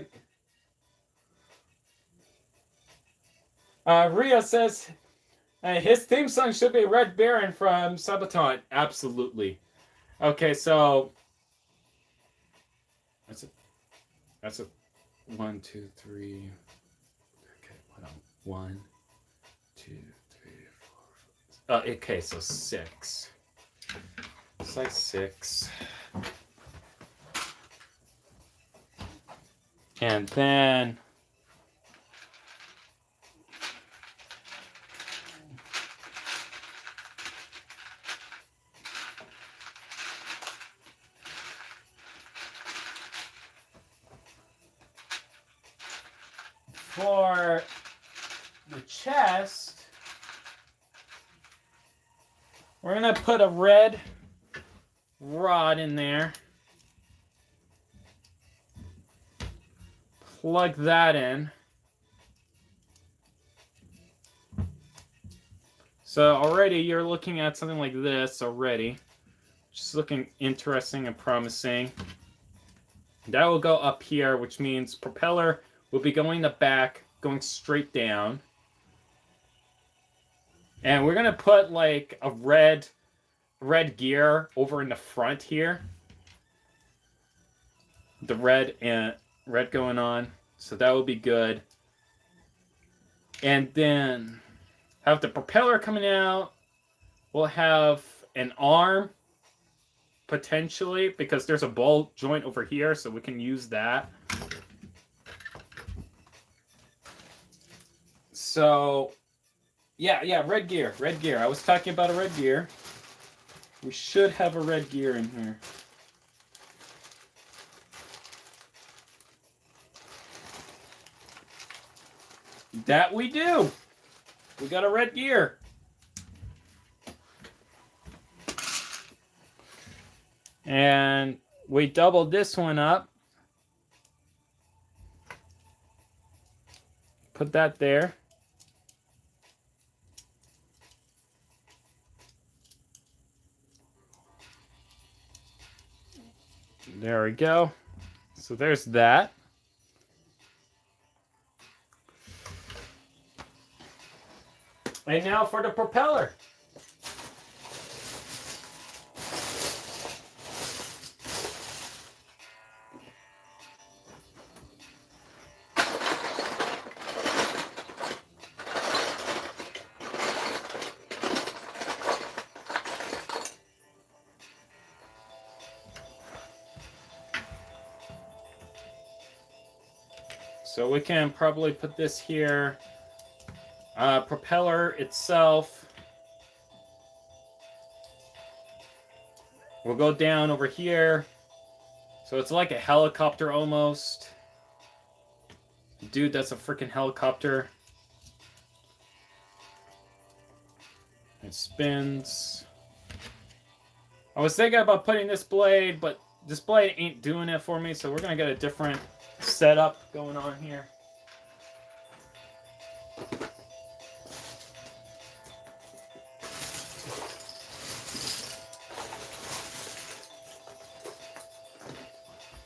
a... Rio says his theme song should be Red Baron from Sabaton. Absolutely. Okay, so... That's a 1, 2, 3. Okay, hold on. 1, 2, 3, 4. Okay, so 6. Size 6. And then for the chest, we're going to put a red rod in there. Plug that in. So already you're looking at something like this already. Just looking interesting and promising. That will go up here, which means propeller will be going in the back, going straight down. And we're going to put like a red gear over in the front here. The red going on. So that will be good. And then have the propeller coming out. We'll have an arm, potentially, because there's a ball joint over here, so we can use that. So, yeah, red gear. I was talking about a red gear. We should have a red gear in here. That we do. We got a red gear. And we doubled this one up. Put that there. There we go. So there's that. And now for the propeller. So we can probably put this here. Propeller itself will go down over here. So it's like a helicopter almost. Dude, that's a freaking helicopter. It spins. I was thinking about putting this blade, but this blade ain't doing it for me, so we're gonna get a different setup going on here.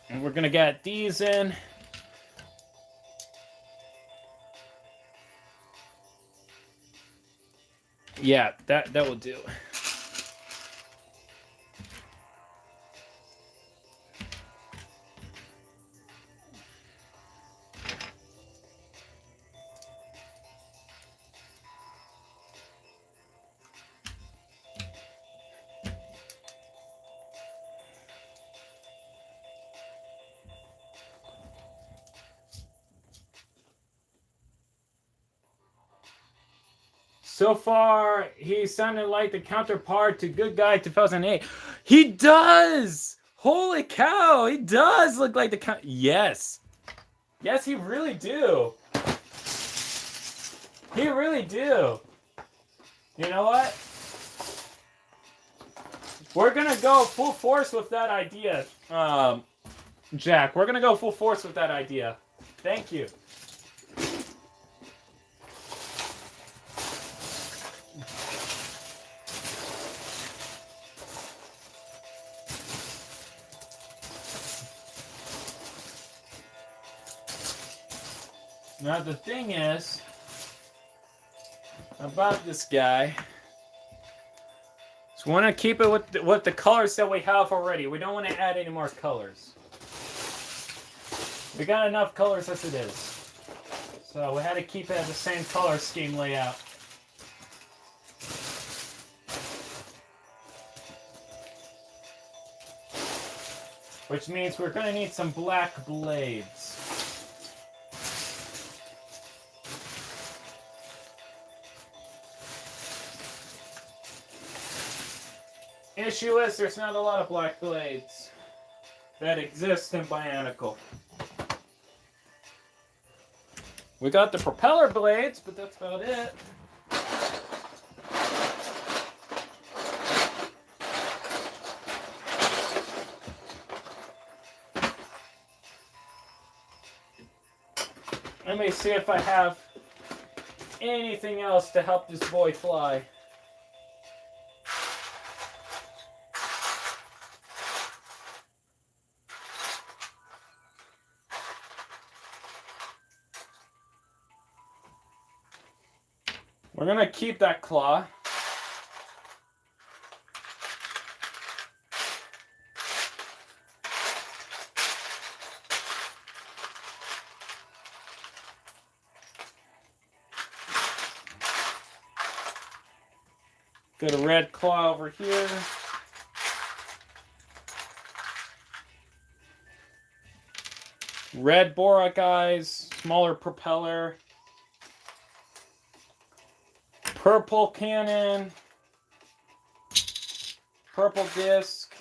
And we're gonna get these in. Yeah, that will do. So far, he sounded like the counterpart to Good Guy 2008. He does! Holy cow, he does look like the Yes. Yes, he really do. He really do. You know what? We're gonna go full force with that idea, Jack. We're gonna go full force with that idea. Thank you. Now the thing is about this guy, so we want to keep it with the colors that we have already. We don't want to add any more colors. We got enough colors as it is, so we had to keep it the same color scheme layout. Which means we're going to need some black blades. Issue is there's not a lot of black blades that exist in Bionicle. We got the propeller blades, but that's about it. Let me see if I have anything else to help this boy fly. We're going to keep that claw. Got a red claw over here. Red Bora, guys. Smaller propeller. Purple cannon. Purple disc.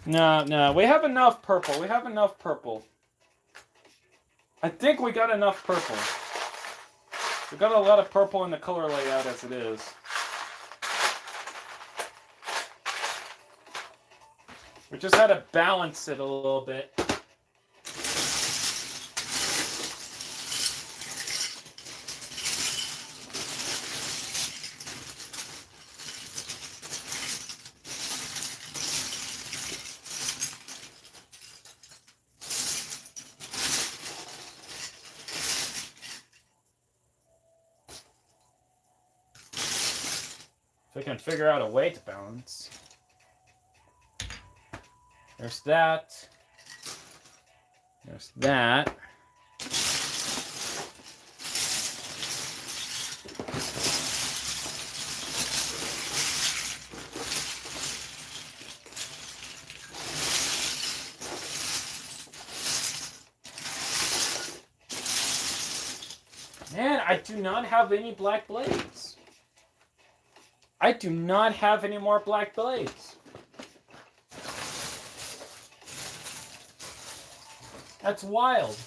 No. We have enough purple. I think we got enough purple. We got a lot of purple in the color layout as it is. We just had to balance it a little bit. If I can figure out a way to balance. There's that. There's that. Man, I do not have any black blades. I do not have any more black blades. That's wild.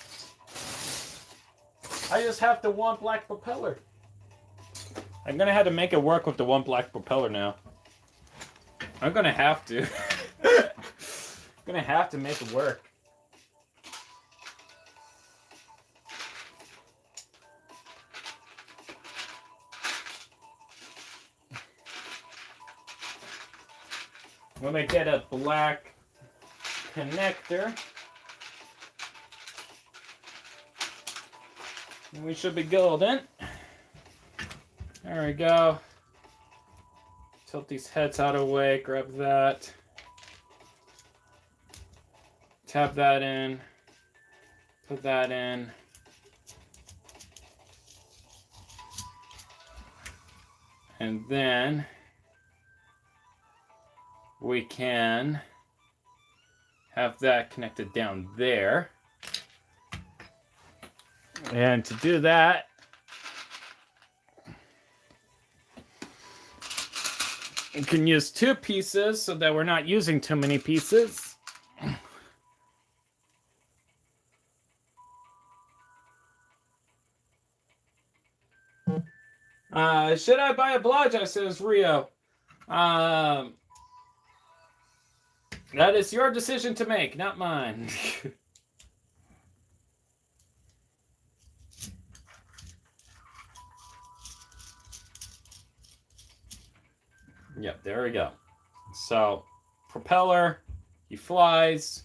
I just have the one black propeller. I'm gonna have to make it work with the one black propeller now. I'm gonna have to. I'm gonna have to make it work. When I get a black connector, we should be golden. There we go. Tilt these heads out of the way, grab that. Tap that in. Put that in. And then we can have that connected down there. And to do that, you can use 2 pieces so that we're not using too many pieces. Should I buy a Blodgett, says Rio. That is your decision to make, not mine. Yep, there we go. So, propeller, he flies.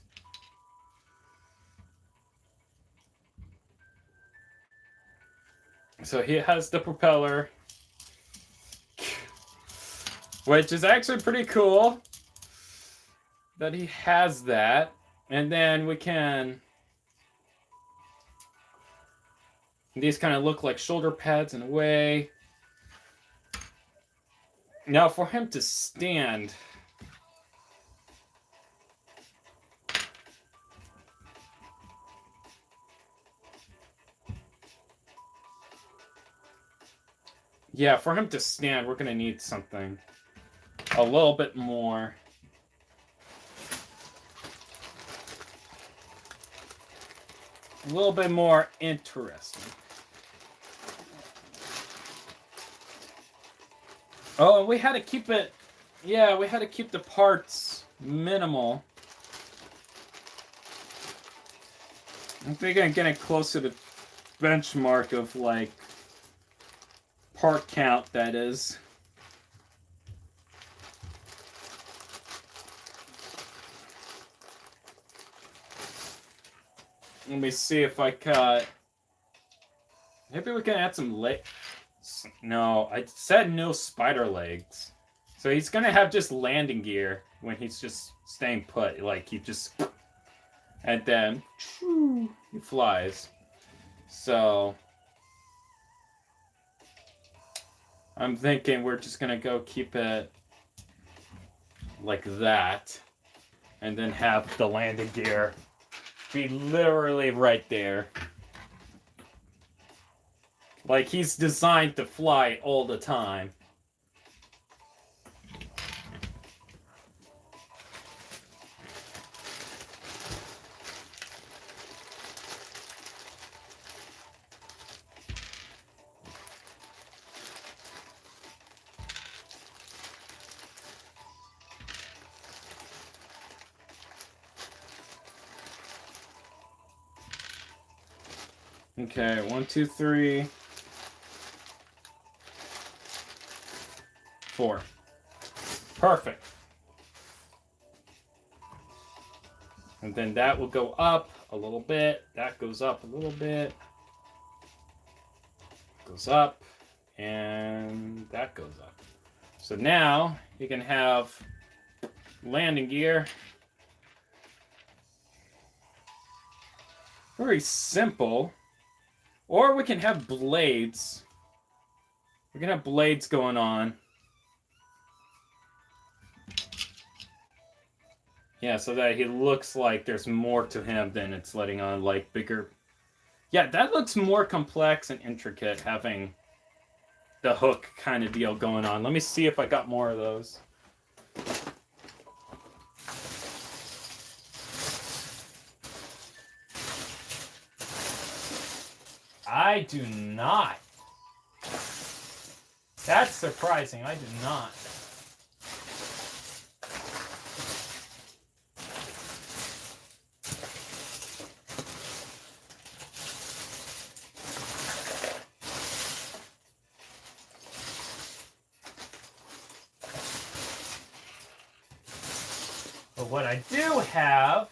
So he has the propeller, which is actually pretty cool that he has that. And then we can, these kind of look like shoulder pads in a way. Now for him to stand, yeah, for him to stand, we're gonna need something a little bit more. A little bit more interesting. Oh, and we had to keep it, yeah, we had to keep the parts minimal. I think I'm getting close to the benchmark of, like, part count, that is. Let me see if I cut. Maybe we can add some legs. No, I said no spider legs. So he's gonna have just landing gear when he's just staying put. Like he just, and then he flies. So I'm thinking we're just gonna go keep it like that, and then have the landing gear be literally right there. Like he's designed to fly all the time. Okay, 1, 2, 3, 4. Perfect. And then that will go up a little bit. That goes up a little bit. Goes up. And that goes up. So now you can have landing gear. Very simple. Or we can have blades. We can have blades going on. Yeah, so that he looks like there's more to him than it's letting on, like bigger. Yeah, that looks more complex and intricate, having the hook kind of deal going on. Let me see if I got more of those. I do not. That's surprising. I do not. But what I do have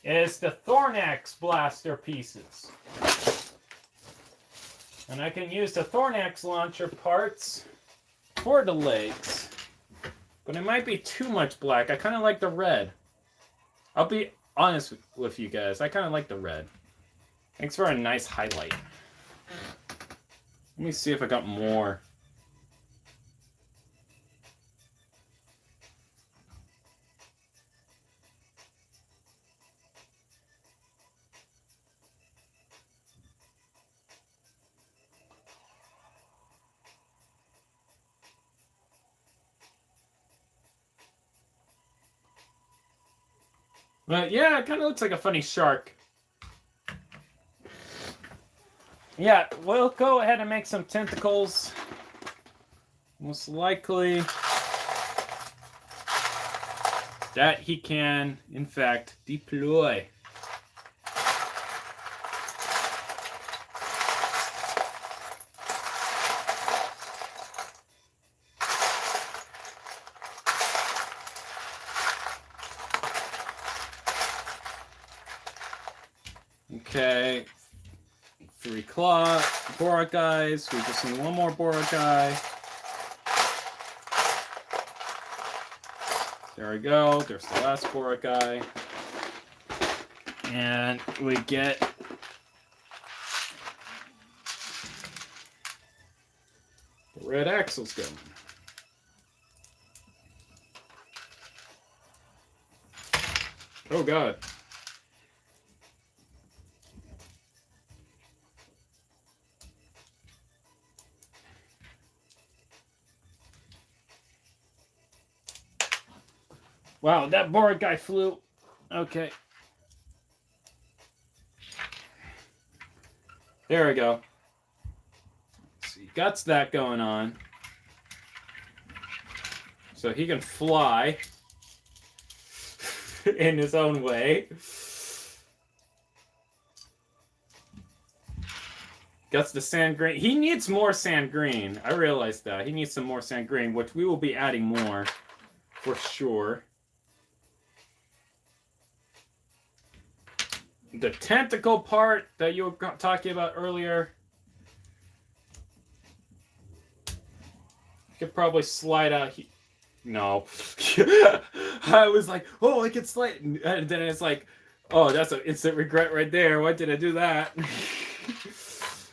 is the Thornax blaster pieces. And I can use the Thornax launcher parts for the legs. But it might be too much black. I kind of like the red. I'll be honest with you guys. I kind of like the red. Thanks for a nice highlight. Let me see if I got more. But yeah, it kind of looks like a funny shark. Yeah, we'll go ahead and make some tentacles. Most likely that he can, in fact, deploy. Okay. 3 claw Bora guys. We just need one more Bora guy. There we go. There's the last Bora guy. And we get the red axles going. Oh god. Wow, that Bora guy flew. Okay. There we go. Let's see, got that going on. So he can fly in his own way. Got the sand green. He needs more sand green. I realized that. He needs some more sand green, which we will be adding more for sure. The tentacle part that you were talking about earlier, could probably slide out. No. I was like, oh, I can slide. And then it's like, Oh, that's an instant regret right there. Why did I do that?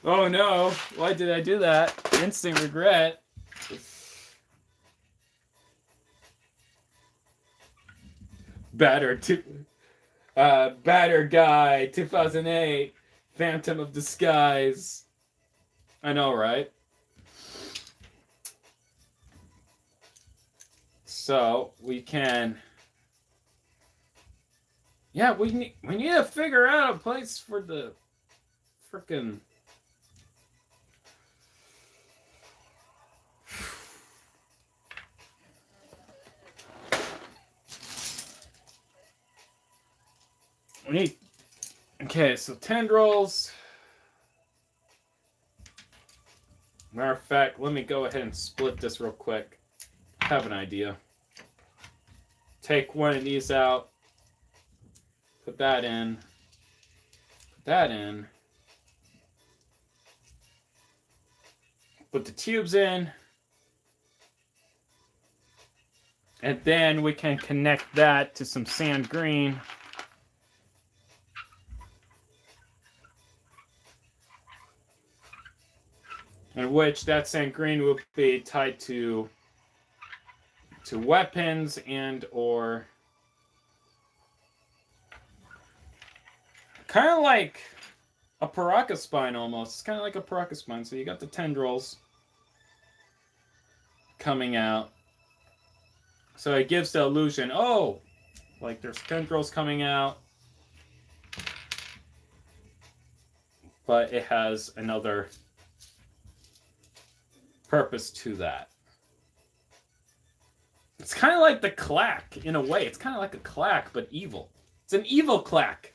Oh no, why did I do that? Instant regret. Batter Guy 2008, Phantom of Disguise. I know, right? So we can. Yeah, we need to figure out a place for the frickin'. We need. Okay, so tendrils. Matter of fact, let me go ahead and split this real quick. I have an idea. Take one of these out. Put that in. Put that in. Put the tubes in. And then we can connect that to some sand green. In which that sand green will be tied to weapons and or kind of like a Paraka spine almost. It's kind of like a Paraka spine. So you got the tendrils coming out. So it gives the illusion, oh, like there's tendrils coming out. But it has another purpose to that. It's kind of like the clack in a way. It's kind of like a clack, but evil. It's an evil clack.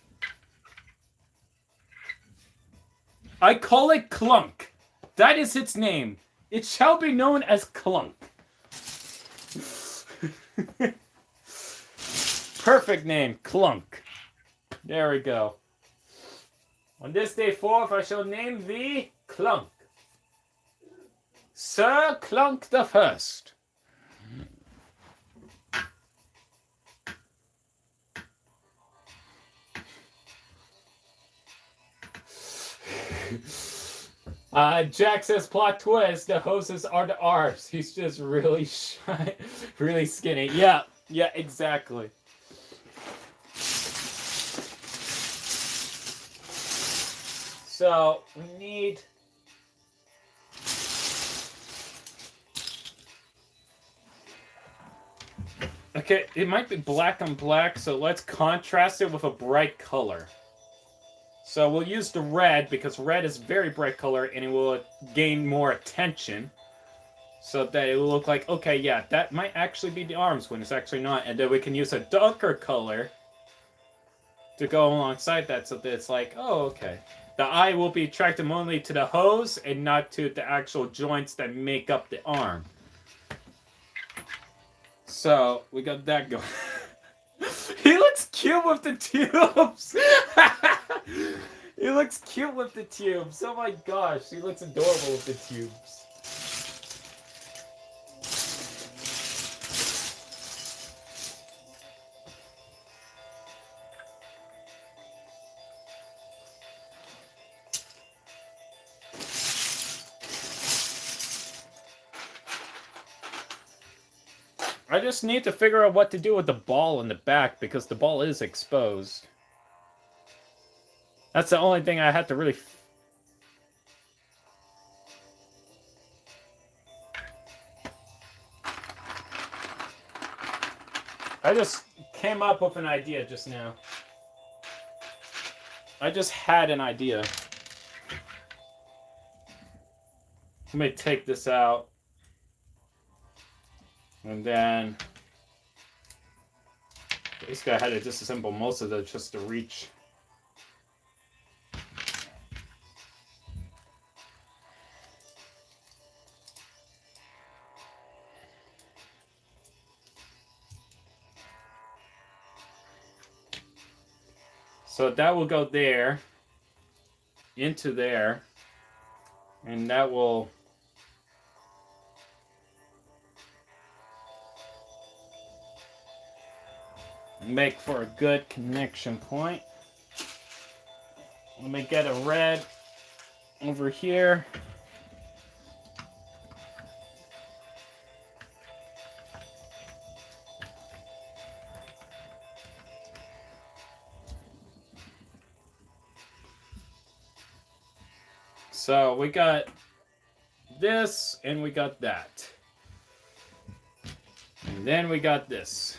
I call it Clunk. That is its name. It shall be known as Clunk. Perfect name, Clunk. There we go. On this day 4th, I shall name thee Clunk. Sir Clunk the First. Jack says plot twist. The hoses are the arms. He's just really shy, really skinny. Yeah, exactly. So we need. Okay, it might be black on black, so let's contrast it with a bright color. So we'll use the red because red is very bright color and it will gain more attention. So that it will look like, okay, yeah, that might actually be the arms when it's actually not. And then we can use a darker color to go alongside that so that it's like, oh, okay. The eye will be attracted only to the hose and not to the actual joints that make up the arm. So we got that going. He looks cute with the tubes. He looks cute with the tubes. Oh my gosh, he looks adorable with the tubes. I just need to figure out what to do with the ball in the back because the ball is exposed. That's the only thing I had to really... I just came up with an idea just now. I just had an idea. Let me take this out. And then... this guy had to disassemble most of it just to reach. So that will go there, into there, and that will make for a good connection point. Let me get a red over here. So we got this and we got that. And then we got this.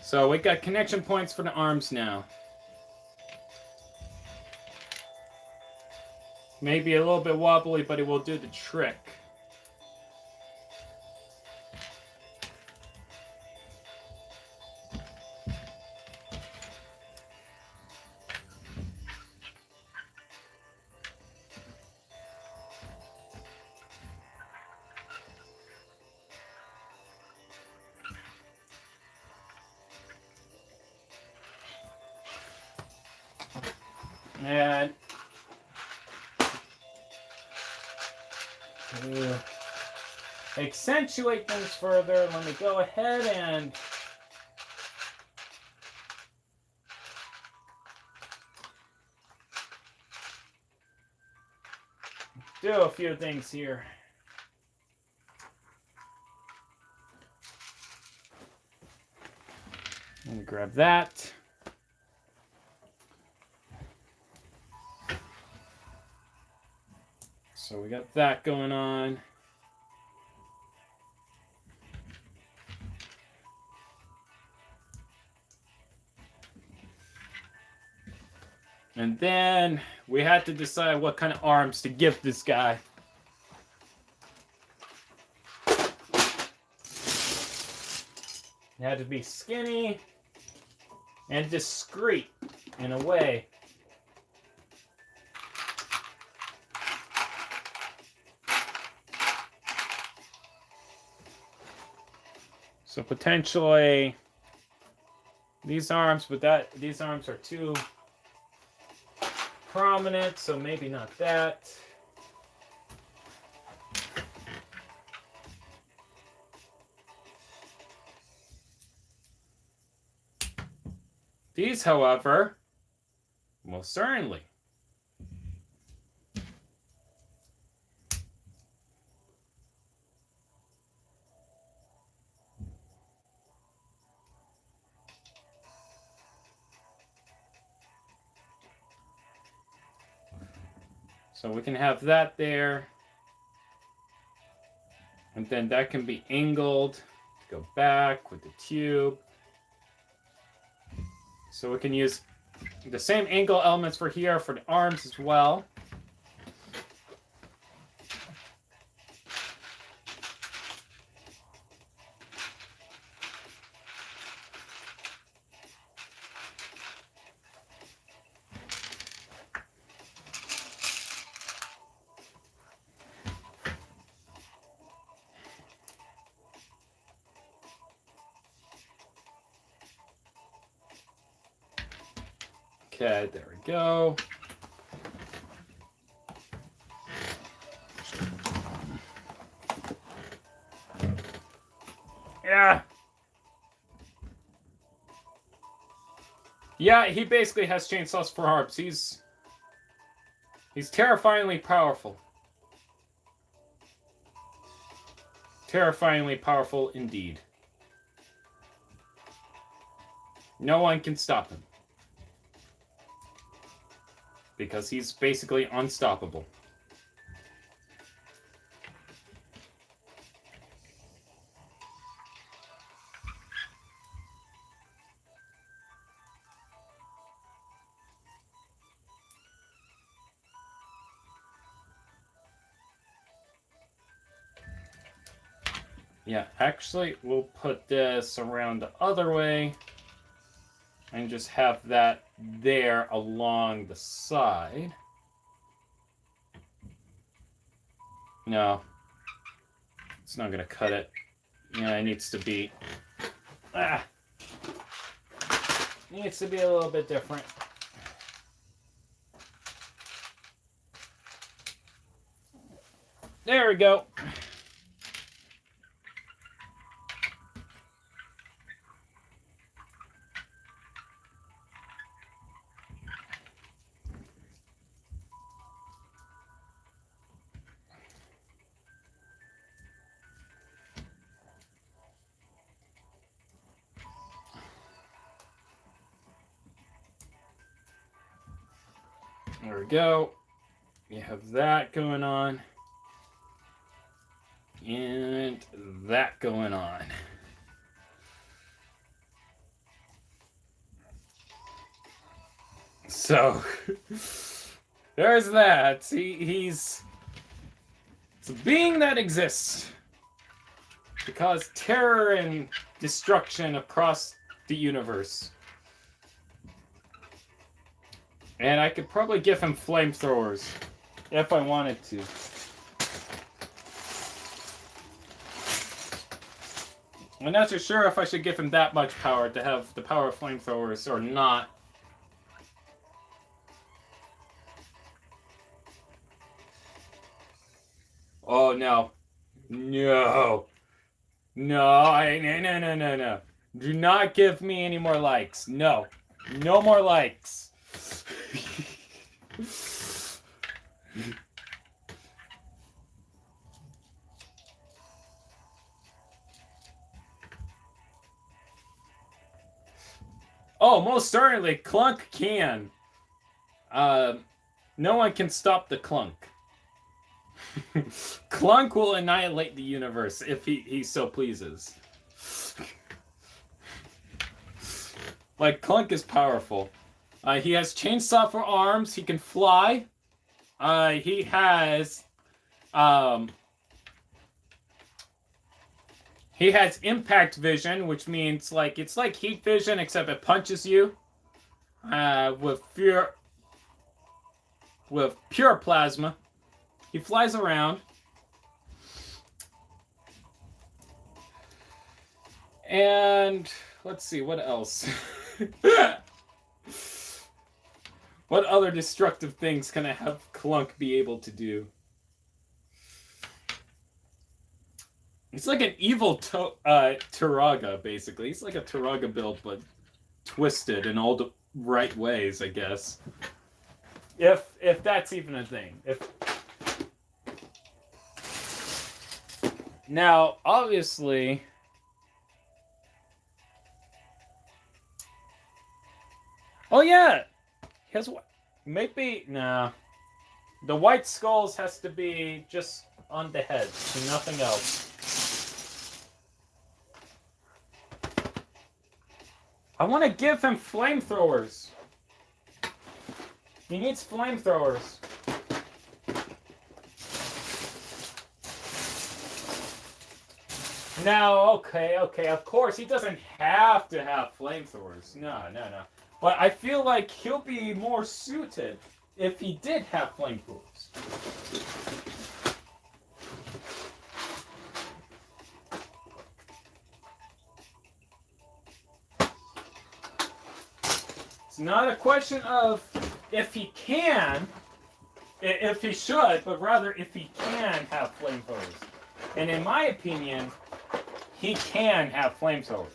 So we got connection points for the arms now. Maybe a little bit wobbly, but it will do the trick. And to accentuate things further, let me go ahead and do a few things here. Let me grab that. So we got that going on. And then we had to decide what kind of arms to give this guy. It had to be skinny and discreet in a way. So potentially these arms, but these arms are too prominent, so maybe not that. These, however, most certainly. So we can have that there. And then that can be angled to go back with the tube. So we can use the same angle elements for here for the arms as well. Okay, there we go. Yeah. Yeah, he basically has chainsaws for arms. He's terrifyingly powerful. Terrifyingly powerful indeed. No one can stop him. Because he's basically unstoppable. Yeah, actually, we'll put this around the other way and just have that there along the side. No, it's not gonna cut it. Yeah, it needs to be, needs to be a little bit different. There we go. There we go. You have that going on. And that going on. So, there's that. He's a being that exists to cause terror and destruction across the universe. And I could probably give him flamethrowers if I wanted to. I'm not so sure if I should give him that much power to have the power of flamethrowers or not. Oh no. No. No. Do not give me any more likes. No. No more likes. Oh, most certainly, Clunk can. No one can stop the Clunk. Clunk will annihilate the universe if he so pleases. Like, Clunk is powerful. He has chainsaw for arms. He can fly. He has impact vision, which means like it's like heat vision except it punches you. With pure plasma. He flies around. And let's see, what else? What other destructive things can I have Clunk be able to do? It's like an evil Turaga, basically. It's like a Turaga build, but twisted in all the right ways, I guess. If that's even a thing. Now, obviously, oh yeah, his maybe nah. The white skulls has to be just on the head, nothing else. I want to give him flamethrowers. He needs flamethrowers. No, okay, of course, he doesn't have to have flamethrowers. No. But I feel like he'll be more suited if he did have flamethrowers. It's not a question of if he can, if he should, but rather if he can have flamethrowers. And in my opinion, he can have flamethrowers.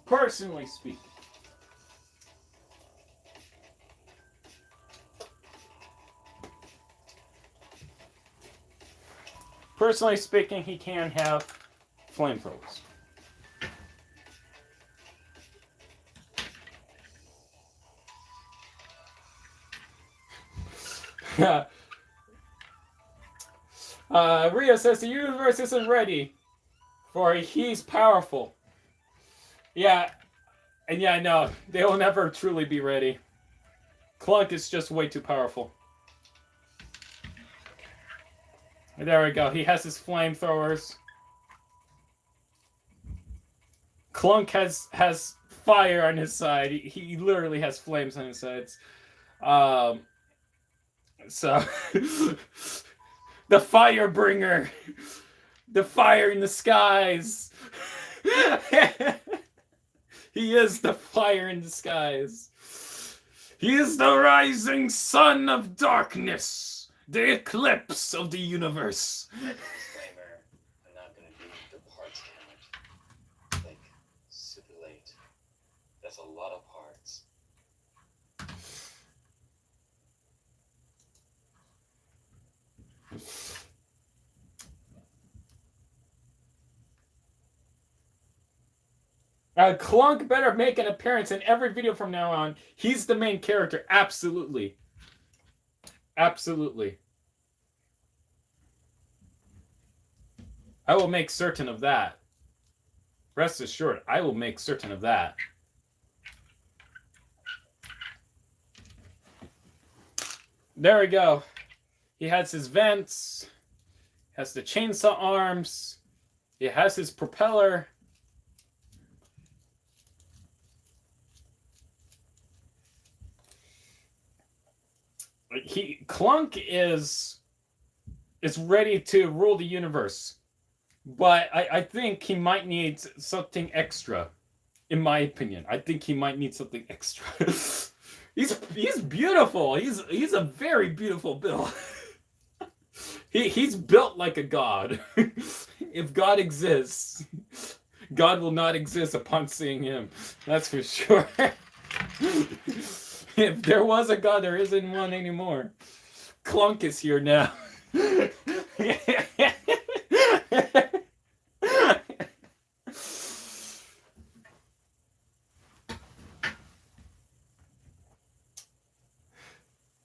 Personally speaking. Personally speaking, he can have flamethrowers. Rio says the universe isn't ready, for he's powerful. Yeah, and yeah, no, they will never truly be ready. Clunk is just way too powerful. There we go. He has his flamethrowers. Clunk has fire on his side. He literally has flames on his sides. So the Firebringer, the fire in the skies. He is the fire in the skies. He is the rising sun of darkness, the eclipse of the universe. Disclaimer, I'm not going to do the parts count. Like, super late. That's a lot of parts. Clunk better make an appearance in every video from now on. He's the main character. Absolutely. Absolutely. I will make certain of that. Rest assured, I will make certain of that. There we go. He has his vents. Has the chainsaw arms. He has his propeller. Clunk is ready to rule the universe. But I think he might need something extra. In my opinion. I think he might need something extra. He's beautiful. He's a very beautiful build. He's built like a god. If God exists, God will not exist upon seeing him. That's for sure. If there was a god, there isn't one anymore. Clunk is here now.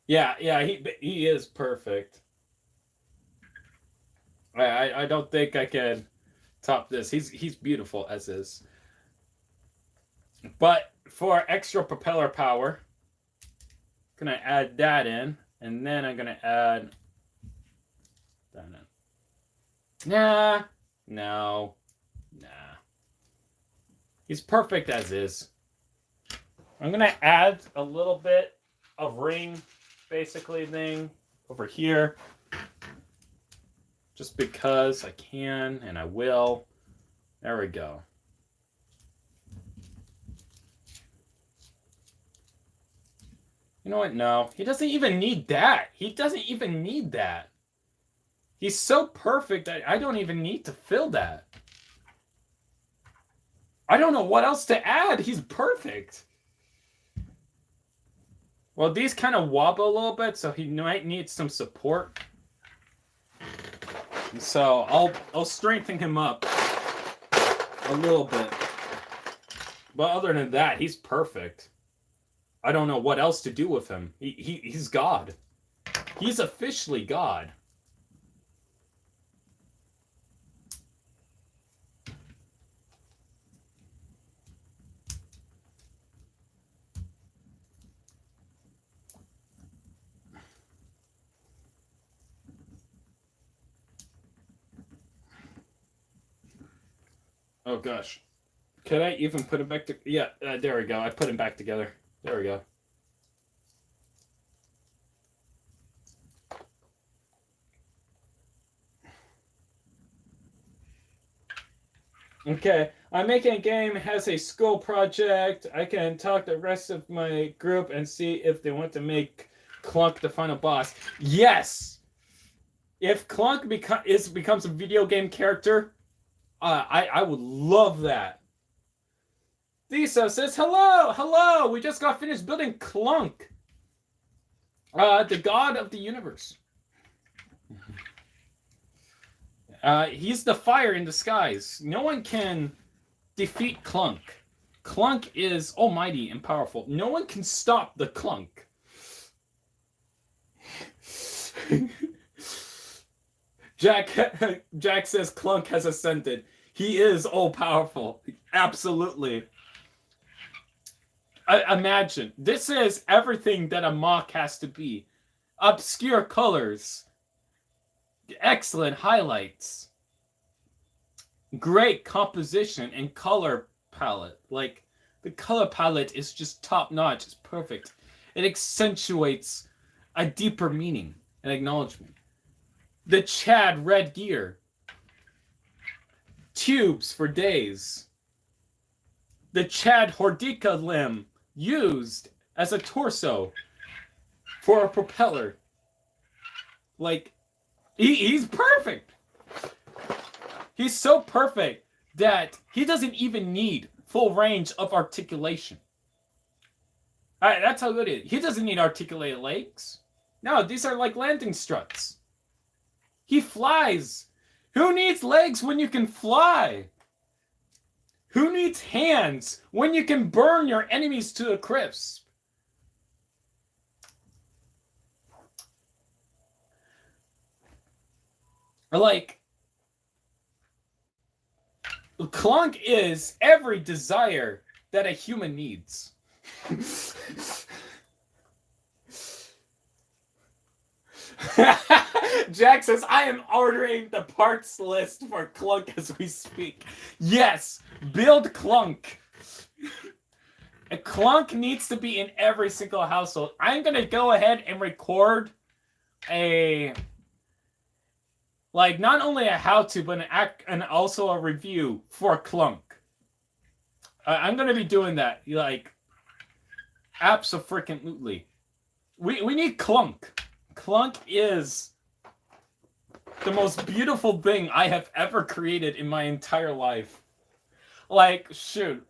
Yeah, he is perfect. I don't think I can top this. He's beautiful as is. But for extra propeller power, I'm gonna add that in, and then I'm gonna add that in. No. He's perfect as is. I'm gonna add a little bit of ring, basically thing over here. Just because I can and I will. There we go. You know what? No, he doesn't even need that. He doesn't even need that. He's so perfect that I don't even need to fill that. I don't know what else to add. He's perfect. Well, these kind of wobble a little bit, so he might need some support. So I'll strengthen him up a little bit. But other than that, he's perfect. I don't know what else to do with him. He's God. He's officially God. Oh gosh. Could I even put him back to... Yeah, there we go. I put him back together. There we go. Okay, I'm making a game, has a school project. I can talk to the rest of my group and see if they want to make Clunk the final boss. Yes! If Clunk becomes a video game character, I would love that. Lisa says, hello, we just got finished building Clunk. The god of the universe. He's the fire in disguise. No one can defeat Clunk. Clunk is almighty and powerful. No one can stop the Clunk. Jack says Clunk has ascended. He is all-powerful. Absolutely. Imagine. This is everything that a MOC has to be. Obscure colors. Excellent highlights. Great composition and color palette. Like, the color palette is just top-notch. It's perfect. It accentuates a deeper meaning and acknowledgement. The Chad red gear. Tubes for days. The Chad Hordika limb used as a torso for a propeller. Like, he's perfect. He's so perfect that he doesn't even need full range of articulation. That's how good it is. He doesn't need articulated legs. No, these are like landing struts. He flies. Who needs legs when you can fly? Who needs hands when you can burn your enemies to a crisp? Like, Clunk is every desire that a human needs. Jack says, I am ordering the parts list for Clunk as we speak. Yes, build Clunk. A Clunk needs to be in every single household. I'm going to go ahead and record not only a how-to, but and also a review for Clunk. I'm going to be doing that. Like, abso-freaking-lutely. We need Clunk. Clunk is the most beautiful thing I have ever created in my entire life. Like, shoot.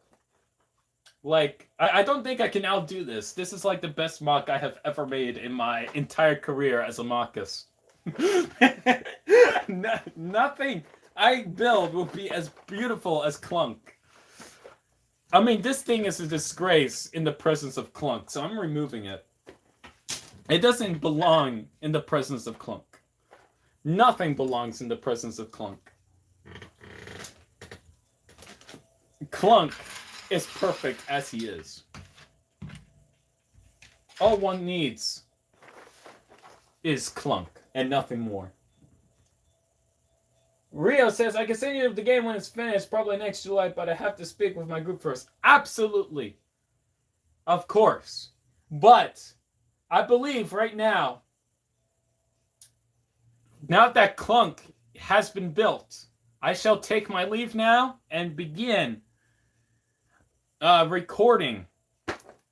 Like, I don't think I can outdo this. This is like the best MOC I have ever made in my entire career as a MOCist. Nothing I build will be as beautiful as Clunk. I mean, this thing is a disgrace in the presence of Clunk, so I'm removing it. It doesn't belong in the presence of Clunk. Nothing belongs in the presence of Clunk. Clunk is perfect as he is. All one needs is Clunk and nothing more. Rio says, I can send you the game when it's finished, probably next July, but I have to speak with my group first. Absolutely. Of course. But I believe right now, now that Clunk has been built, I shall take my leave now and begin recording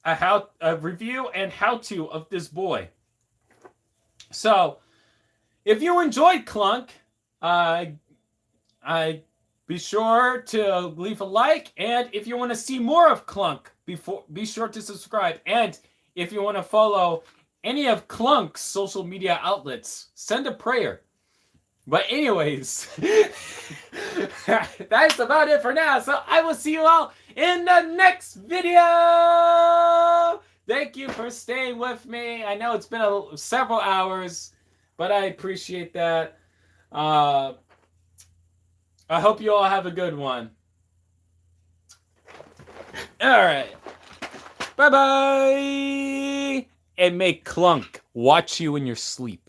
a review and how-to of this boy. So, if you enjoyed Clunk, be sure to leave a like, and if you want to see more of Clunk, be sure to subscribe. And if you want to follow any of Clunk's social media outlets, send a prayer. But anyways, that's about it for now. So I will see you all in the next video. Thank you for staying with me. I know it's been several hours, but I appreciate that. I hope you all have a good one. All right. Bye-bye. And may Clunk watch you in your sleep.